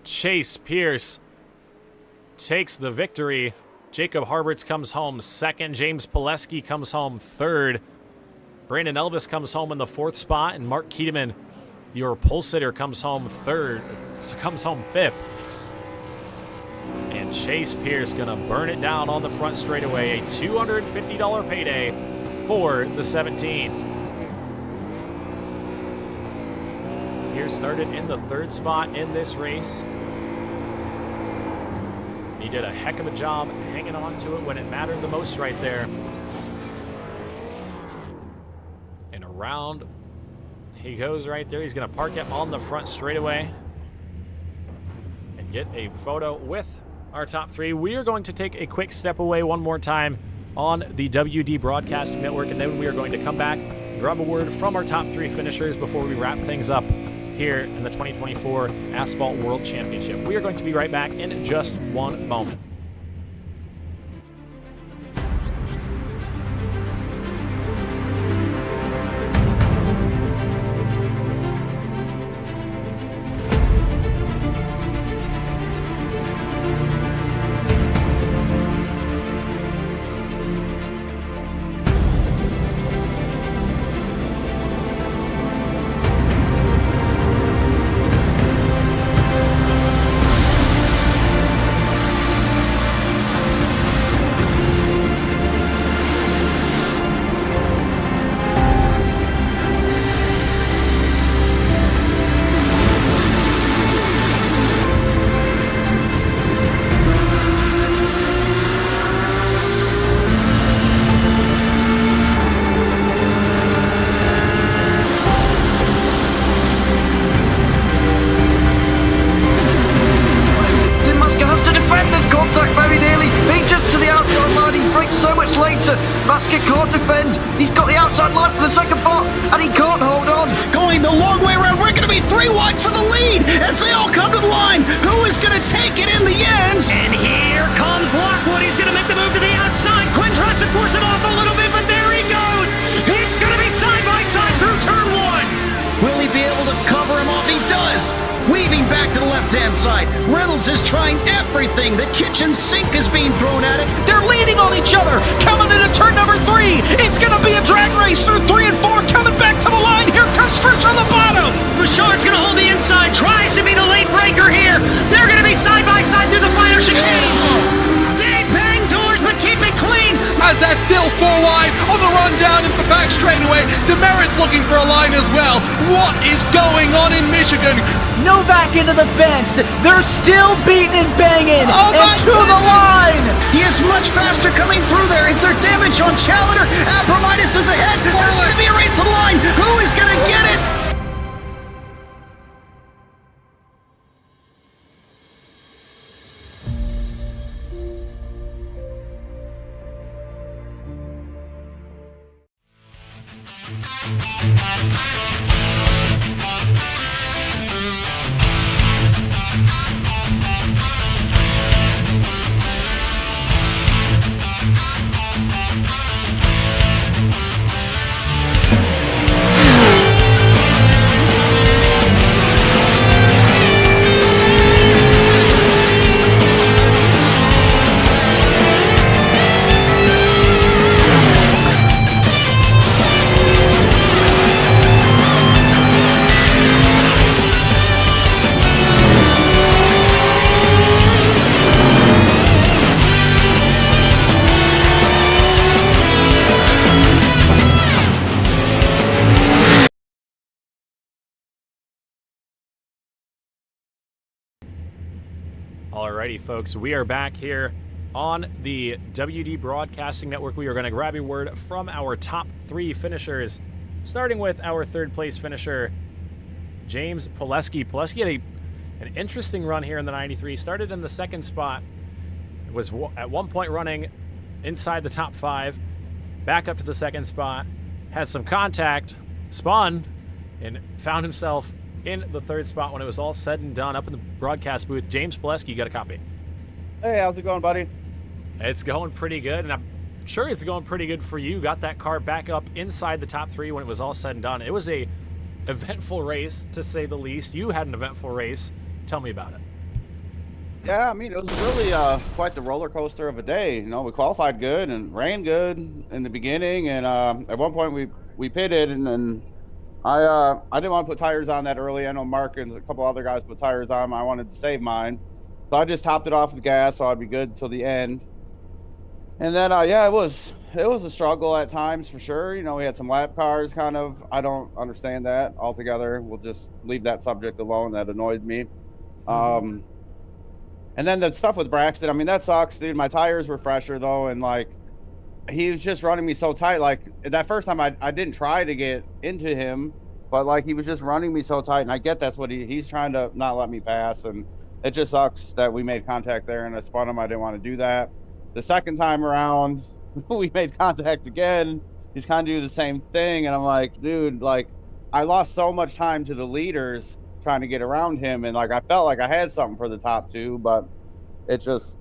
C: Chase Pierce takes the victory. Jacob Harberts comes home 2nd. James Pileski comes home 3rd. Brandon Elvis comes home in the 4th spot, and Mark Keedeman, your pole sitter, comes home 5th. And Chase Pierce gonna burn it down on the front straightaway. A $250 payday for the 17. Pierce started in the 3rd spot in this race. He did a heck of a job hanging on to it when it mattered the most right there. And around he goes right there. He's going to park it on the front straightaway and get a photo with our top 3. We are going to take a quick step away one more time on the WD Broadcasting Network, and then we are going to come back, grab a word from our top 3 finishers before we wrap things up here in the 2024 Asphalt World Championship. We are going to be right back in just one moment.
D: He's got the outside line for the second part, and he can't hold on. Going the long way around. We're going to be 3 wide for the lead as they all come to the line. Who is going to take it in the end?
E: And here comes Lockwood. He's going to make the move to the outside. Quinn tries to force him off a little bit, but there he goes. It's going to be side by side through turn 1.
D: Will he be able to cover him off? He does. Weaving back to the left-hand side. Reynolds is trying everything. The kitchen sink is being thrown at it.
B: They're leaning on each other. Coming into turn number 3. It's going to be a drag race through 3 and 4. Coming back to the line. Here comes Frisch on the bottom.
E: Richard's going to hold the inside. Tries to be the late breaker here. They're going to be side by side through the final chicane. They bang doors, but keep it clean.
F: As they're still 4 wide on the run down into the back straightaway. Demerit's looking for a line as well. What is going on in Michigan?
G: Novak into the fence. They're still beating and banging. And to the line.
D: He is much faster coming through there. Is there damage on Challenger? Abramitis is ahead. There's going to be a race to the line. Who is going to get it?
C: Alrighty, folks, we are back here on the WD Broadcasting Network. We are going to grab a word from our top 3 finishers, starting with our third place finisher, James Pileski. Pileski had an interesting run here in the 93. Started in the second spot, was at one point running inside the top 5, back up to the second spot, had some contact, spun, and found himself in the third spot when it was all said and done up in the broadcast booth. James Pileski, you got a copy?
I: Hey, how's it going, buddy?
C: It's going pretty good, and I'm sure it's going pretty good for you. Got that car back up inside the top 3 when it was all said and done. It was a eventful race, to say the least. You had an eventful race. Tell me about it.
I: Yeah, I mean, it was really quite the roller coaster of a day. You know, we qualified good and ran good in the beginning, and at one point we pitted, and then I didn't want to put tires on that early. I know Mark and a couple other guys put tires on. I wanted to save mine, so I just topped it off with gas, so I'd be good till the end. And then yeah, it was a struggle at times for sure. You know, we had some lap cars. Kind of, I don't understand that altogether. We'll just leave that subject alone. That annoyed me. And then the stuff with Braxton, I mean, that sucks, dude. My tires were fresher though, and like, he was just running me so tight. Like that first time I didn't try to get into him, but like he was just running me so tight, and I get that's what he's trying to not let me pass, and it just sucks that we made contact there and I spun him. I didn't want to do that. The second time around, we made contact again. He's kind of doing the same thing, and I'm like, dude, like I lost so much time to the leaders trying to get around him, and like I felt like I had something for the top 2, but it just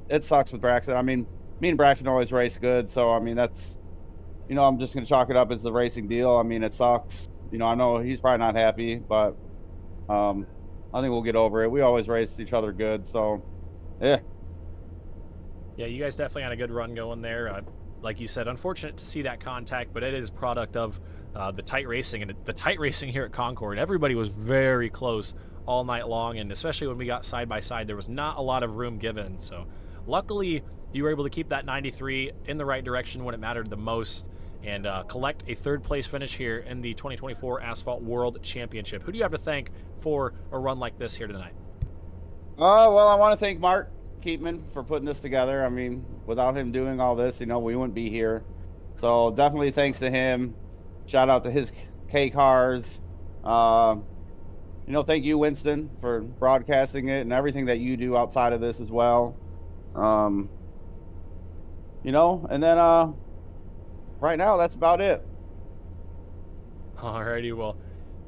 I: it sucks with Braxton. I mean, me and Braxton always race good, so I mean that's, you know, I'm just gonna chalk it up as the racing deal. I mean, it sucks. You know, I know he's probably not happy, but I think we'll get over it. We always race each other good, so yeah.
C: Yeah, you guys definitely had a good run going there. Like you said, unfortunate to see that contact, but it is product of the tight racing. And the tight racing here at Concord, everybody was very close all night long, and especially when we got side by side, there was not a lot of room given. So luckily, you were able to keep that 93 in the right direction when it mattered the most, and collect a third place finish here in the 2024 Asphalt World Championship. Who do you have to thank for a run like this here tonight?
I: Well, I want to thank Mark Keatman for putting this together. I mean, without him doing all this, you know, we wouldn't be here. So definitely thanks to him. Shout out to his K cars. You know, thank you, Winston, for broadcasting it and everything that you do outside of this as well. You know, and then right now that's about it.
C: Alrighty, well,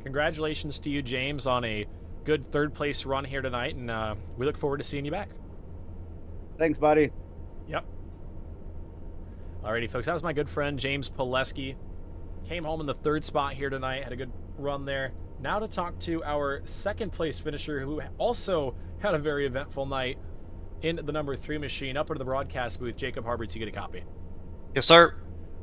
C: congratulations to you, James, on a good third place run here tonight, and we look forward to seeing you back.
I: Thanks, buddy.
C: Yep. Alrighty, folks, that was my good friend James Pileski. Came home in the third spot here tonight, had a good run there. Now to talk to our second place finisher, who also had a very eventful night in the number 3 machine. Up into the broadcast booth, Jacob Harberts, you get a copy.
J: Yes, sir.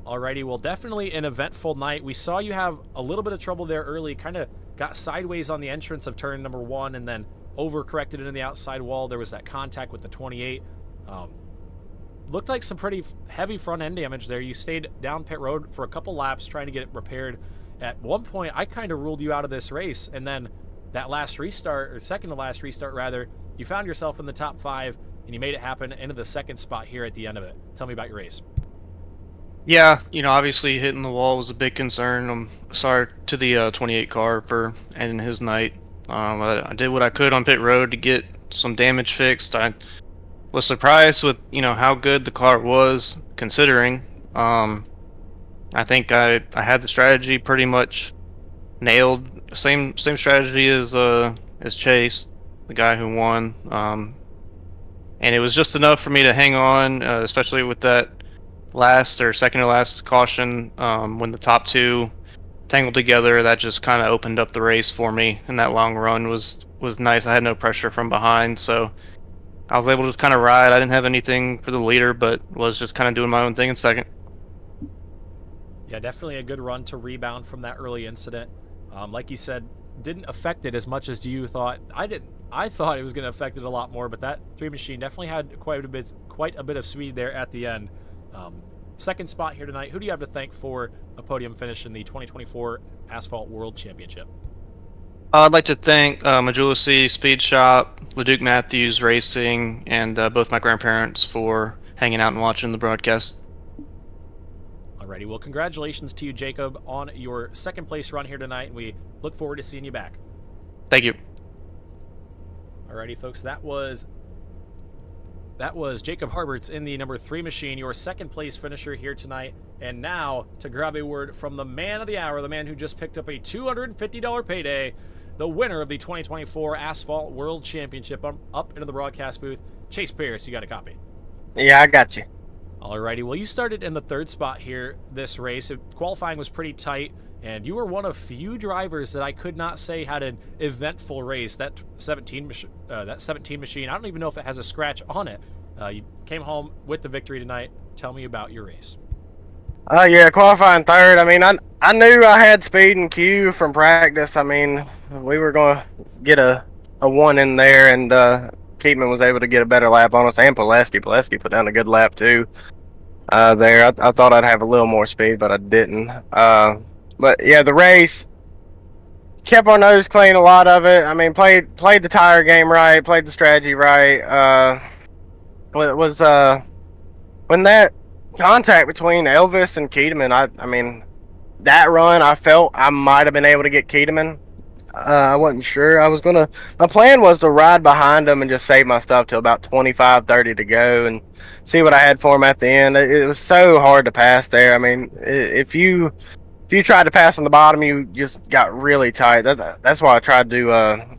C: Alrighty, well, definitely an eventful night. We saw you have a little bit of trouble there early, kind of got sideways on the entrance of turn number 1 and then overcorrected into the outside wall. There was that contact with the 28. Looked like some pretty heavy front end damage there. You stayed down pit road for a couple laps trying to get it repaired. At one point, I kind of ruled you out of this race, and then that last restart, or second to last restart rather, you found yourself in the top 5, and you made it happen into the second spot here at the end of it. Tell me about your race.
J: Yeah, you know, obviously hitting the wall was a big concern. I'm sorry to the 28 car for ending his night. I did what I could on pit road to get some damage fixed. I was surprised with, you know, how good the car was, considering. I think I had the strategy pretty much nailed. Same strategy as Chase, the guy who won. And it was just enough for me to hang on, especially with that last or second to last caution. When the top 2 tangled together, that just kind of opened up the race for me, and that long run was nice. I had no pressure from behind, so I was able to just kind of ride. I didn't have anything for the leader, but was just kind of doing my own thing in second.
C: Yeah, definitely a good run to rebound from that early incident. Like you said, didn't affect it as much as you thought. I didn't. I thought it was going to affect it a lot more, but that 3 machine definitely had quite a bit of speed there at the end. Second spot here tonight. Who do you have to thank for a podium finish in the 2024 Asphalt World Championship?
J: I'd like to thank Majulisi Speed Shop, LeDuc Matthews Racing and both my grandparents for hanging out and watching the broadcast.
C: Alrighty, well, congratulations to you, Jacob, on your second place run here tonight, and we look forward to seeing you back.
J: Thank you.
C: Alrighty, folks, that was Jacob Harberts in the number 3 machine, your second place finisher here tonight. And now, to grab a word from the man of the hour, the man who just picked up a $250 payday, the winner of the 2024 Asphalt World Championship, up into the broadcast booth, Chase Pierce. You got a copy?
K: Yeah, I got you.
C: Alrighty, well, you started in the 3rd spot here this race. Qualifying was pretty tight, and you were one of few drivers that I could not say had an eventful race. That 17 machine, I don't even know if it has a scratch on it. You came home with the victory tonight. Tell me about your race.
K: Yeah, qualifying 3rd. I mean, I knew I had speed and Q from practice. I mean, we were going to get a 1 in there, and Keatman was able to get a better lap on us, and Pileski put down a good lap too. There, I thought I'd have a little more speed, but I didn't. But yeah, the race kept our nose clean. A lot of it. I mean, played the tire game right, played the strategy right. When that contact between Elvis and Keatman, I mean, that run, I felt I might have been able to get Keatman. I wasn't sure. My plan was to ride behind him and just save my stuff till about 25, 30 to go and see what I had for him at the end. It was so hard to pass there. I mean, if you tried to pass on the bottom, you just got really tight. That's why I tried to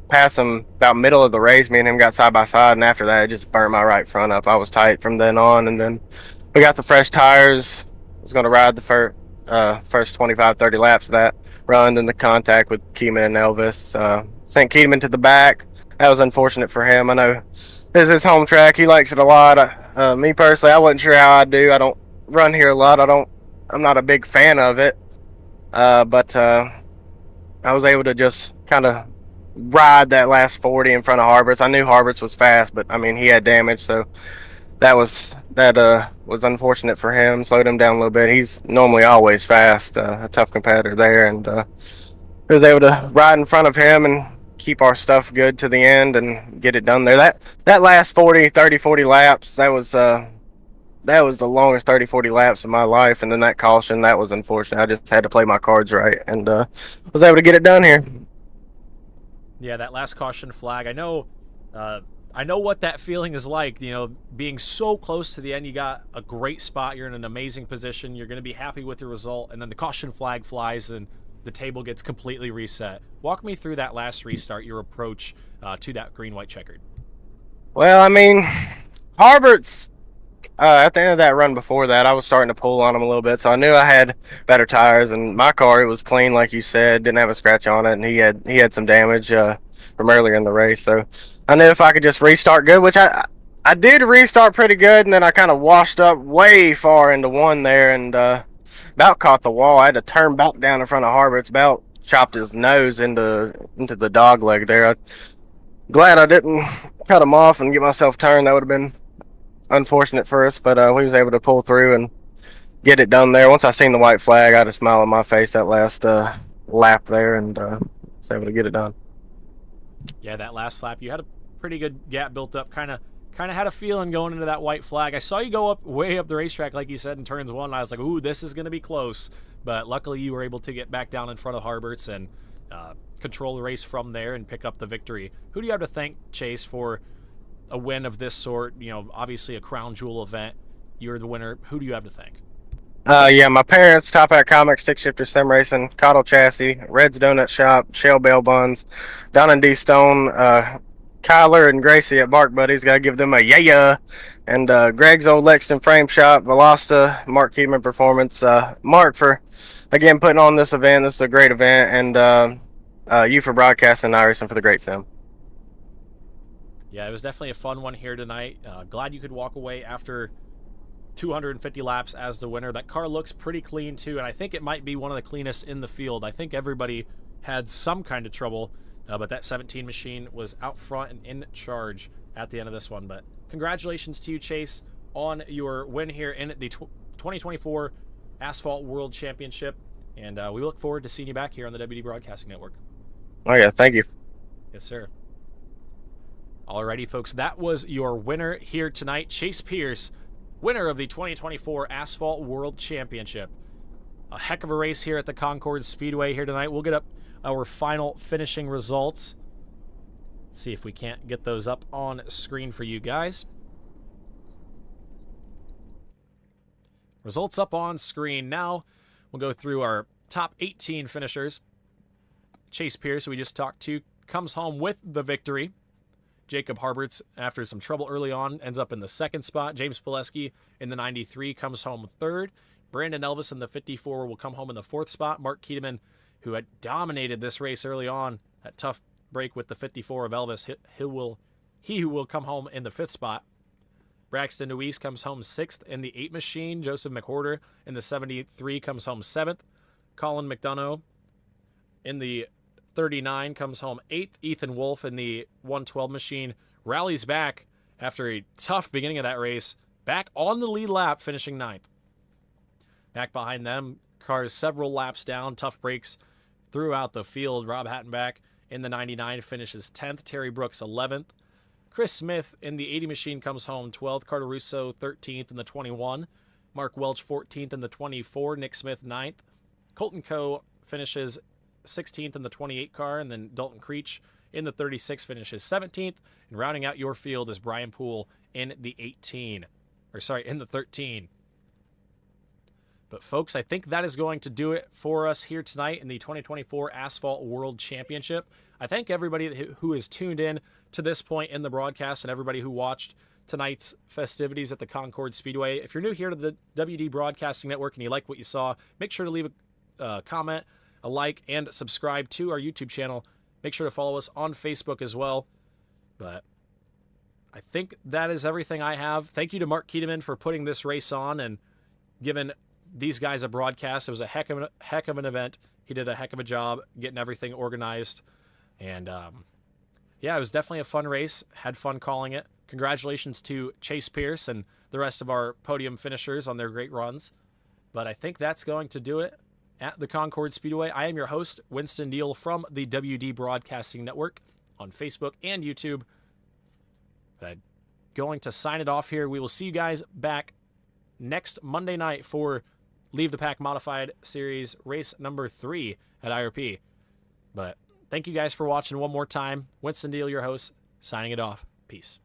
K: pass him about middle of the race. Me and him got side by side, and after that, it just burned my right front up. I was tight from then on, and then we got the fresh tires. I was going to ride the first 25, 30 laps of that run, then the contact with Keatman and Elvis. Sent Keatman to the back. That was unfortunate for him. I know this is his home track. He likes it a lot. Me personally, I wasn't sure how I do. I don't run here a lot. I'm not a big fan of it. But I was able to just kind of ride that last 40 in front of Harberts. I knew Harberts was fast, but I mean, he had damage, so that was unfortunate for him. Slowed him down a little bit. He's normally always fast, a tough competitor there, and we was able to ride in front of him and keep our stuff good to the end and get it done there. That last 40 laps, that was the longest 30-40 laps of my life, and then that caution, that was unfortunate. I just had to play my cards right, and was able to get it done here.
C: Yeah, that last caution flag, I know what that feeling is like, being so close to the end. You got a great spot, you're in an amazing position, you're going to be happy with your result, and then the caution flag flies and the table gets completely reset. Walk me through that last restart, your approach to that green-white checkered.
K: Well, I mean, Harberts, at the end of that run before that, I was starting to pull on him a little bit, so I knew I had better tires, and my car, it was clean, like you said, didn't have a scratch on it, and he had some damage from earlier in the race, so I knew if I could just restart good, which I did restart pretty good, and then I kind of washed up way far into 1 there, and about caught the wall. I had to turn back down in front of Harberts, about chopped his nose into the dog leg there. I'm glad I didn't cut him off and get myself turned. That would have been unfortunate for us, but we was able to pull through and get it done there. Once I seen the white flag, I had a smile on my face that last lap there, and was able to get it done.
C: Yeah, that last lap, you had a pretty good gap built up. Kind of had a feeling going into that white flag. I saw you go way up the racetrack, like you said, in turns 1. And I was like, ooh, this is going to be close. But luckily, you were able to get back down in front of Harberts and control the race from there and pick up the victory. Who do you have to thank, Chase, for a win of this sort? Obviously a crown jewel event. You're the winner. Who do you have to thank?
K: Yeah, my parents, Top Hat Comics, Stick Shifter Sim Racing, Cottle Chassis, Red's Donut Shop, Shell Bell Buns, Don and D Stone, Kyler and Gracie at Bark Buddies, gotta give them a yeah, and Greg's Old Lexington Frame Shop, Velosta, Mark Keatman Performance, Mark for, again, putting on this event. This is a great event, and you for broadcasting, Iris, and for the great sim.
C: Yeah, it was definitely a fun one here tonight. Glad you could walk away after 250 laps as the winner. That car looks pretty clean too, and I think it might be one of the cleanest in the field. I think everybody had some kind of trouble, but that 17 machine was out front and in charge at the end of this one. But congratulations to you, Chase, on your win here in the 2024 Asphalt World Championship, and we look forward to seeing you back here on the WD Broadcasting Network.
K: Oh yeah, thank you.
C: Yes, sir. Alrighty, folks, that was your winner here tonight. Chase Pierce, winner of the 2024 Asphalt World Championship. A heck of a race here at the Concord Speedway here tonight. We'll get up our final finishing results. See if we can't get those up on screen for you guys. Results up on screen. Now we'll go through our top 18 finishers. Chase Pierce, who we just talked to, comes home with the victory. Jacob Harberts, after some trouble early on, ends up in the second spot. James Pileski in the 93 comes home third. Brandon Elvis in the 54 will come home in the fourth spot. Mark Keteman, who had dominated this race early on, that tough break with the 54 of Elvis, he will come home in the fifth spot. Braxton Deweese comes home sixth in the 8 machine. Joseph McWhorter in the 73 comes home seventh. Colin McDonough in the 39 comes home 8th. Ethan Wolf in the 112 machine rallies back after a tough beginning of that race, back on the lead lap, finishing 9th. Back behind them, cars several laps down, tough breaks throughout the field. Rob Hattenback in the 99 finishes 10th. Terry Brooks 11th. Chris Smith in the 80 machine comes home 12th. Carter Russo 13th in the 21. Mark Welch 14th in the 24. Nick Smith 9th. Colton Coe finishes 16th in the 28 car, and then Dalton Creech in the 36 finishes 17th. And rounding out your field is Brian Poole in the 13. But folks, I think that is going to do it for us here tonight in the 2024 Asphalt World Championship. I thank everybody who has tuned in to this point in the broadcast and everybody who watched tonight's festivities at the Concord Speedway. If you're new here to the WD Broadcasting Network and you like what you saw, make sure to leave a comment, a like, and subscribe to our YouTube channel. Make sure to follow us on Facebook as well. But I think that is everything I have. Thank you to Mark Keteman for putting this race on and giving these guys a broadcast. It was a heck of an event. He did a heck of a job getting everything organized. And yeah, it was definitely a fun race. Had fun calling it. Congratulations to Chase Pierce and the rest of our podium finishers on their great runs. But I think that's going to do it at the Concord Speedway. I am your host, Winston Deal from the WD Broadcasting Network on Facebook and YouTube. But I'm going to sign it off here. We will see you guys back next Monday night for Leave the Pack Modified Series race number 3 at IRP. But thank you guys for watching one more time. Winston Deal, your host, signing it off. Peace.